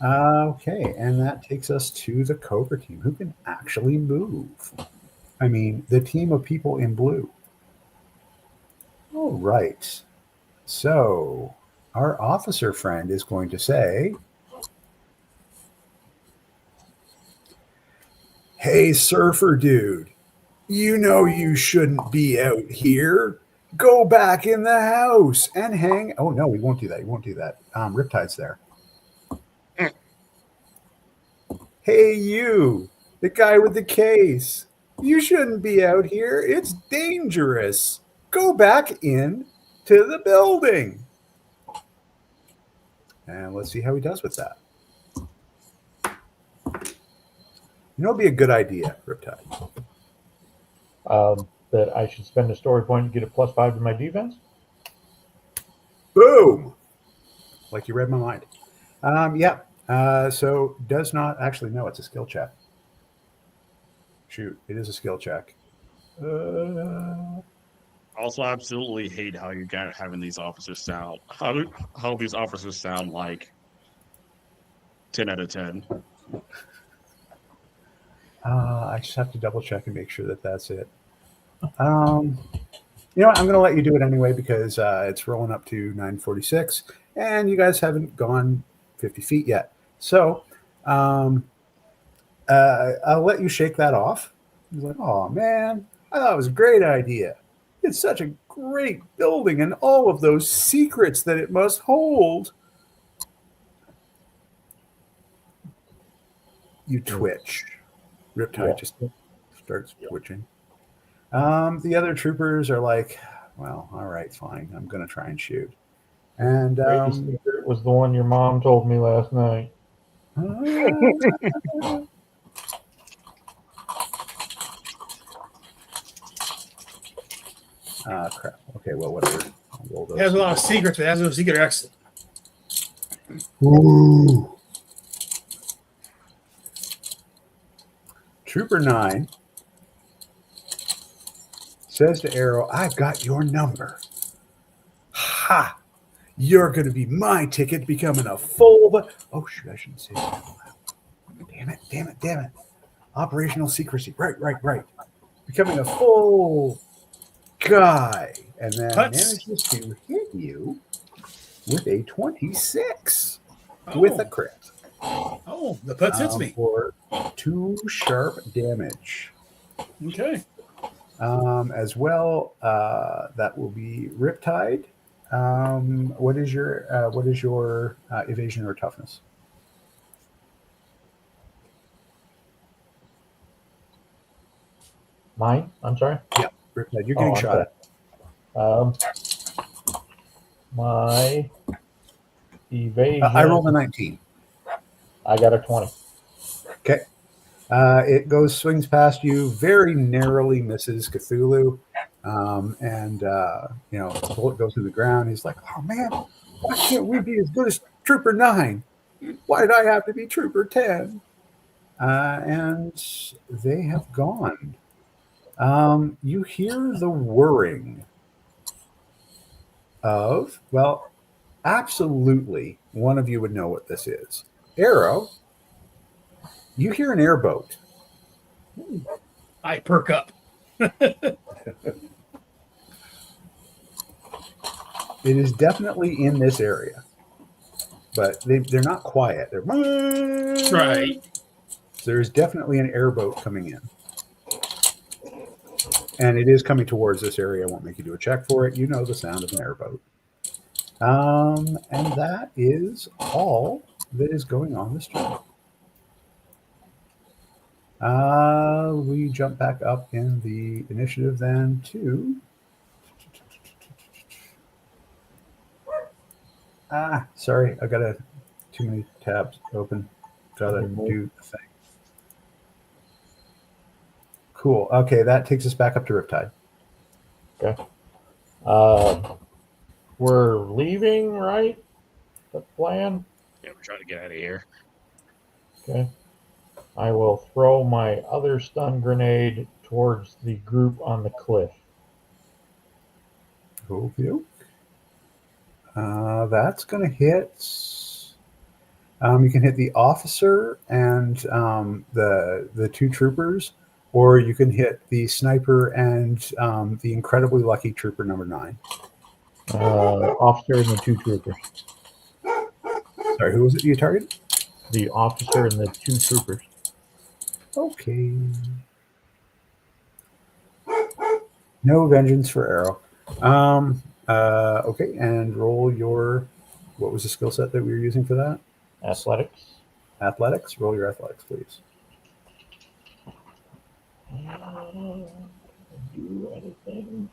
Okay, and that takes us to the Cobra team, who can actually move. I mean, the team of people in blue. All right. So our officer friend is going to say, "Hey, surfer dude, you know you shouldn't be out here. Go back in the house and hang." Oh, no, we won't do that. We won't do that. Riptide's there. "Hey, you, the guy with the case. You shouldn't be out here. It's dangerous. Go back in to the building." And let's see how he does with that. You know, it'd be a good idea, Riptide. That I should spend a story point to get a +5 to my defense. Boom! Like you read my mind. Yeah. So does not actually know it's a skill check. Shoot, it is a skill check. Also, I absolutely hate how you got having these officers sound. How these officers sound like 10 out of 10. I just have to double check and make sure that that's it. You know what? I'm going to let you do it anyway because it's rolling up to 9:46, and you guys haven't gone 50 feet yet. So I'll let you shake that off. He's like, oh, man, I thought it was a great idea. It's such a great building and all of those secrets that it must hold. You twitch. Riptide just starts twitching. The other troopers are like, well, all right, fine. I'm going to try and shoot. And Greatest secret was the one your mom told me last night. Crap. Okay, well, whatever. I'll roll those. It has a lot of secrets, but it has no secret exit. Ooh. Trooper 9 says to Arrow, I've got your number. Ha! You're going to be my ticket becoming a full... Oh, shoot, I shouldn't say that. Damn it. Operational secrecy. Right. Becoming a full guy. And then manages to hit you with a 26 with a crit. Oh, the putz hits me. For 2 sharp damage. Okay. As well, that will be Riptide. What is your evasion or toughness? Mine? I'm sorry? Yeah, Riptide. You're getting shot at. My evasion. I rolled a 19. I got a 20. Okay. It swings past you, very narrowly misses Cthulhu. The bullet goes to the ground. He's like, oh man, why can't we be as good as Trooper 9? Why did I have to be Trooper 10? And they have gone. You hear the whirring of, well, absolutely one of you would know what this is. Arrow, you hear an airboat. I perk up. It is definitely in this area, but they're not quiet. They're Right. There's definitely an airboat coming in, and it is coming towards this area. I won't make you do a check for it. You know the sound of an airboat. And that is all that is going on this turn. We jump back up in the initiative then to sorry, I got too many tabs open. Gotta do the thing. Cool. Okay, that takes us back up to Riptide. Okay. We're leaving, right? The plan? Yeah, we're trying to get out of here. Okay. I will throw my other stun grenade towards the group on the cliff. Okay. That's going to hit. You can hit the officer and the 2 troopers, or you can hit the sniper and the incredibly lucky trooper number 9. Officer and the 2 troopers. Sorry, who was it you targeted? The officer and the 2 troopers. Okay. No vengeance for Arrow. Okay, and roll your... What was the skill set that we were using for that? Athletics. Athletics. Roll your athletics, please. Do anything?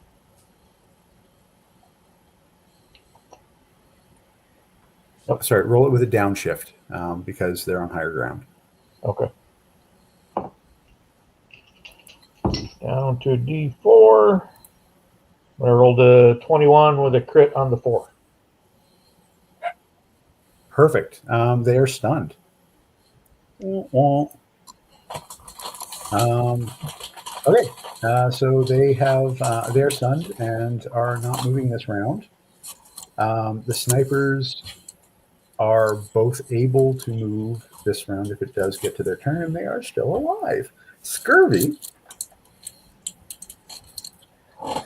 Oh, sorry, roll it with a downshift because they're on higher ground. Okay. Down to D4. I rolled a 21 with a crit on the 4. Perfect. They are stunned. Okay. So they're stunned and are not moving this round. The snipers are both able to move this round if it does get to their turn, and they are still alive. Scurvy,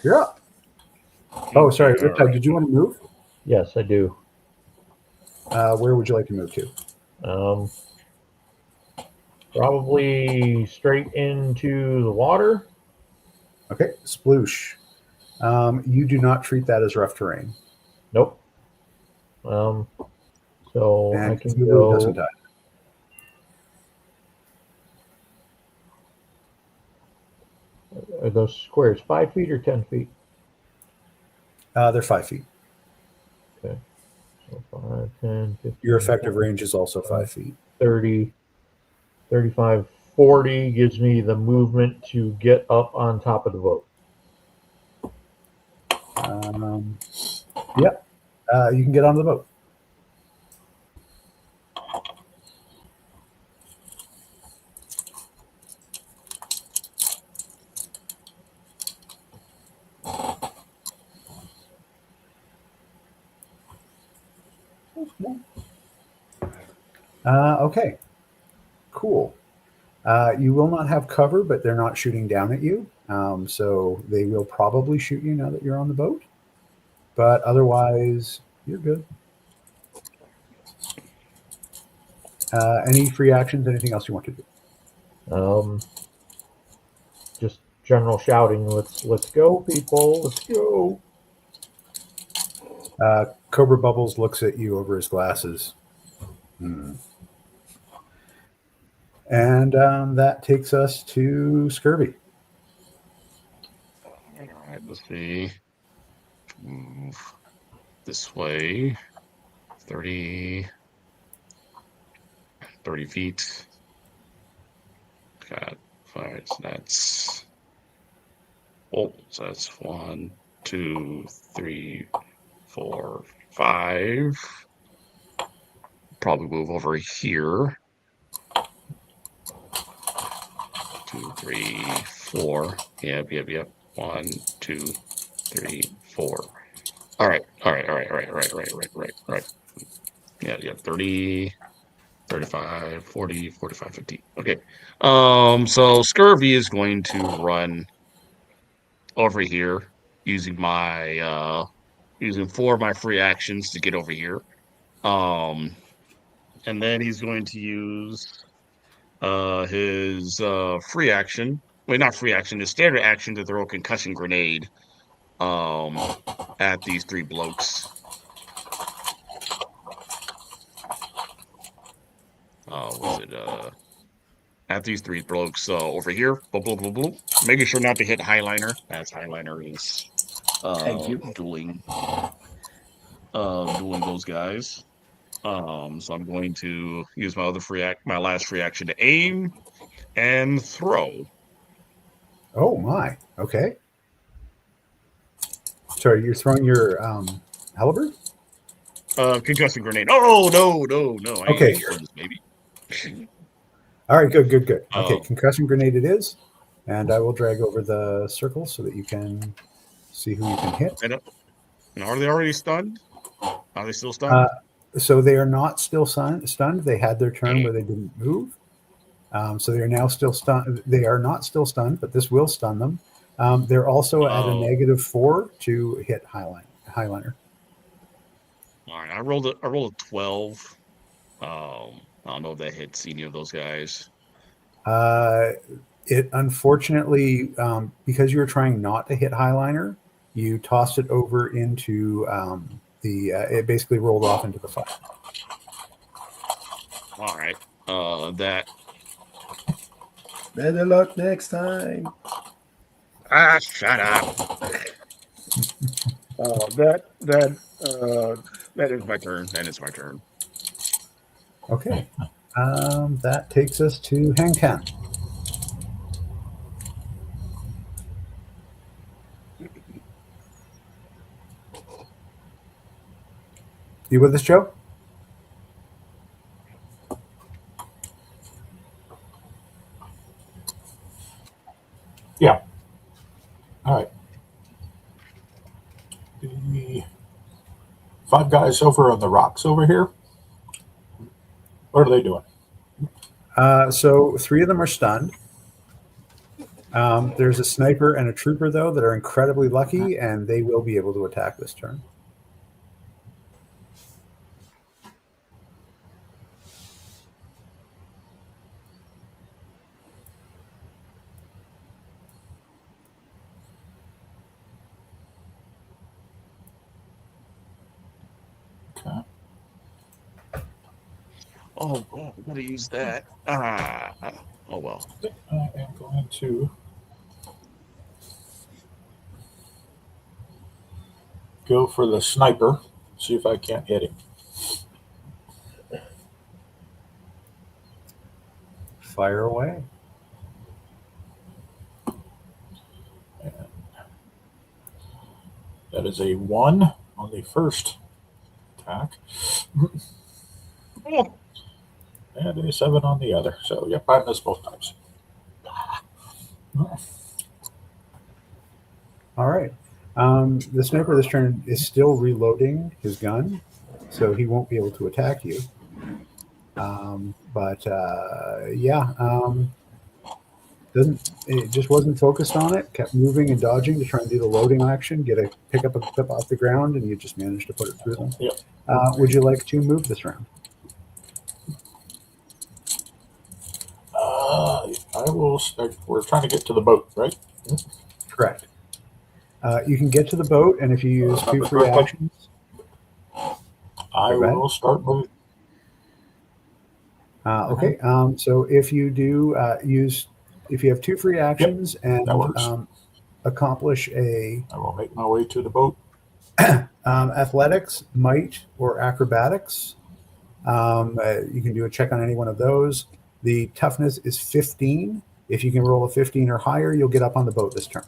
you're up. Oh, sorry. Riptide, did you want to move? Yes, I do. Where would you like to move to? Probably straight into the water. Okay, sploosh. You do not treat that as rough terrain. Nope. So I And can Cthulhu doesn't go. die. Are those squares 5 feet or 10 feet? They're 5 feet. Okay. So 5, 10, 15, Your effective 20, range is also 5 feet. 30, 35, 40 gives me the movement to get up on top of the boat. Yep. You can get onto the boat. Okay. Cool. You will not have cover, but they're not shooting down at you. So they will probably shoot you now that you're on the boat. But otherwise, you're good. Any free actions? Anything else you want to do? Just general shouting. Let's go, people. Let's go. Cobra Bubbles looks at you over his glasses. And that takes us to Scurvy. All right, let's see. Move this way. 30 feet. Got 5. So that's so that's 1, 2, 3, 4, 5. Probably move over here. 2, 3, 4. Yep. 1, 2, 3, 4. All right. Yeah. 30, 35, 40, 45, 50. Okay. So Scurvy is going to run over here using my using 4 of my free actions to get over here. And then he's going to use his free action. Wait, not free action, his standard action to throw a concussion grenade at these 3 blokes. At these 3 blokes over here. Boom, boom, boom, boom. Making sure not to hit Highliner, as Highliner is Thank you. dueling those guys. So I'm going to use my last free action to aim and throw. Oh my. Okay. Sorry, you're throwing your halberd? Concussion grenade. Oh no. Okay. Maybe. All right, good. Okay, Oh. concussion grenade it is. And I will drag over the circle so that you can see who you can hit. And are they already stunned? Are they still stunned? So they are not still stunned. They had their turn where they didn't move. So they are now still stunned. They are not still stunned, but this will stun them. They're also at a -4 to hit Highliner. All right, I rolled a 12. I don't know if that hits any of those guys. It unfortunately, because you were trying not to hit Highliner, you tossed it over into it basically rolled off into the fire. All right, that. Better luck next time. Shut up. That is my turn. That is my turn. Okay. That takes us to Hang Ten. You with us, Joe? Yeah. All right. The 5 guys over on the rocks over here. What are they doing? So 3 of them are stunned. There's a sniper and a trooper, though, that are incredibly lucky, and they will be able to attack this turn. Oh, God, I gotta use that. Ah. Oh, well. I am going to go for the sniper. See if I can't hit him. Fire away. That is a 1 on the first attack. And a 7 on the other. So, yep, I missed both times. All right. The sniper this turn is still reloading his gun, so he won't be able to attack you. It just wasn't focused on it. Kept moving and dodging to try and do the loading action, pick up a clip off the ground, and you just managed to put it through them. Yep. Would you like to move this round? I will. We're trying to get to the boat, right? Correct. You can get to the boat, and if you use 2 free actions, I Go ahead. will start moving. okay. So if you do if you have 2 free actions and that works. accomplish a I will make my way to the boat. athletics, might, or acrobatics, you can do a check on any one of those. The toughness is 15. If you can roll a 15 or higher, you'll get up on the boat this turn.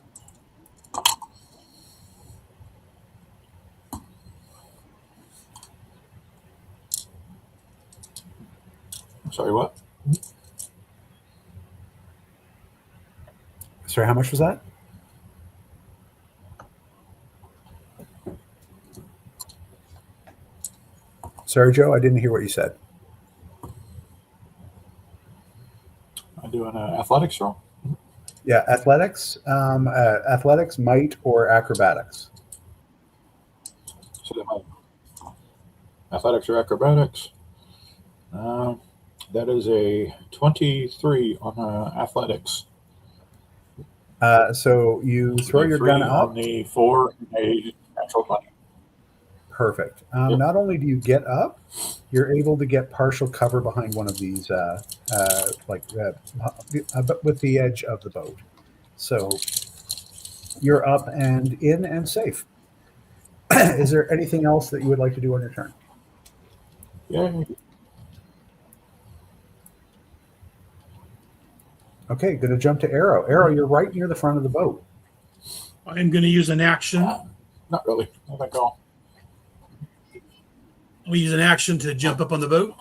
Sorry, what? Sorry, how much was that? Sorry, Joe, I didn't hear what you said. I'm doing an athletics roll. Yeah, athletics, might, or acrobatics. So athletics or acrobatics. That is a 23 on athletics. So you throw your 23 gun on up. the 4, a natural 20. Perfect. Yep. Not only do you get up, you're able to get partial cover behind one of these, with the edge of the boat. So you're up and in and safe. Is there anything else that you would like to do on your turn? Yeah. Okay, going to jump to Arrow. Arrow, you're right near the front of the boat. I'm going to use an action. Not really. I think I'll. We use an action to jump up on the boat.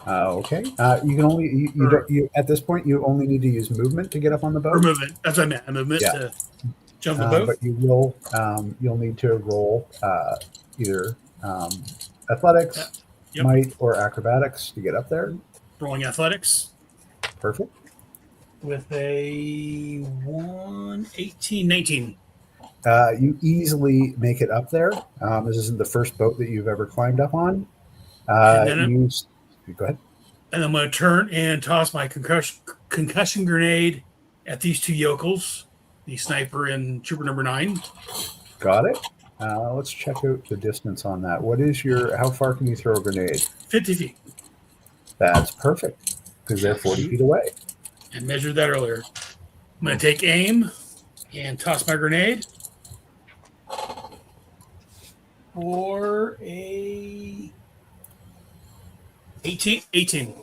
Okay. You can only at this point you only need to use movement to get up on the boat. Or movement. That's what I meant. Movement to jump the boat. But you'll need to roll either athletics, might, or acrobatics to get up there. Rolling athletics. Perfect. With a 1, 18, 19. You easily make it up there. This isn't the first boat that you've ever climbed up on. Go ahead. And I'm going to turn and toss my concussion grenade at these 2 yokels, the sniper and trooper number 9. Got it. Let's check out the distance on that. How far can you throw a grenade? 50 feet. That's perfect, because they're 40 feet away. I measured that earlier. I'm going to take aim and toss my grenade for a 18.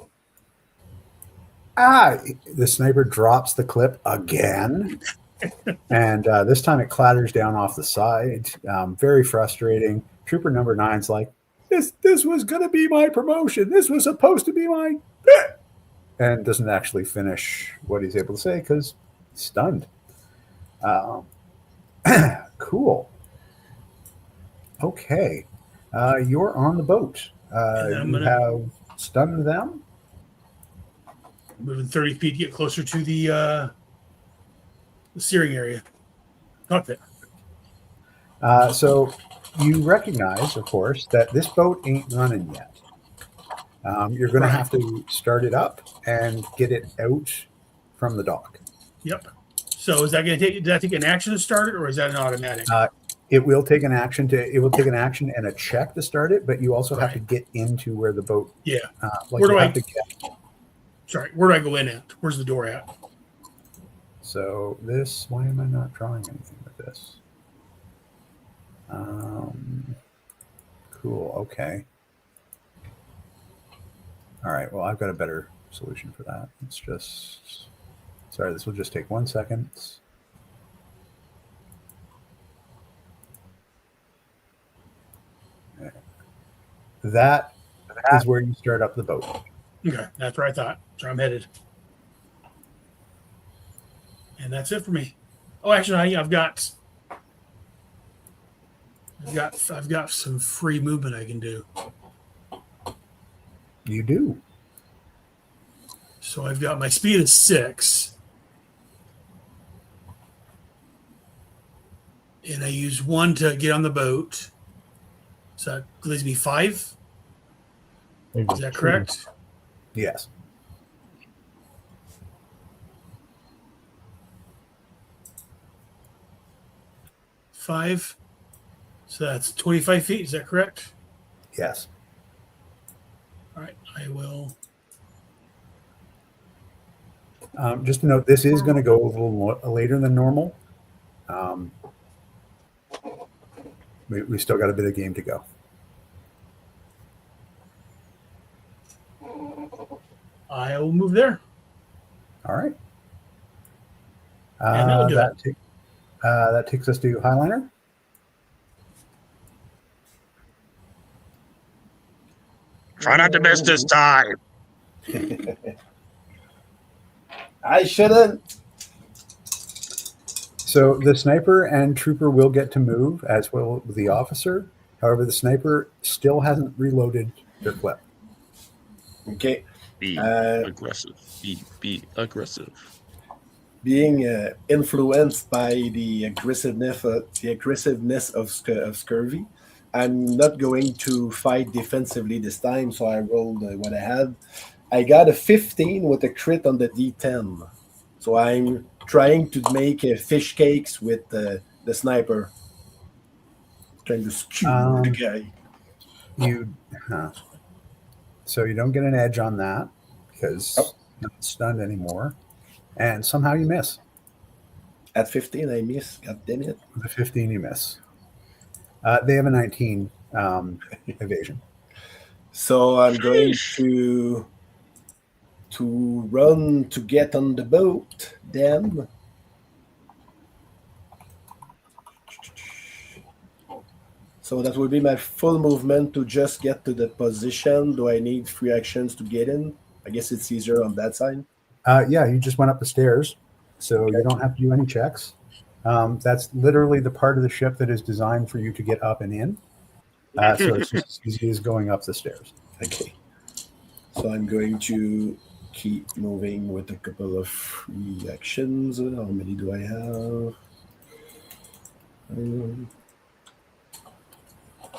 The sniper drops the clip again. And this time it clatters down off the side. Very frustrating. Trooper number 9's like, this was going to be my promotion. This was supposed to be my... And doesn't actually finish what he's able to say because he's stunned. Cool. Okay. You're on the boat. You have stunned them. Moving 30 feet to get closer to the steering area. Cockpit. So you recognize, of course, that this boat ain't running yet. You're going to have to start it up and get it out from the dock. Yep. So is that going to take? Did that take an action to start it, or is that an automatic? It will take an action and a check to start it, but you also have to Right. get into where the boat. Yeah. Like Where you do have I- to get. Sorry, where do I go in at? Where's the door at? So this, why am I not drawing anything with this? Cool. Okay. All right. Well, I've got a better solution for that. It's just, sorry, this will just take 1 second. That is where you start up the boat. Okay, that's where I thought. That's where I'm headed. And that's it for me. Oh, actually, I've got some free movement I can do. You do. So I've got my speed is 6. And I use 1 to get on the boat. So that leaves me 5. Maybe Is that 2. correct? Yes. Five. So that's 25 feet. Is that correct? Yes. All right. I will. Just to note, this is going to go a little later than normal. We still got a bit of game to go. I will move there. All right. And that would do it. That takes us to Highliner. Try not to miss this time. I shouldn't. So the sniper and trooper will get to move, as will the officer. However, the sniper still hasn't reloaded their clip. Okay. Be Uh, aggressive. Be aggressive. Being influenced by the aggressiveness of Scurvy, I'm not going to fight defensively this time. So I rolled what I had. I got a 15 with a crit on the D10. So I'm trying to make fish cakes with the sniper. Trying to skew the guy. So you don't get an edge on that because you're not stunned anymore. And somehow you miss. At 15, I miss. God damn it. With a 15, you miss. They have a 19 evasion. So I'm going to run to get on the boat. Then so that will be my full movement to just get to the position. Do I need 3 actions to get in? I guess it's easier on that side. Yeah, you just went up the stairs, so you don't have to do any checks. That's literally the part of the ship that is designed for you to get up and in. So it's just as easy as going up the stairs. Okay. So I'm going to keep moving with a couple of free actions. How many do I have?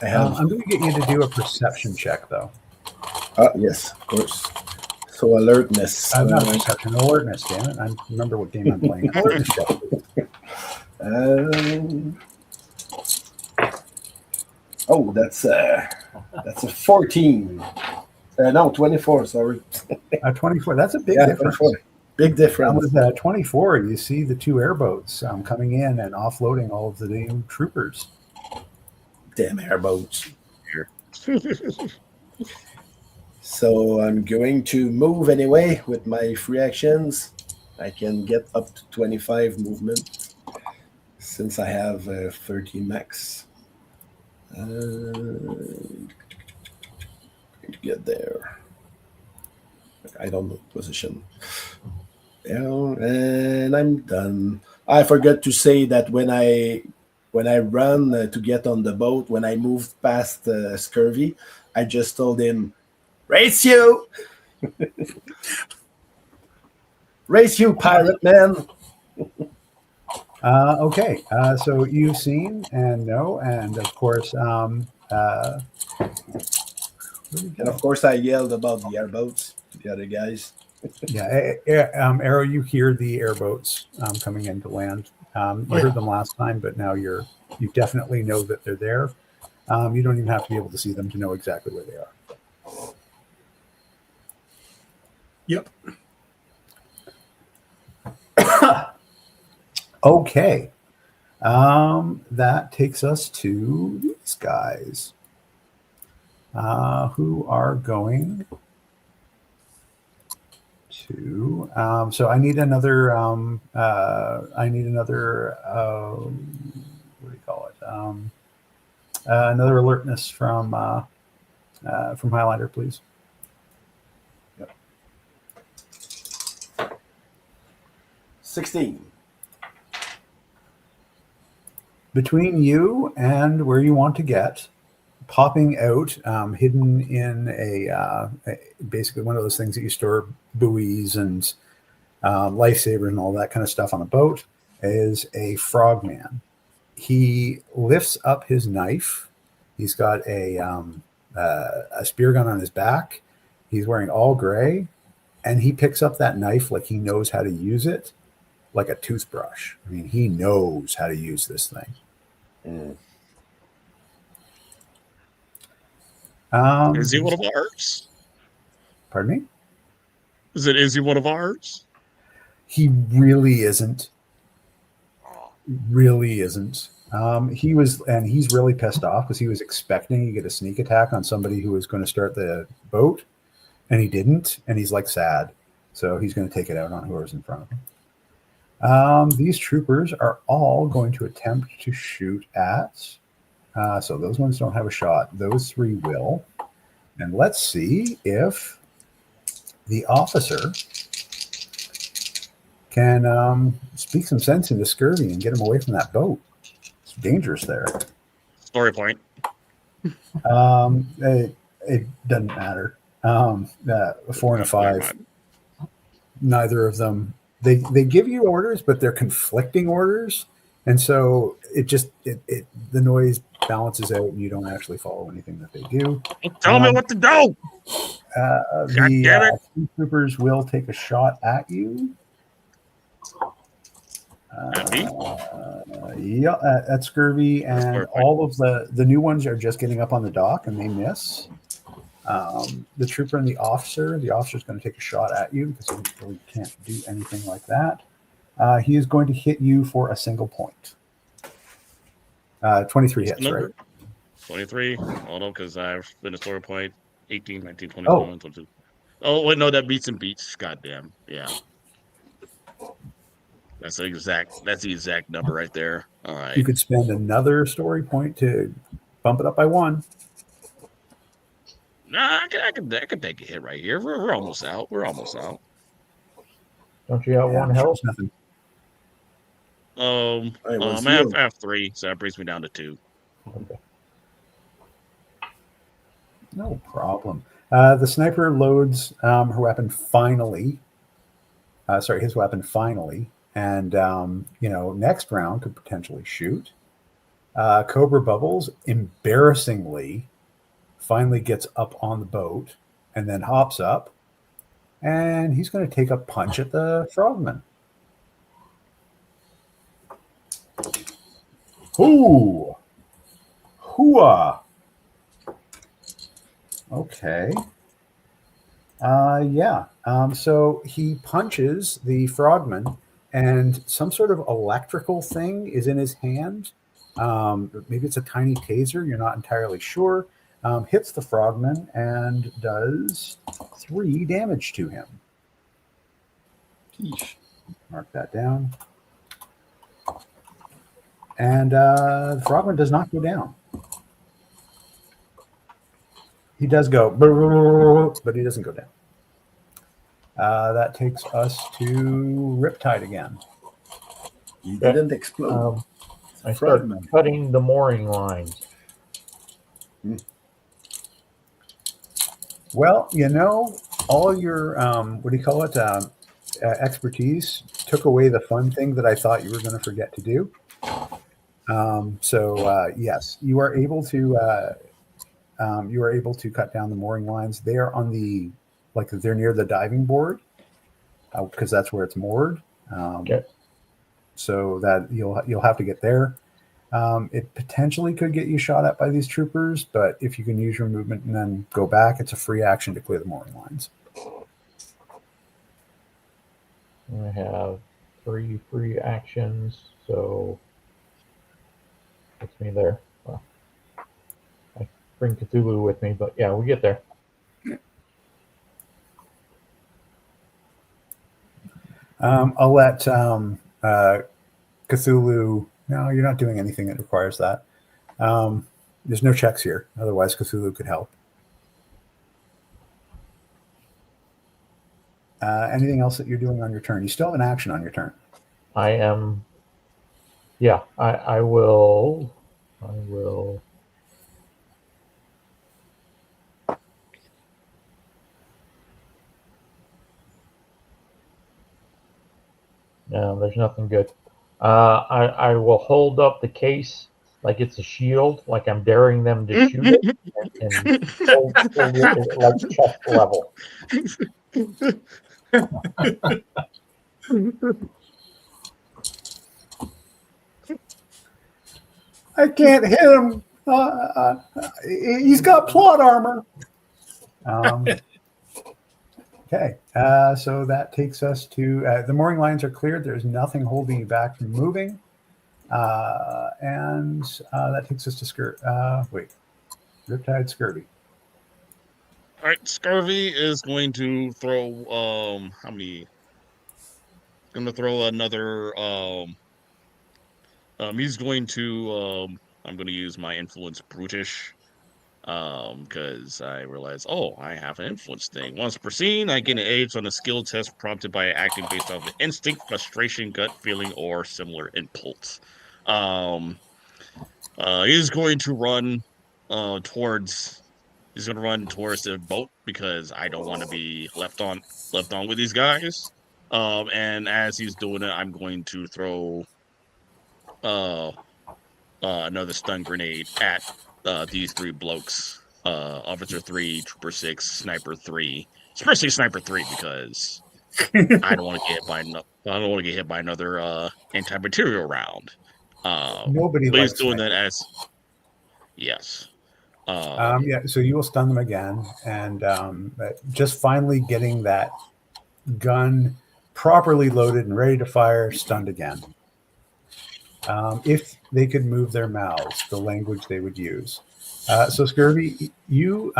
I have. I'm going to get you to do a perception check, though. Yes, of course. So alertness. Not perception, alertness, damn it. I remember what game I'm playing. Alertness check. That's a 14. No, 24. Sorry. 24. That's a big difference. 24. Big difference. With 24, you see the 2 airboats coming in and offloading all of the new troopers. Damn airboats. So I'm going to move anyway with my free actions. I can get up to 25 movement since I have 13 max. To get there. I don't know position. Yeah, and I'm done. I forgot to say that when I ran to get on the boat, when I moved past Scurvy, I just told him, "Race you, race you, pirate man." Okay, so you've seen and know, and of course, And of course, I yelled about the airboats to the other guys. Arrow, you hear the airboats coming in to land. You heard them last time, but now you're You definitely know that they're there. You don't even have to be able to see them to know exactly where they are. Yep. Okay. That takes us to these guys who are going to. So I need another. What do you call it? Another alertness from Highlander, please. Yep. 16. Between you and where you want to get, popping out, hidden in basically one of those things that you store buoys and lifesavers and all that kind of stuff on a boat, is a frogman. He lifts up his knife. He's got a spear gun on his back. He's wearing all gray, and he picks up that knife like he knows how to use it, like a toothbrush. I mean, he knows how to use this thing. Is he one of ours? Pardon me? Is he one of ours? He really isn't. Really isn't. He's really pissed off because he was expecting to get a sneak attack on somebody who was going to start the boat, and he didn't, and he's like sad. So he's going to take it out on whoever's in front of him. These troopers are all going to attempt to shoot at. So those ones don't have a shot. Those three will. And let's see if the officer can speak some sense into Scurvy and get him away from that boat. It's dangerous there. Story point. It doesn't matter. 4 and a 5. Neither of them. They give you orders, but they're conflicting orders, and so the noise balances out, and you don't actually follow anything that they do. Tell me what to do. The troopers will take a shot at you. At Scurvy, and all of the new ones are just getting up on the dock, and they miss. The trooper and the officer's going to take a shot at you because he really can't do anything like that. He is going to hit you for a single point. 23 hits, right? 23. Hold on, because I've been a story point. 18, 19, 21, 22. Oh, wait, no, that beats and beats. Goddamn. Yeah. That's the exact number right there. All right. You could spend another story point to bump it up by 1. Nah, I can take a hit right here. We're almost out. Don't you have one health? Nothing. I have 3, so that brings me down to 2. Okay. No problem. The sniper loads his weapon finally, and next round could potentially shoot. Cobra Bubbles embarrassingly finally gets up on the boat and then hops up, and he's going to take a punch at the frogman. Ooh. Hooah. Okay. So he punches the frogman, and some sort of electrical thing is in his hand. Maybe it's a tiny taser. You're not entirely sure. Hits the frogman and does 3 damage to him. Mark that down. And the frogman does not go down. He does go, but he doesn't go down. That takes us to Riptide again. He didn't explode. I start cutting the mooring lines. Well, all your expertise took away the fun thing that I thought you were going to forget to do. Yes, you are able to cut down the mooring lines. They are on they're near the diving board because that's where it's moored. Okay. So that you'll have to get there. It potentially could get you shot at by these troopers, but if you can use your movement and then go back, it's a free action to clear the mooring lines. I have 3 free actions, so puts me there. Well, I bring Cthulhu with me, but yeah, we get there. I'll let Cthulhu. No, you're not doing anything that requires that. There's no checks here. Otherwise, Cthulhu could help. Anything else that you're doing on your turn? You still have an action on your turn. I am. Yeah, I will. I will. No, there's nothing good. I will hold up the case like it's a shield, like I'm daring them to shoot it, and hold it at like chest level. I can't hit him. He's got plot armor. Okay, so that takes us to the mooring lines are cleared. There's nothing holding you back from moving, and that takes us to Riptide Scurvy. All right, Scurvy is going to throw how many? Going to throw another he's going to I'm going to use my influence brutish because I realize, I have an influence thing. Once per scene, I gain an edge on a skill test prompted by acting based off of instinct, frustration, gut feeling, or similar impulse. He's going to run towards the boat because I don't want to be left on with these guys. And as he's doing it, I'm going to throw another stun grenade at these 3 blokes. Officer 3, Trooper 6, Sniper 3. Especially Sniper 3 because I don't want to get hit by another anti-material round. Nobody but he's likes doing snipers. that as yes. Yeah, so you will stun them again, and just finally getting that gun properly loaded and ready to fire, stunned again. If they could move their mouths, the language they would use. So Scurvy, you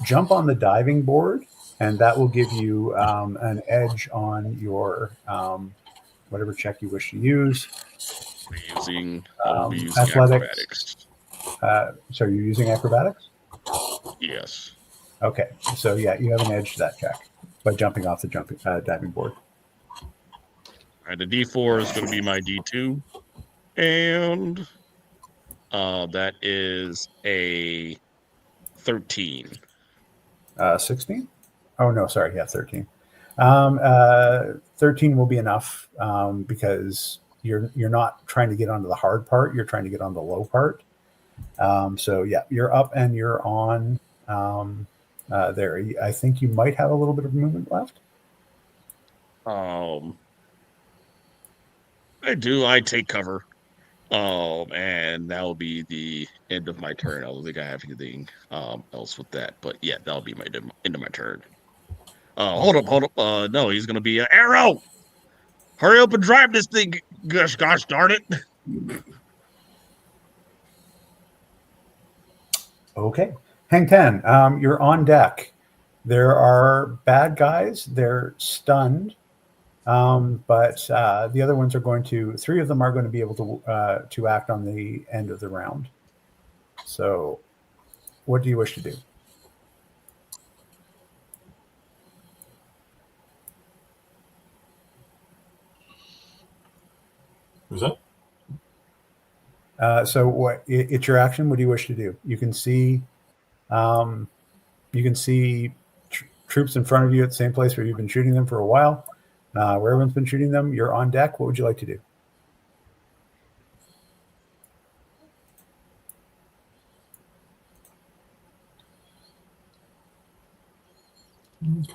jump on the diving board, and that will give you an edge on your whatever check you wish to use. I'll be using athletics. acrobatics. So you're using acrobatics? Yes. Okay, so yeah, you have an edge to that check by jumping off the diving board. All right, the D4 is going to be my D2, and that is a 13. 16? Oh no, sorry, yeah, 13. 13 will be enough because you're not trying to get onto the hard part, you're trying to get on the low part. So yeah, you're up and you're on there. I think you might have a little bit of movement left. I do. I take cover. And that will be the end of my turn. I don't think I have anything else with that. But yeah, that'll be my end of my turn. Hold up. No, he's gonna be Arrow. Hurry up and drive this thing. Gosh darn it. Okay. Hang 10, you're on deck. There are bad guys. They're stunned. But the other ones are 3 of them are going to be able to act on the end of the round. So what do you wish to do? Who's that? So it's your action. What do you wish to do? You can see troops in front of you at the same place where you've been shooting them for a while. Where everyone's been shooting them, you're on deck. What would you like to do? Okay.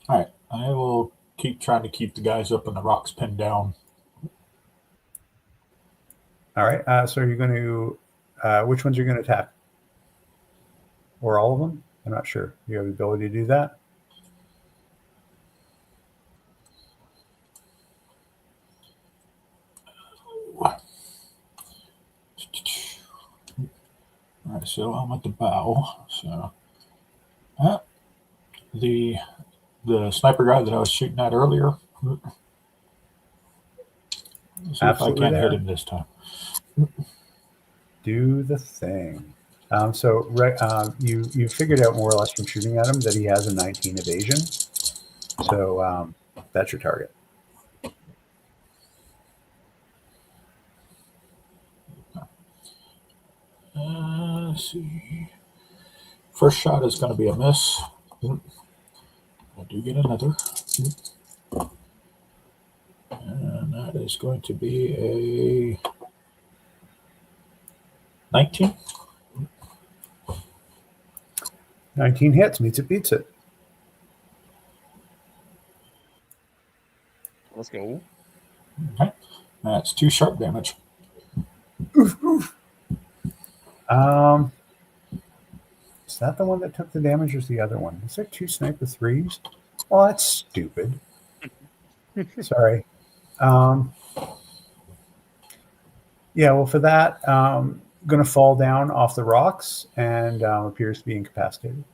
All right, I will keep trying to keep the guys up in the rocks pinned down. All right. So you're going to, which ones are you going to attack? Or all of them? I'm not sure. You have the ability to do that? All right, so I'm at the bow. So the sniper guy that I was shooting at earlier. Let's see Absolutely if I can't there. hit him this time. Do the thing. You figured out more or less from shooting at him that he has a 19 evasion. So that's your target. Let's see. First shot is going to be a miss. I do get another. And that is going to be a 19. 19 hits, meets it, beats it. Let's go. Okay. That's 2 sharp damage. Is that the one that took the damage or is the other one? Is there 2 sniper 3s? Well, that's stupid. Sorry. Yeah, well, for that, going to fall down off the rocks and appears to be incapacitated.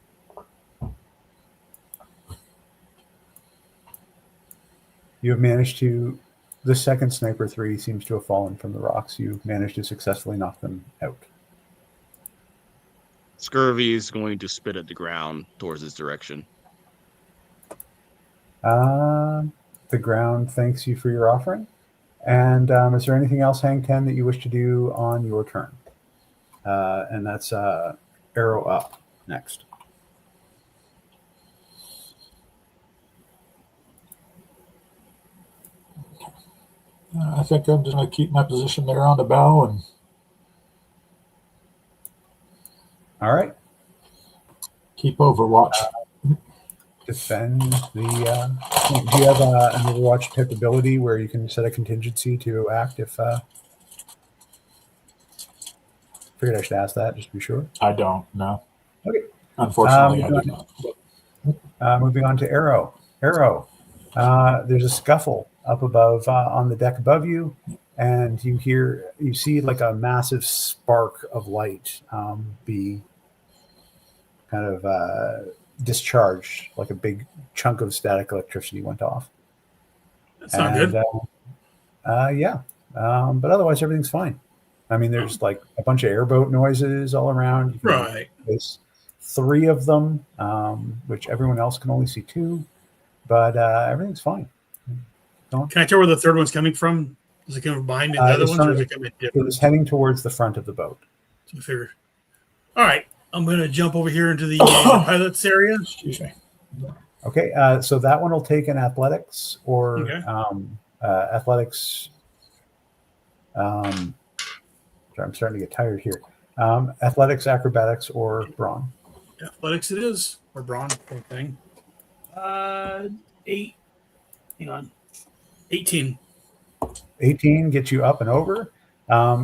You have managed to, the second sniper 3 seems to have fallen from the rocks. You've managed to successfully knock them out. Scurvy is going to spit at the ground towards his direction. The ground thanks you for your offering. And is there anything else, Hang 10, that you wish to do on your turn? And that's arrow up next. I think I'm just going to keep my position there on the bow and All right. keep overwatch. Defend the. Do you have an Overwatch type ability where you can set a contingency to act if? Figured I should ask that just to be sure. I don't know. Okay. Unfortunately, I do not. Moving on to Arrow. Arrow. There's a scuffle up above on the deck above you, and you see like a massive spark of light be kind of discharged, like a big chunk of static electricity went off. That's not good. Yeah, but otherwise everything's fine. I mean, there's like a bunch of airboat noises all around. You can Right. There's 3 of them, which everyone else can only see 2, but everything's fine. Can I tell where the third one's coming from? Is it coming behind the other ones, or is it coming It different? was heading towards the front of the boat. So I figure. All right, I'm going to jump over here into the pilot's area. Excuse me. Okay, so that one will take an athletics or Okay. athletics. Sorry, I'm starting to get tired here. Athletics, acrobatics, or brawn. Athletics it is, or brawn, same thing. 8. Hang on. 18. 18 gets you up and over.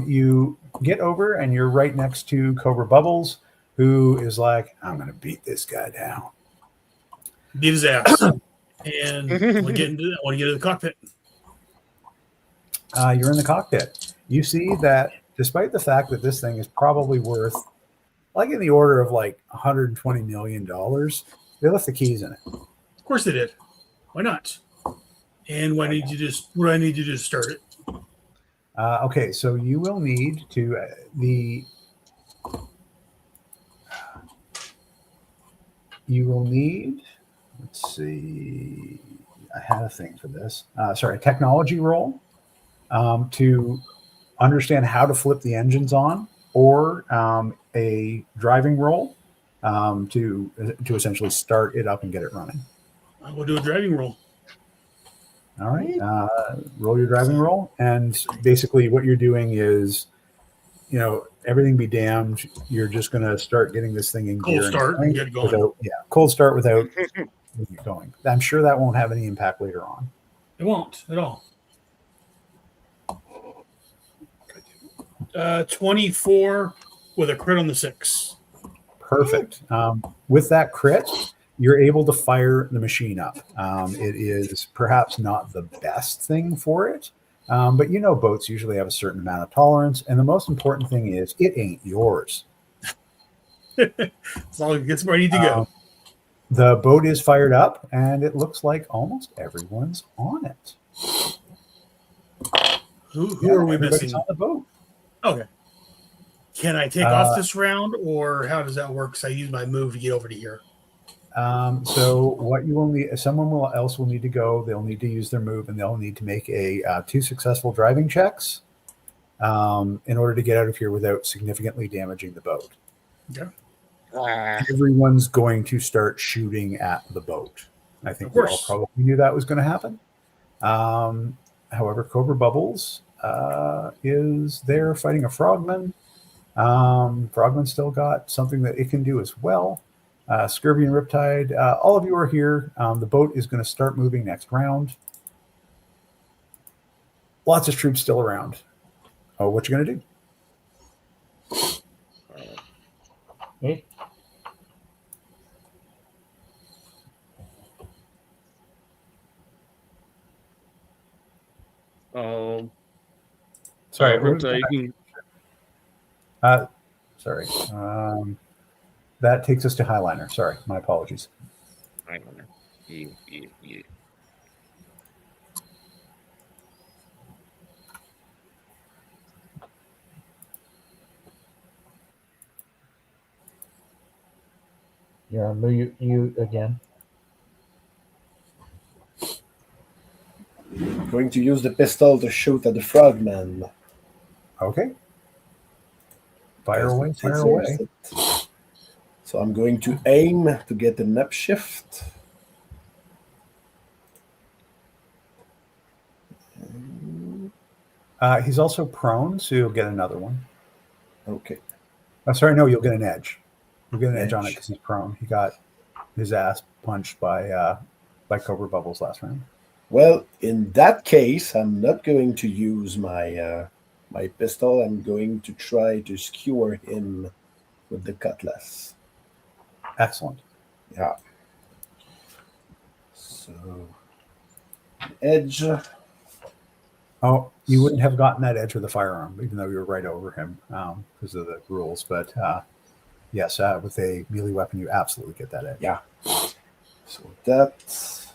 You get over, and you're right next to Cobra Bubbles, who is like, I'm going to beat this guy down. Beat his ass. And I want to get into the cockpit. You're in the cockpit. You see that despite the fact that this thing is probably worth like in the order of like $120 million, they left the keys in it. Of course they did. Why not? And what do I need you to start it? Okay, so you will need to let's see, I had a thing for this. A technology roll to understand how to flip the engines on, or a driving roll to essentially start it up and get it running. I will do a driving roll. All right, roll your driving roll, and basically what you're doing is, everything be damned, you're just going to start getting this thing in Cold gear. start and get going. Cold start without when you're going. I'm sure that won't have any impact later on. It won't at all. 24 with a crit on the 6. Perfect. With that crit, you're able to fire the machine up. It is perhaps not the best thing for it, but boats usually have a certain amount of tolerance. And the most important thing is it ain't yours. As long as it gets where I need to go. The boat is fired up, and it looks like almost everyone's on it. Who are we everybody's missing? on the boat. Okay. Can I take off this round, or how does that work? Because I use my move to get over to here. So what you will need, someone else will need to go. They'll need to use their move, and they'll need to make 2 successful driving checks in order to get out of here without significantly damaging the boat. Okay. Everyone's going to start shooting at the boat. I think we all probably knew that was going to happen. However, Cobra Bubbles is there fighting a frogman. Frogman still got something that it can do as well. Scurvy and Riptide, all of you are here. The boat is going to start moving next round. Lots of troops still around. Oh, what you going to do? Me? Sorry, sorry. That takes us to Highliner. Sorry, my apologies. Highliner. Yeah. You're on mute again. Going to use the pistol to shoot at the frogman. Okay. Fire away. So I'm going to aim to get an upshift. He's also prone, so you'll get another one. Okay. Oh, sorry, no, you'll get an edge. You'll get an edge on it because he's prone. He got his ass punched by Cobra Bubbles last round. Well, in that case, I'm not going to use my my pistol. I'm going to try to skewer him with the cutlass. Excellent. Yeah. So, edge. Oh, you wouldn't have gotten that edge with a firearm, even though you were right over him because of the rules. But yes, with a melee weapon, you absolutely get that edge. Yeah. So that's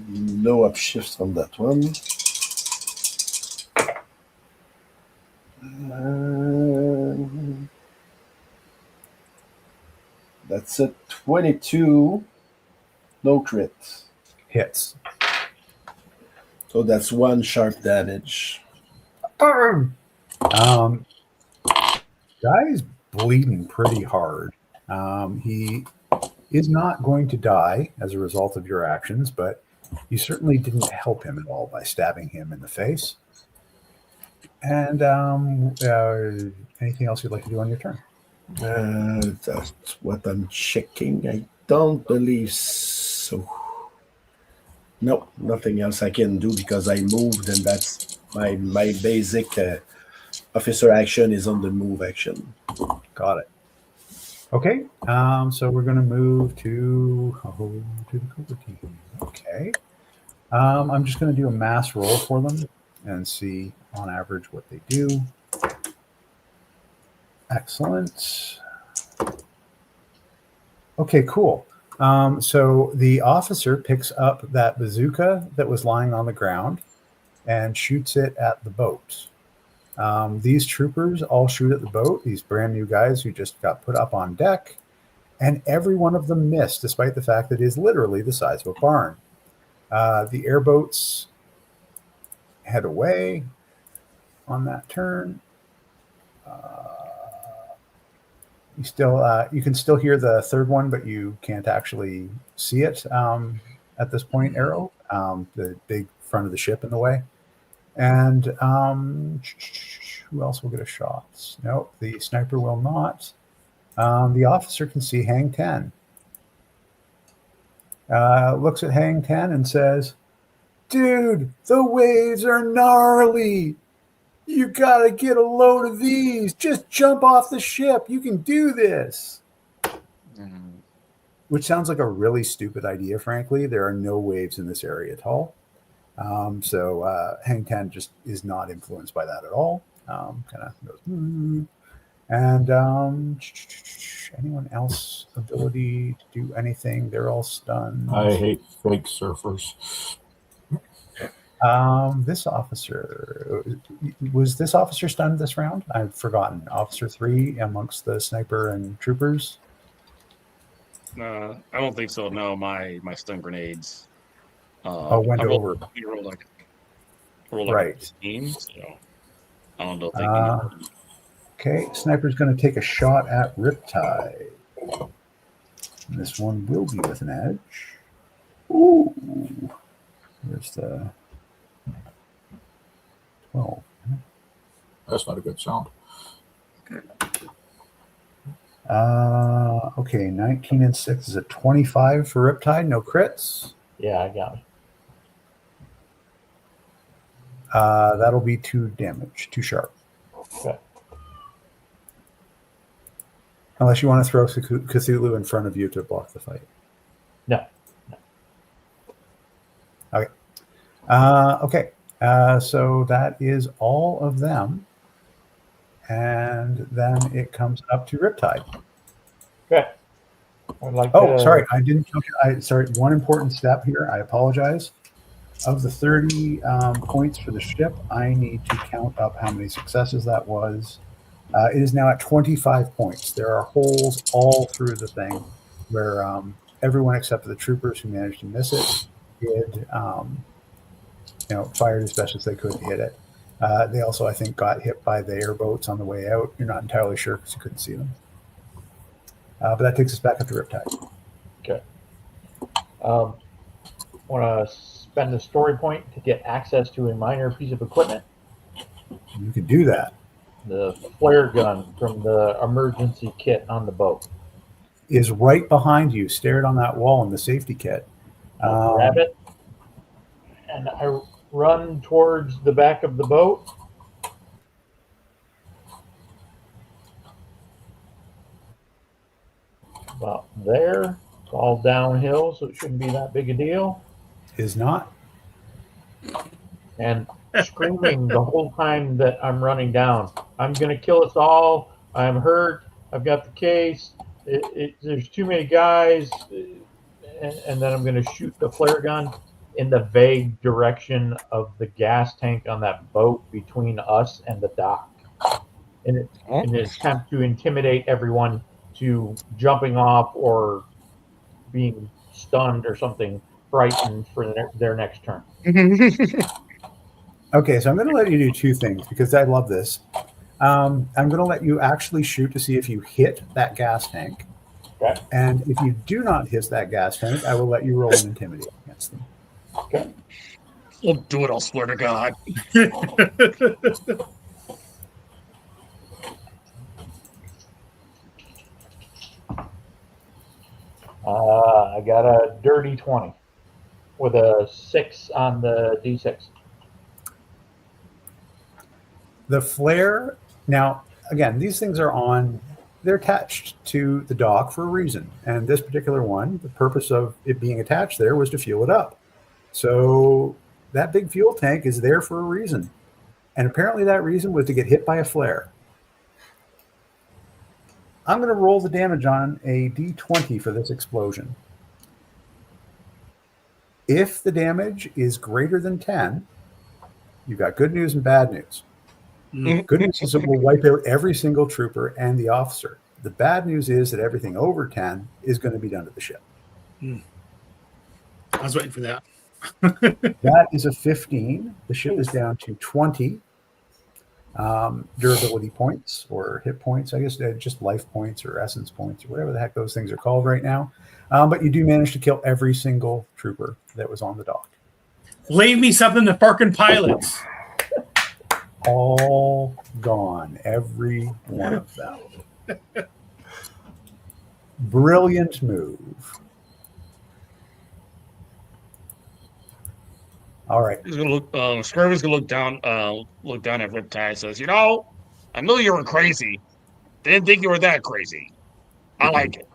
no upshifts on that one. That's a 22. No crit. Hits. So that's 1 sharp damage. Guy's bleeding pretty hard. He is not going to die as a result of your actions, but you certainly didn't help him at all by stabbing him in the face. And anything else you'd like to do on your turn? That's what I'm checking. I don't believe so. No, nothing else I can do because I moved, and that's my basic officer action is on the move action. Got it. Okay, so we're going to move to the Cobra team. Okay. I'm just going to do a mass roll for them and see on average what they do. Excellent. Okay, cool. So the officer picks up that bazooka that was lying on the ground and shoots it at the boat. These troopers all shoot at the boat, these brand new guys who just got put up on deck, and every one of them missed, despite the fact that it is literally the size of a barn. The airboats head away on that turn. You can still hear the third one, but you can't actually see it at this point, Arrow. The big front of the ship in the way. And who else will get a shot? Nope, the sniper will not. The officer can see Hang 10. looks at Hang Ten and says, "Dude, the waves are gnarly. You gotta get a load of these. Just jump off the ship. You can do this." Which sounds like a really stupid idea, frankly. There are no waves in this area at all. So Hang Ten just is not influenced by that at all. Kind of goes, And anyone else ability to do anything? They're all stunned. I hate fake surfers. This officer, was this officer stunned this round? I've forgotten. Officer 3 amongst the sniper and troopers. I don't think so. No, my stun grenades. Went over. We rolled like a Right. 15, so I don't know if they can. Okay, sniper's going to take a shot at Riptide. And this one will be with an edge. Ooh. Where's the 12? That's not a good sound. Okay, 19 and 6 is a 25 for Riptide. No crits. Yeah, I got it. That'll be 2 damage, 2 sharp. Okay. Unless you want to throw Cthulhu in front of you to block the fight. No. Okay. Okay. So that is all of them. And then it comes up to Riptide. Okay. I'd like Sorry. I didn't. Sorry. One important step here. I apologize. Of the 30 points for the ship, I need to count up how many successes that was. It is now at 25 points. There are holes all through the thing where everyone except for the troopers who managed to miss it did, fired as best as they could to hit it. They also, I think, got hit by the airboats on the way out. You're not entirely sure because you couldn't see them. But that takes us back up to Riptide. Okay. Want to spend a story point to get access to a minor piece of equipment? You can do that. The flare gun from the emergency kit on the boat. Is right behind you, stared on that wall in the safety kit. I'll grab it, and I run towards the back of the boat. About there. It's all downhill, so it shouldn't be that big a deal. Is not. And screaming the whole time that I'm running down. I'm going to kill us all. I'm hurt. I've got the case. There's too many guys. And then I'm going to shoot the flare gun in the vague direction of the gas tank on that boat between us and the dock. In an attempt to intimidate everyone to jumping off or being stunned or something, frightened for their next turn. Okay, so I'm going to let you do 2 things because I love this. I'm going to let you actually shoot to see if you hit that gas tank. Okay. And if you do not hit that gas tank, I will let you roll an intimidate against them. Okay. Don't do it, I'll swear to God. I got a dirty 20 with a 6 on the D6. The flare, now, again, these things are they're attached to the dock for a reason. And this particular one, the purpose of it being attached there was to fuel it up. So that big fuel tank is there for a reason. And apparently that reason was to get hit by a flare. I'm going to roll the damage on a D20 for this explosion. If the damage is greater than 10, you've got good news and bad news. Good news is it will wipe out every single trooper and the officer. The bad news is that everything over 10 is going to be done to the ship. I was waiting for that. That is a 15. The ship is down to 20 durability points or hit points. I guess they're just life points or essence points or whatever the heck those things are called right now. But you do manage to kill every single trooper that was on the dock. Leave me something to fucking pilots. All gone, every one of them. Brilliant move. All right. He's gonna look. Squirrel's gonna look down. Look down at Riptide and says, I knew you were crazy. Didn't think you were that crazy. I like it.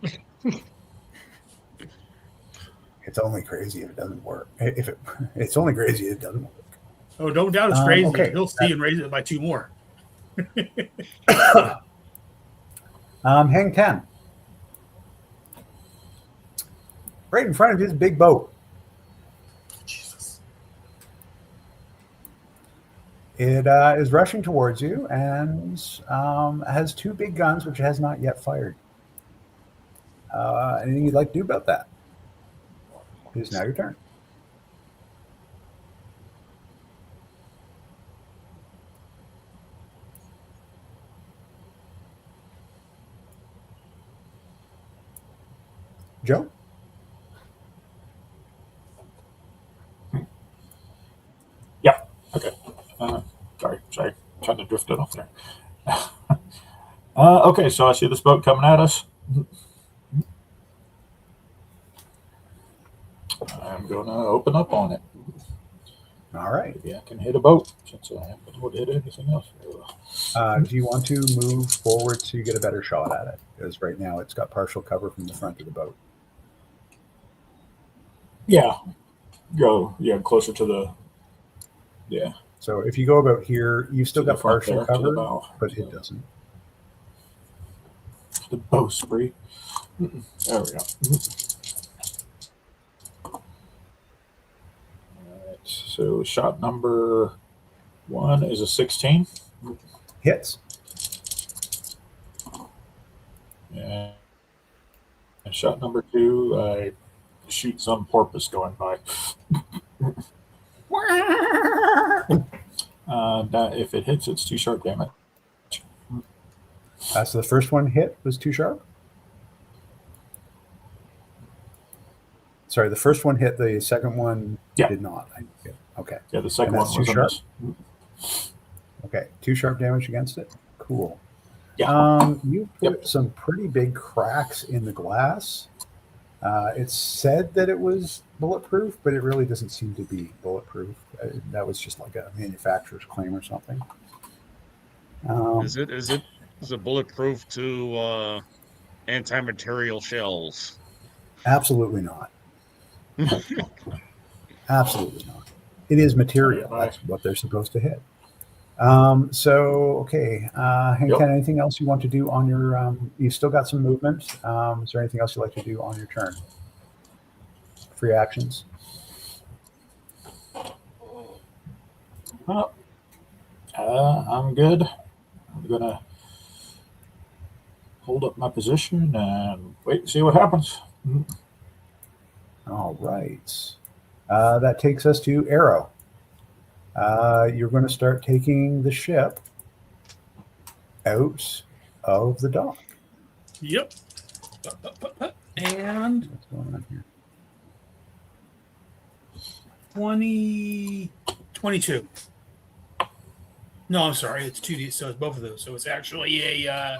It's only crazy if it doesn't work. It's only crazy if it doesn't work. Oh, don't doubt it's crazy. Okay. He'll see and raise it by 2 more. Hang 10. Right in front of his big boat. Jesus. It is rushing towards you and has 2 big guns, which it has not yet fired. Anything you'd like to do about that? It is now your turn. Joe? Yeah. Okay. Sorry. Trying to drift it off there. Okay, so I see this boat coming at us. I'm going to open up on it. All right. Maybe I can hit a boat since I haven't been able to hit anything else. Do you want to move forward to get a better shot at it? Because right now it's got partial cover from the front of the boat. Yeah. Go. Yeah, closer to the. Yeah. So if you go about here, you've still To the got front partial there, to the cover, bow. but it doesn't. The bowsprit. There we go. Alright, so shot number 1 is a 16. Hits. And shot number 2, I shoot some porpoise going by. If it hits, it's 2 sharp damage. So the first one hit was 2 sharp? Sorry, the first one hit. The second one did not. Okay. Yeah, the second And one that's was 2 a sharp? miss. Okay. 2 sharp damage against it? Cool. Yeah. You put some pretty big cracks in the glass. It's said that it was bulletproof, but it really doesn't seem to be bulletproof. That was just like a manufacturer's claim or something. Is it bulletproof to anti-material shells? Absolutely not. Absolutely not. It is material. That's what they're supposed to hit. Okay. Hank, Yep. anything else you want to do on your? You've still got some movement. Is there anything else you'd like to do on your turn? Free actions. I'm good. I'm gonna hold up my position and wait and see what happens. All right. That takes us to Arrow. You're going to start taking the ship out of the dock. Yep. And What's going on here? 22. No, I'm sorry. It's 2D, so it's both of those. So it's actually a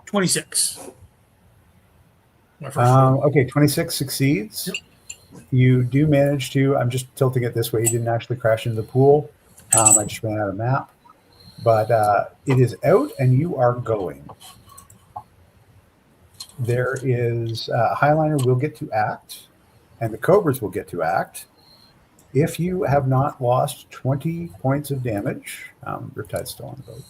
26. My first roll. Okay, 26 succeeds. Yep. You do manage to. I'm just tilting it this way. You didn't actually crash into the pool. I just ran out of map. But it is out, and you are going. There is Highliner will get to act, and the Cobras will get to act. If you have not lost 20 points of damage, Riptide's still on the boat.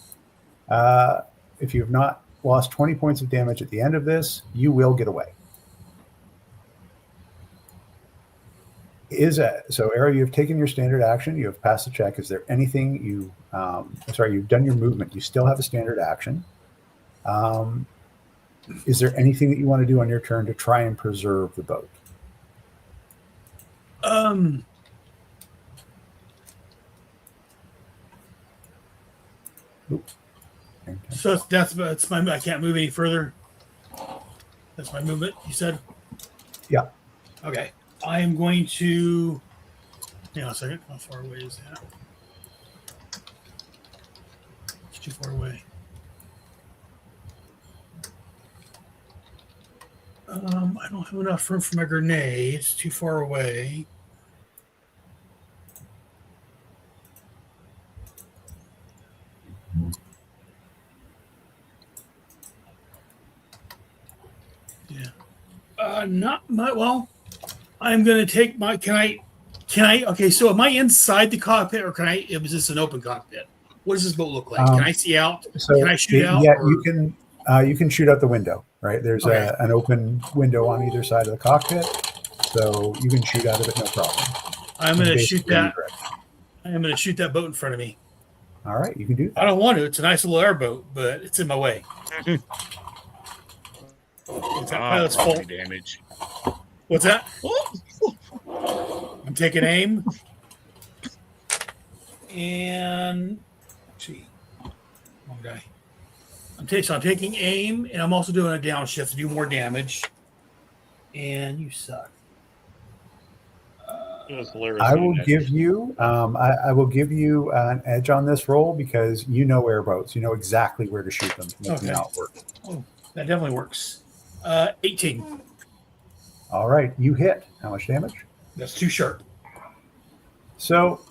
If you have not lost 20 points of damage at the end of this, you will get away. So, Arrow, you have taken your standard action. You have passed the check. Is there anything you? You've done your movement. You still have a standard action. Is there anything that you want to do on your turn to try and preserve the boat? Oops. So that's my. I can't move any further. That's my movement. You said. Yeah. Okay. I am going to. Hang on a second. How far away is that? It's too far away. I don't have enough room for my grenade. It's too far away. Yeah. Not my. Well, I'm going to take my. Can I? Okay, so am I inside the cockpit, or can I? Is this an open cockpit? What does this boat look like? Can I see out? Can I shoot out? Yeah, or- you can shoot out the window. Right, there's Okay. an open window on either side of the cockpit, so you can shoot out of it, no problem. I'm going to Basically shoot that. correct. I'm going to shoot that boat in front of me. All right, you can do I that. don't want to. It's a nice little airboat, but it's in my way. It's that pilot's fault. Property damage. What's that? I'm taking aim. And let's see. Wrong guy. I'm taking aim, and I'm also doing a downshift to do more damage. And you suck. It was hilarious. I will give you I will give you an edge on this roll because you know airboats. You know exactly where to shoot them to make them Okay. not work. Oh, that definitely works. 18. All right, you hit. How much damage? That's too sharp. So,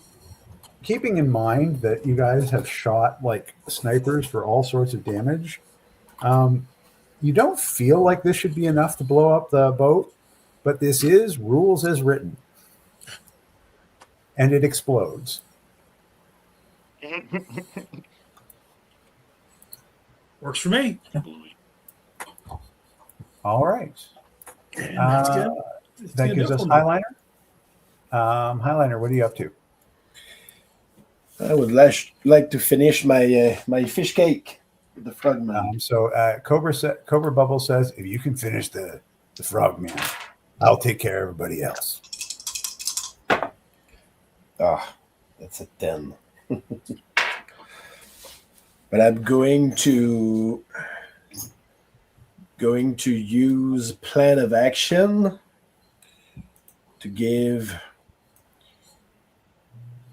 keeping in mind that you guys have shot like snipers for all sorts of damage, you don't feel like this should be enough to blow up the boat, but this is rules as written. And it explodes. Works for me. All right. And that's good. It's That good gives us for me. Highliner. Highliner, what are you up to? I would like to finish my my fish cake with the frogman. Cobra Bubble says, if you can finish the frogman, I'll take care of everybody else. That's a 10. But I'm going to use plan of action to give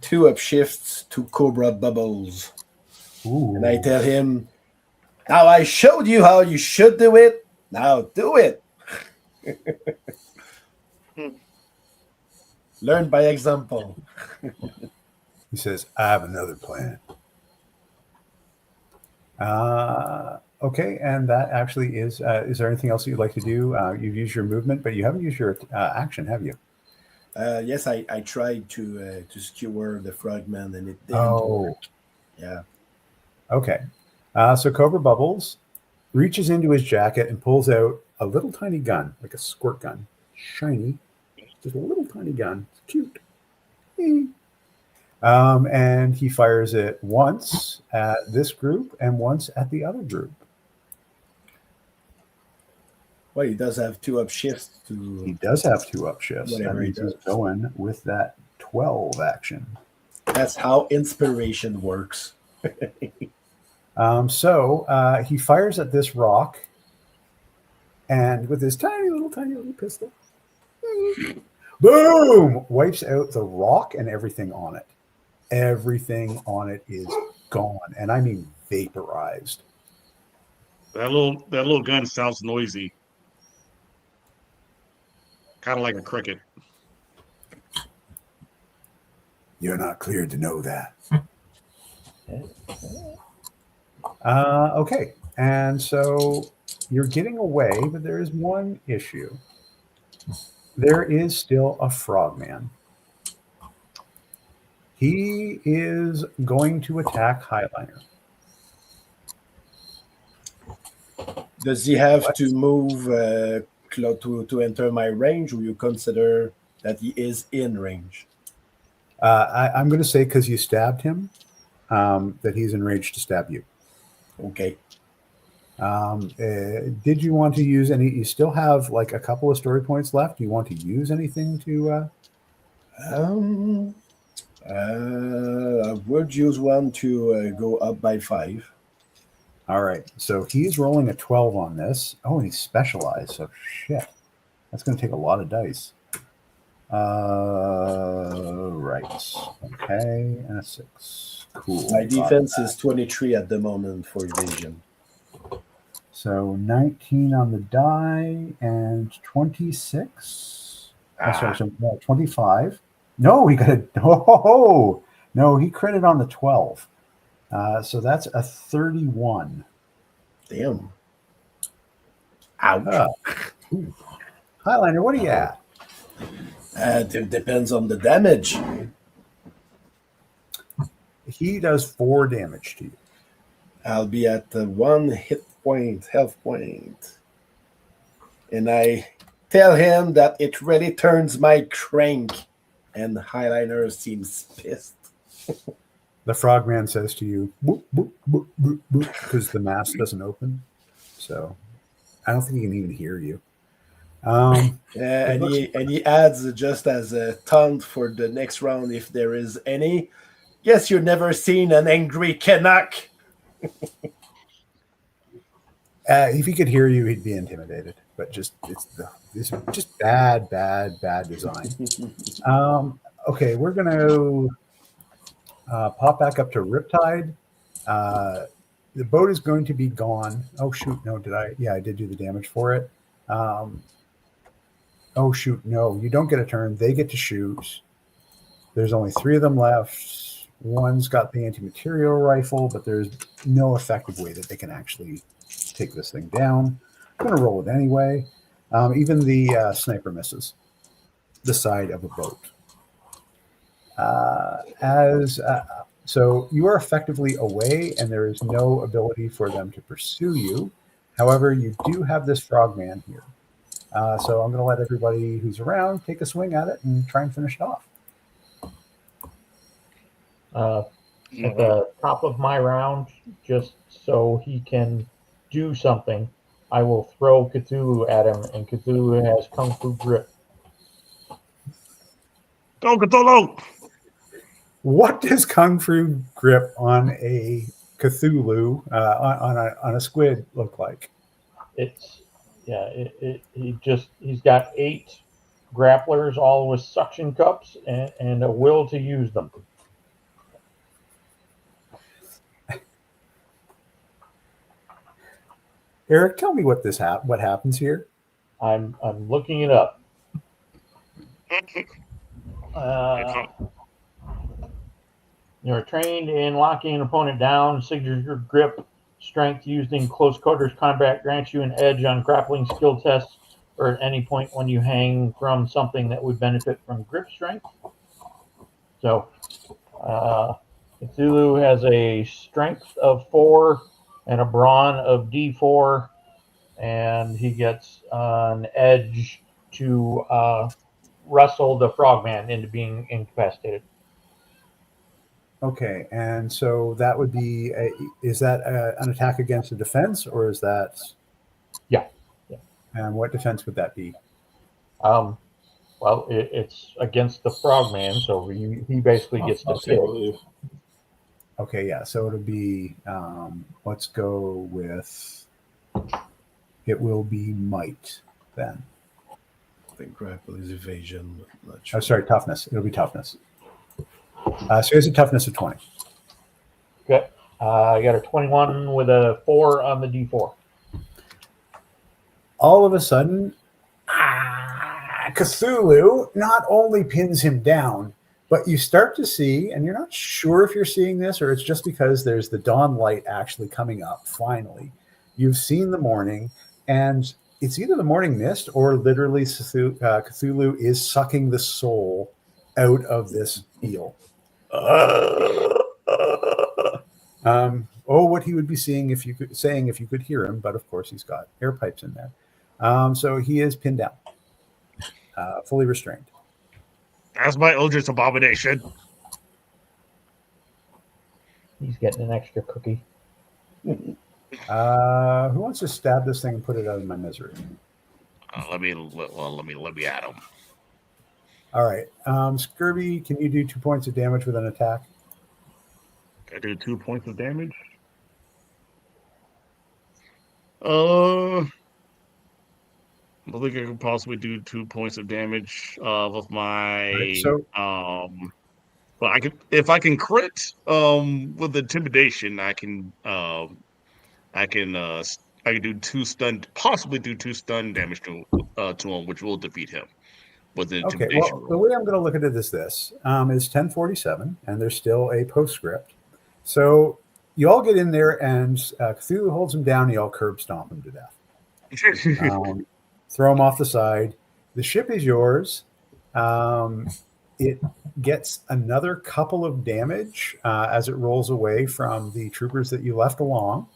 2 upshifts to Cobra Bubbles. Ooh. And I tell him, now I showed you how you should do it. Now do it. Learn by example. He says, I have another plan. Okay, and that actually is there anything else you'd like to do? You've used your movement, but you haven't used your action, have you? Yes, I tried to skewer the frogman and it didn't work. Yeah. Okay. So Cobra Bubbles reaches into his jacket and pulls out a little tiny gun, like a squirt gun. Shiny. Just a little tiny gun. It's cute. And he fires it once at this group and once at the other group. Well, he does have 2 upshifts He to. does have 2 upshifts. That Whatever he means he's does. going with that 12 action. That's how inspiration works. So he fires at this rock, and with his tiny little pistol, boom, wipes out the rock and everything on it. Everything on it is gone, and I mean vaporized. That little gun sounds noisy. Kind of like a cricket. You're not cleared to know that. Okay, and so you're getting away, but there is one issue. There is still a frogman. He is going to attack Highliner. Does he have to move to enter my range, or you consider that he is in range? I'm going to say because you stabbed him, that he's in range to stab you. Okay. Did you want to use any? You still have like a couple of story points left. Do you want to use anything to? I would use one to go up by 5. All right. So he's rolling a 12 on this. Oh, and he's specialized. So shit, that's going to take a lot of dice. Right. Okay, and a 6. Cool. My defense is 23 at the moment for evasion. So 19 on the die and 26. Sorry, so 25. No, he got a. Oh, no, he critted on the 12. So that's a 31. Damn. Ouch. Highliner, what are you at? It depends on the damage. He does 4 damage to you. I'll be at 1 health point. And I tell him that it really turns my crank. And Highliner seems pissed. The frogman says to you, boop, boop, boop, boop, boop, because the mask doesn't open. So I don't think he can even hear you. And he adds just as a taunt for the next round if there is any. Yes, you've never seen an angry Canuck. If he could hear you, he'd be intimidated. But it's just bad design. Okay, we're gonna pop back up to Riptide. The boat is going to be gone. Oh shoot! No, did I? Yeah, I did do the damage for it. Oh shoot! No, you don't get a turn. They get to shoot. There's only 3 of them left. One's got the anti-material rifle, but there's no effective way that they can actually take this thing down. I'm going to roll it anyway. Even the sniper misses the side of a boat. So you are effectively away, and there is no ability for them to pursue you. However, you do have this frogman here. So I'm going to let everybody who's around take a swing at it and try and finish it off. At the top of my round, just so he can do something, I will throw Cthulhu at him, and Cthulhu has Kung Fu Grip. Go, Cthulhu! What does Kung Fu Grip on a Cthulhu, on a squid look like? He's got 8 grapplers, all with suction cups, and a will to use them. Eric, tell me what happens here. I'm looking it up. You're trained in locking an opponent down. Signature grip strength used in close quarters combat grants you an edge on grappling skill tests or at any point when you hang from something that would benefit from grip strength. So Cthulhu has a strength of 4 and a brawn of D4, and he gets an edge to wrestle the frogman into being incapacitated. Okay, and so that would be is that an attack against a defense, or is that? Yeah. And what defense would that be? Well, it's against the frogman, so he basically gets to pick. Okay, yeah. So it'll be. Let's go with. It will be might then. I think grapple is evasion. Not sure. Oh, sorry, toughness. It'll be toughness. So here's a toughness of 20. Okay. I got a 21 with a 4 on the D4. All of a sudden, Cthulhu not only pins him down, but you start to see, and you're not sure if you're seeing this or it's just because there's the dawn light actually coming up finally. You've seen the morning, and it's either the morning mist or literally Cthulhu is sucking the soul out of this eel. What he would be saying if you could hear him, but of course he's got air pipes in there. So he is pinned down, fully restrained. That's my Eldritch Abomination. He's getting an extra cookie. Who wants to stab this thing and put it out of my misery? Let me at him. All right, Scurvy, can you do 2 points of damage with an attack? I do 2 points of damage. I don't think I could possibly do 2 points of damage with my. Right, so, but I could, if I can crit with intimidation, I can I can do possibly do 2 stun damage to him, which will defeat him with the Okay, intimidation well, the roll. way I'm going to look at it is this. It's 10:47, and there's still a postscript. So you all get in there, and Cthulhu holds him down. You all curb stomp him to death. Throw him off the side. The ship is yours. It gets another couple of damage as it rolls away from the troopers that you left along,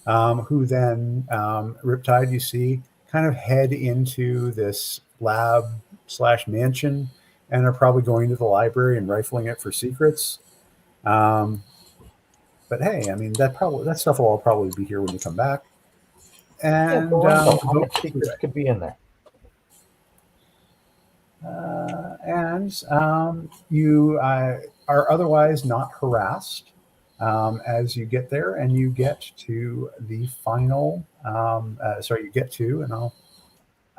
who then, Riptide, you see, kind of head into this lab/mansion and are probably going to the library and rifling it for secrets. But hey, I mean, that stuff will all probably be here when you come back. Yeah, And for rental. How the much secrets could be in there? You are otherwise not harassed as you get there, and you get to the final. You get to, and I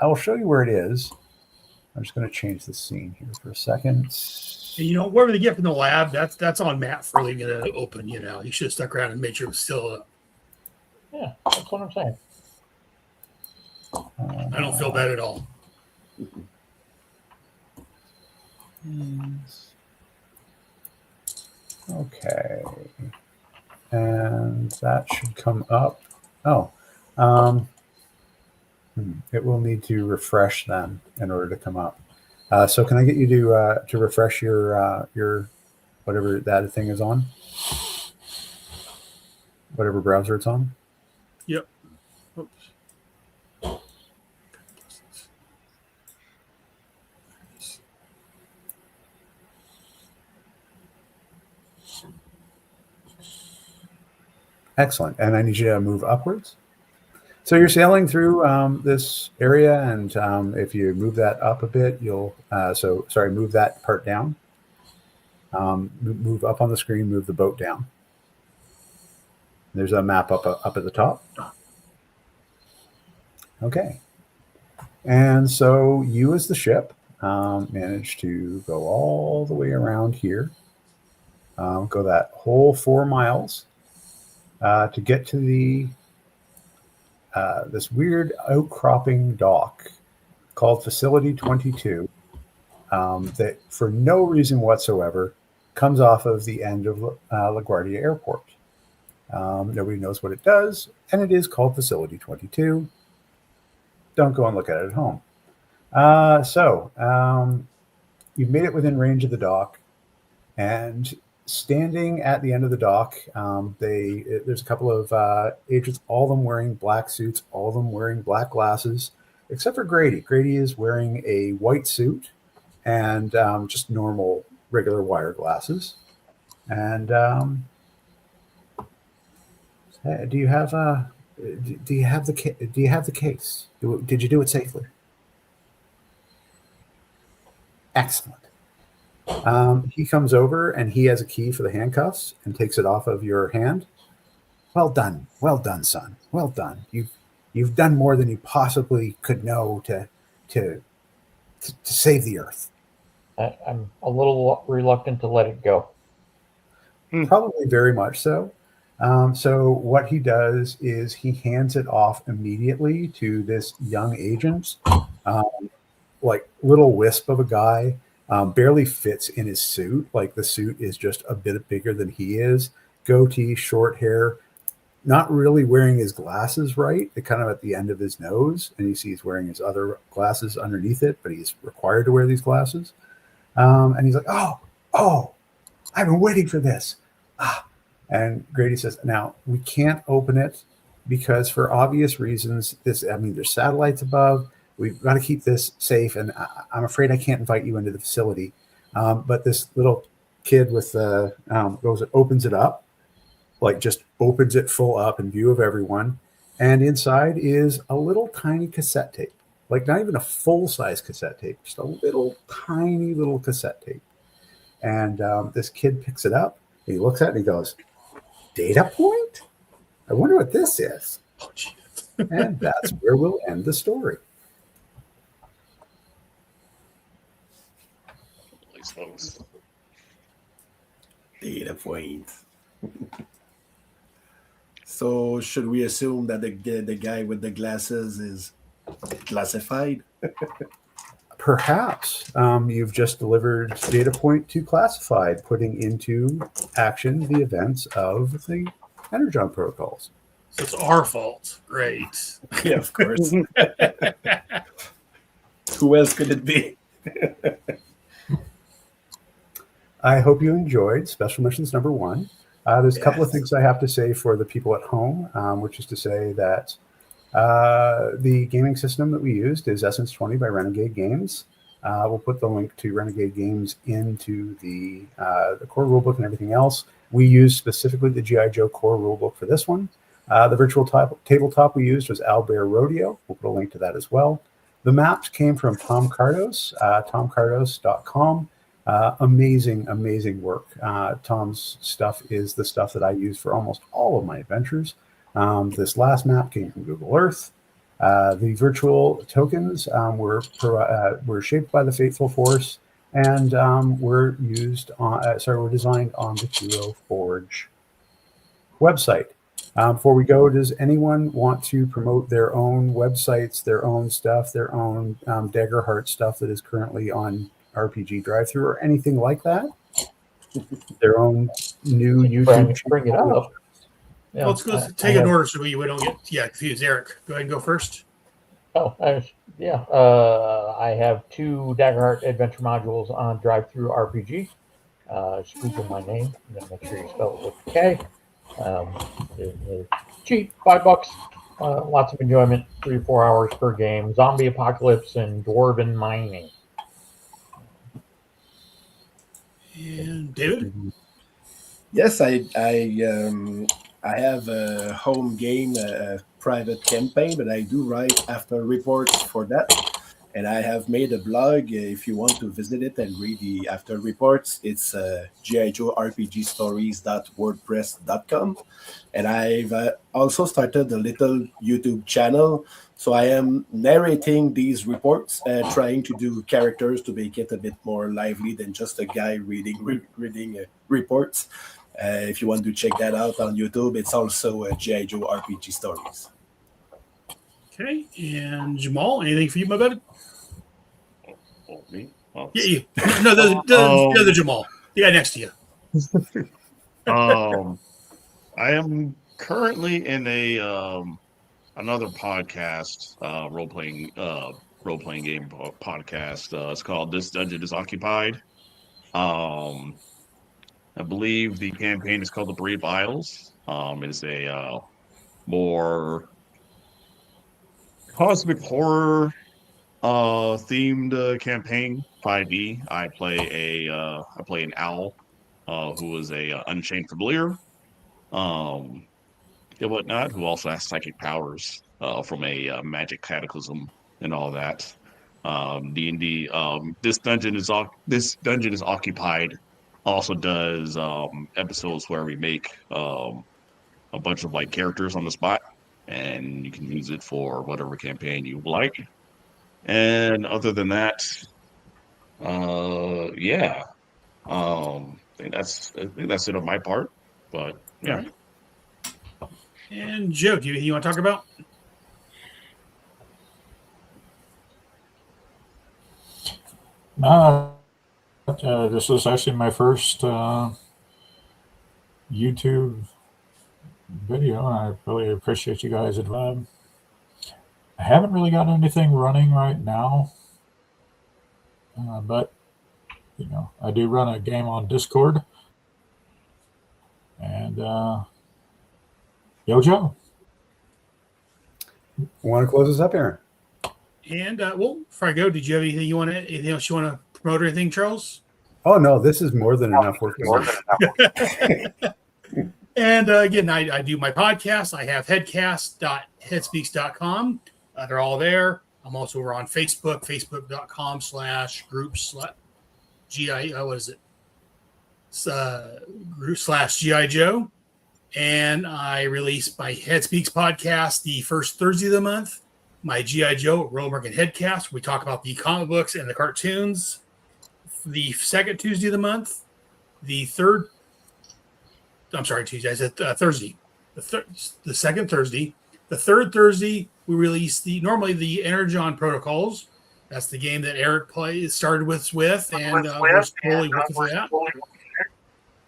will show you where it is. I'm just going to change the scene here for a second. And, whatever they get from the lab, that's on Matt for leaving it open. He should have stuck around and made sure it was still. Yeah, that's what I'm saying. I don't feel bad at all. Okay, and that should come up. It will need to refresh then in order to come up. So can I get you to refresh your whatever that thing is on, whatever browser it's on? Yep. Oops. Excellent. And I need you to move upwards. So you're sailing through this area, and if you move that up a bit, you'll. Move that part down. Move up on the screen. Move the boat down. There's a map up at the top. Okay. And so you, as the ship, managed to go all the way around here. Go that whole 4 miles to get to the this weird outcropping dock called Facility 22 that, for no reason whatsoever, comes off of the end of LaGuardia Airport. Nobody knows what it does, and it is called Facility 22. Don't go and look at it at home. You've made it within range of the dock, and standing at the end of the dock, there's a couple of agents, all of them wearing black suits, all of them wearing black glasses, except for Grady. Grady is wearing a white suit and just normal, regular wire glasses. And do you have the case? Did you do it safely? Excellent. He comes over and he has a key for the handcuffs and takes it off of your hand. Well done, son. Well done. You've done more than you possibly could know to save the Earth. I'm a little reluctant to let it go. Probably very much so. So what he does is he hands it off immediately to this young agent, like little wisp of a guy. Barely fits in his suit. Like the suit is just a bit bigger than he is. Goatee, short hair, not really wearing his glasses right. They're kind of at the end of his nose, and you see he's wearing his other glasses underneath it, but he's required to wear these glasses. And he's like, oh, I've been waiting for this. And Grady says, now we can't open it because, for obvious reasons, there's satellites above. We've got to keep this safe, and I'm afraid I can't invite you into the facility. But this little kid with opens it up, like just opens it full up in view of everyone, and inside is a little tiny cassette tape, like not even a full-size cassette tape, just a little tiny little cassette tape. And this kid picks it up, he looks at it, and he goes, "Data point? I wonder what this is." Oh, geez. And that's where we'll end the story. Data point. So should we assume that the guy with the glasses is classified? Perhaps you've just delivered data point to classified, putting into action the events of the Energon Protocols. So it's our fault. Great. Yeah, of course. Who else could it be? I hope you enjoyed Special Missions number 1. There's a couple of Yes. things I have to say for the people at home, which is to say that the gaming system that we used is Essence 20 by Renegade Games. We'll put the link to Renegade Games into the core rulebook and everything else. We used specifically the G.I. Joe core rulebook for this one. The virtual tabletop we used was Owlbear Rodeo. We'll put a link to that as well. The maps came from Tom Cardos, tomcardos.com. Amazing work. Tom's stuff is the stuff that I use for almost all of my adventures. This last map came from Google Earth. The virtual tokens were shaped by the Fateful Force and were designed on the Hero Forge website. Before we go, does anyone want to promote their own websites, their own stuff, their own Daggerheart stuff that is currently on RPG Drive-Thru or anything like that? Their own new YouTube Bring it channel? up. Yeah, Let's go take an order so we don't get confused. Eric, go ahead and go first. I have 2 Daggerheart adventure modules on Drive-Thru RPG. Just Google my name and then make sure you spell it with a K. They're cheap, $5. Lots of enjoyment, 3 to 4 hours per game. Zombie apocalypse and dwarven mining. And David? Yes, I have a home game, a private campaign, but I do write after reports for that. And I have made a blog. If you want to visit it and read the after reports, it's gijoRPGstories.wordpress.com. And I've also started a little YouTube channel. So I am narrating these reports, trying to do characters to make it a bit more lively than just a guy reading reports. If you want to check that out on YouTube, it's also G.I. Joe RPG Stories. Okay. And Jamal, anything for you, my buddy? Oh, me? Oh. Yeah, you. No, the other Jamal. The guy next to you. I am currently in another podcast, role playing game podcast. It's called This Dungeon is Occupied. I believe the campaign is called The Brave Isles. It's a more cosmic horror themed campaign. 5e. I play an owl who is a unchained familiar. And whatnot, who also has psychic powers from a magic cataclysm and all that. D&D. This dungeon is occupied. Also does episodes where we make a bunch of characters on the spot, and you can use it for whatever campaign you like. And other than that, yeah. I think that's it on my part. But yeah. All right. And Joe, do you want to talk about? This is actually my first YouTube video, and I really appreciate you guys. I haven't really got anything running right now, but I do run a game on Discord, and yo, Joe. Want to close us up, Aaron? And before I go, did you have anything else you want to promote or anything, Charles? Oh no, this is more than enough work. And again, I do my podcast. I have headcast.headspeaks.com. They're all there. I'm also over on Facebook, facebook.com/group/GI Joe. And I release my Head Speaks podcast the first Thursday of the month. My G.I. Joe Royal American Headcast. We talk about the comic books and the cartoons. The second Tuesday of the month. Tuesday. I said Thursday. the second Thursday. The third Thursday, we release normally the Energon Protocols. That's the game that Eric started with, and we're slowly working through that.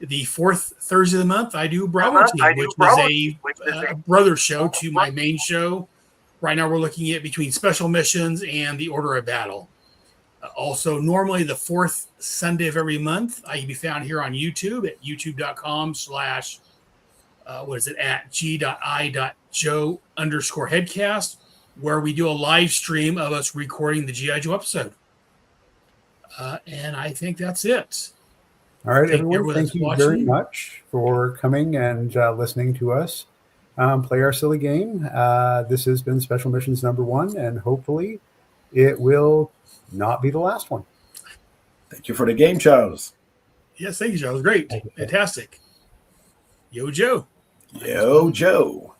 The fourth Thursday of the month, I do Bravo Team, which is a brother show to my main show. Right now, we're looking at between special missions and the Order of Battle. Also, normally the fourth Sunday of every month, I can be found here on YouTube at youtube.com/ at g.i.joe_headcast, where we do a live stream of us recording the G.I. Joe episode. And I think that's it. All right, everyone. Thank you very watching. much for coming and listening to us play our silly game. This has been Special Missions #1, and hopefully it will not be the last one. Thank you for the game, Charles. Yes, thank you, Charles. Great. Fantastic. Yo, Joe. Yo, Joe.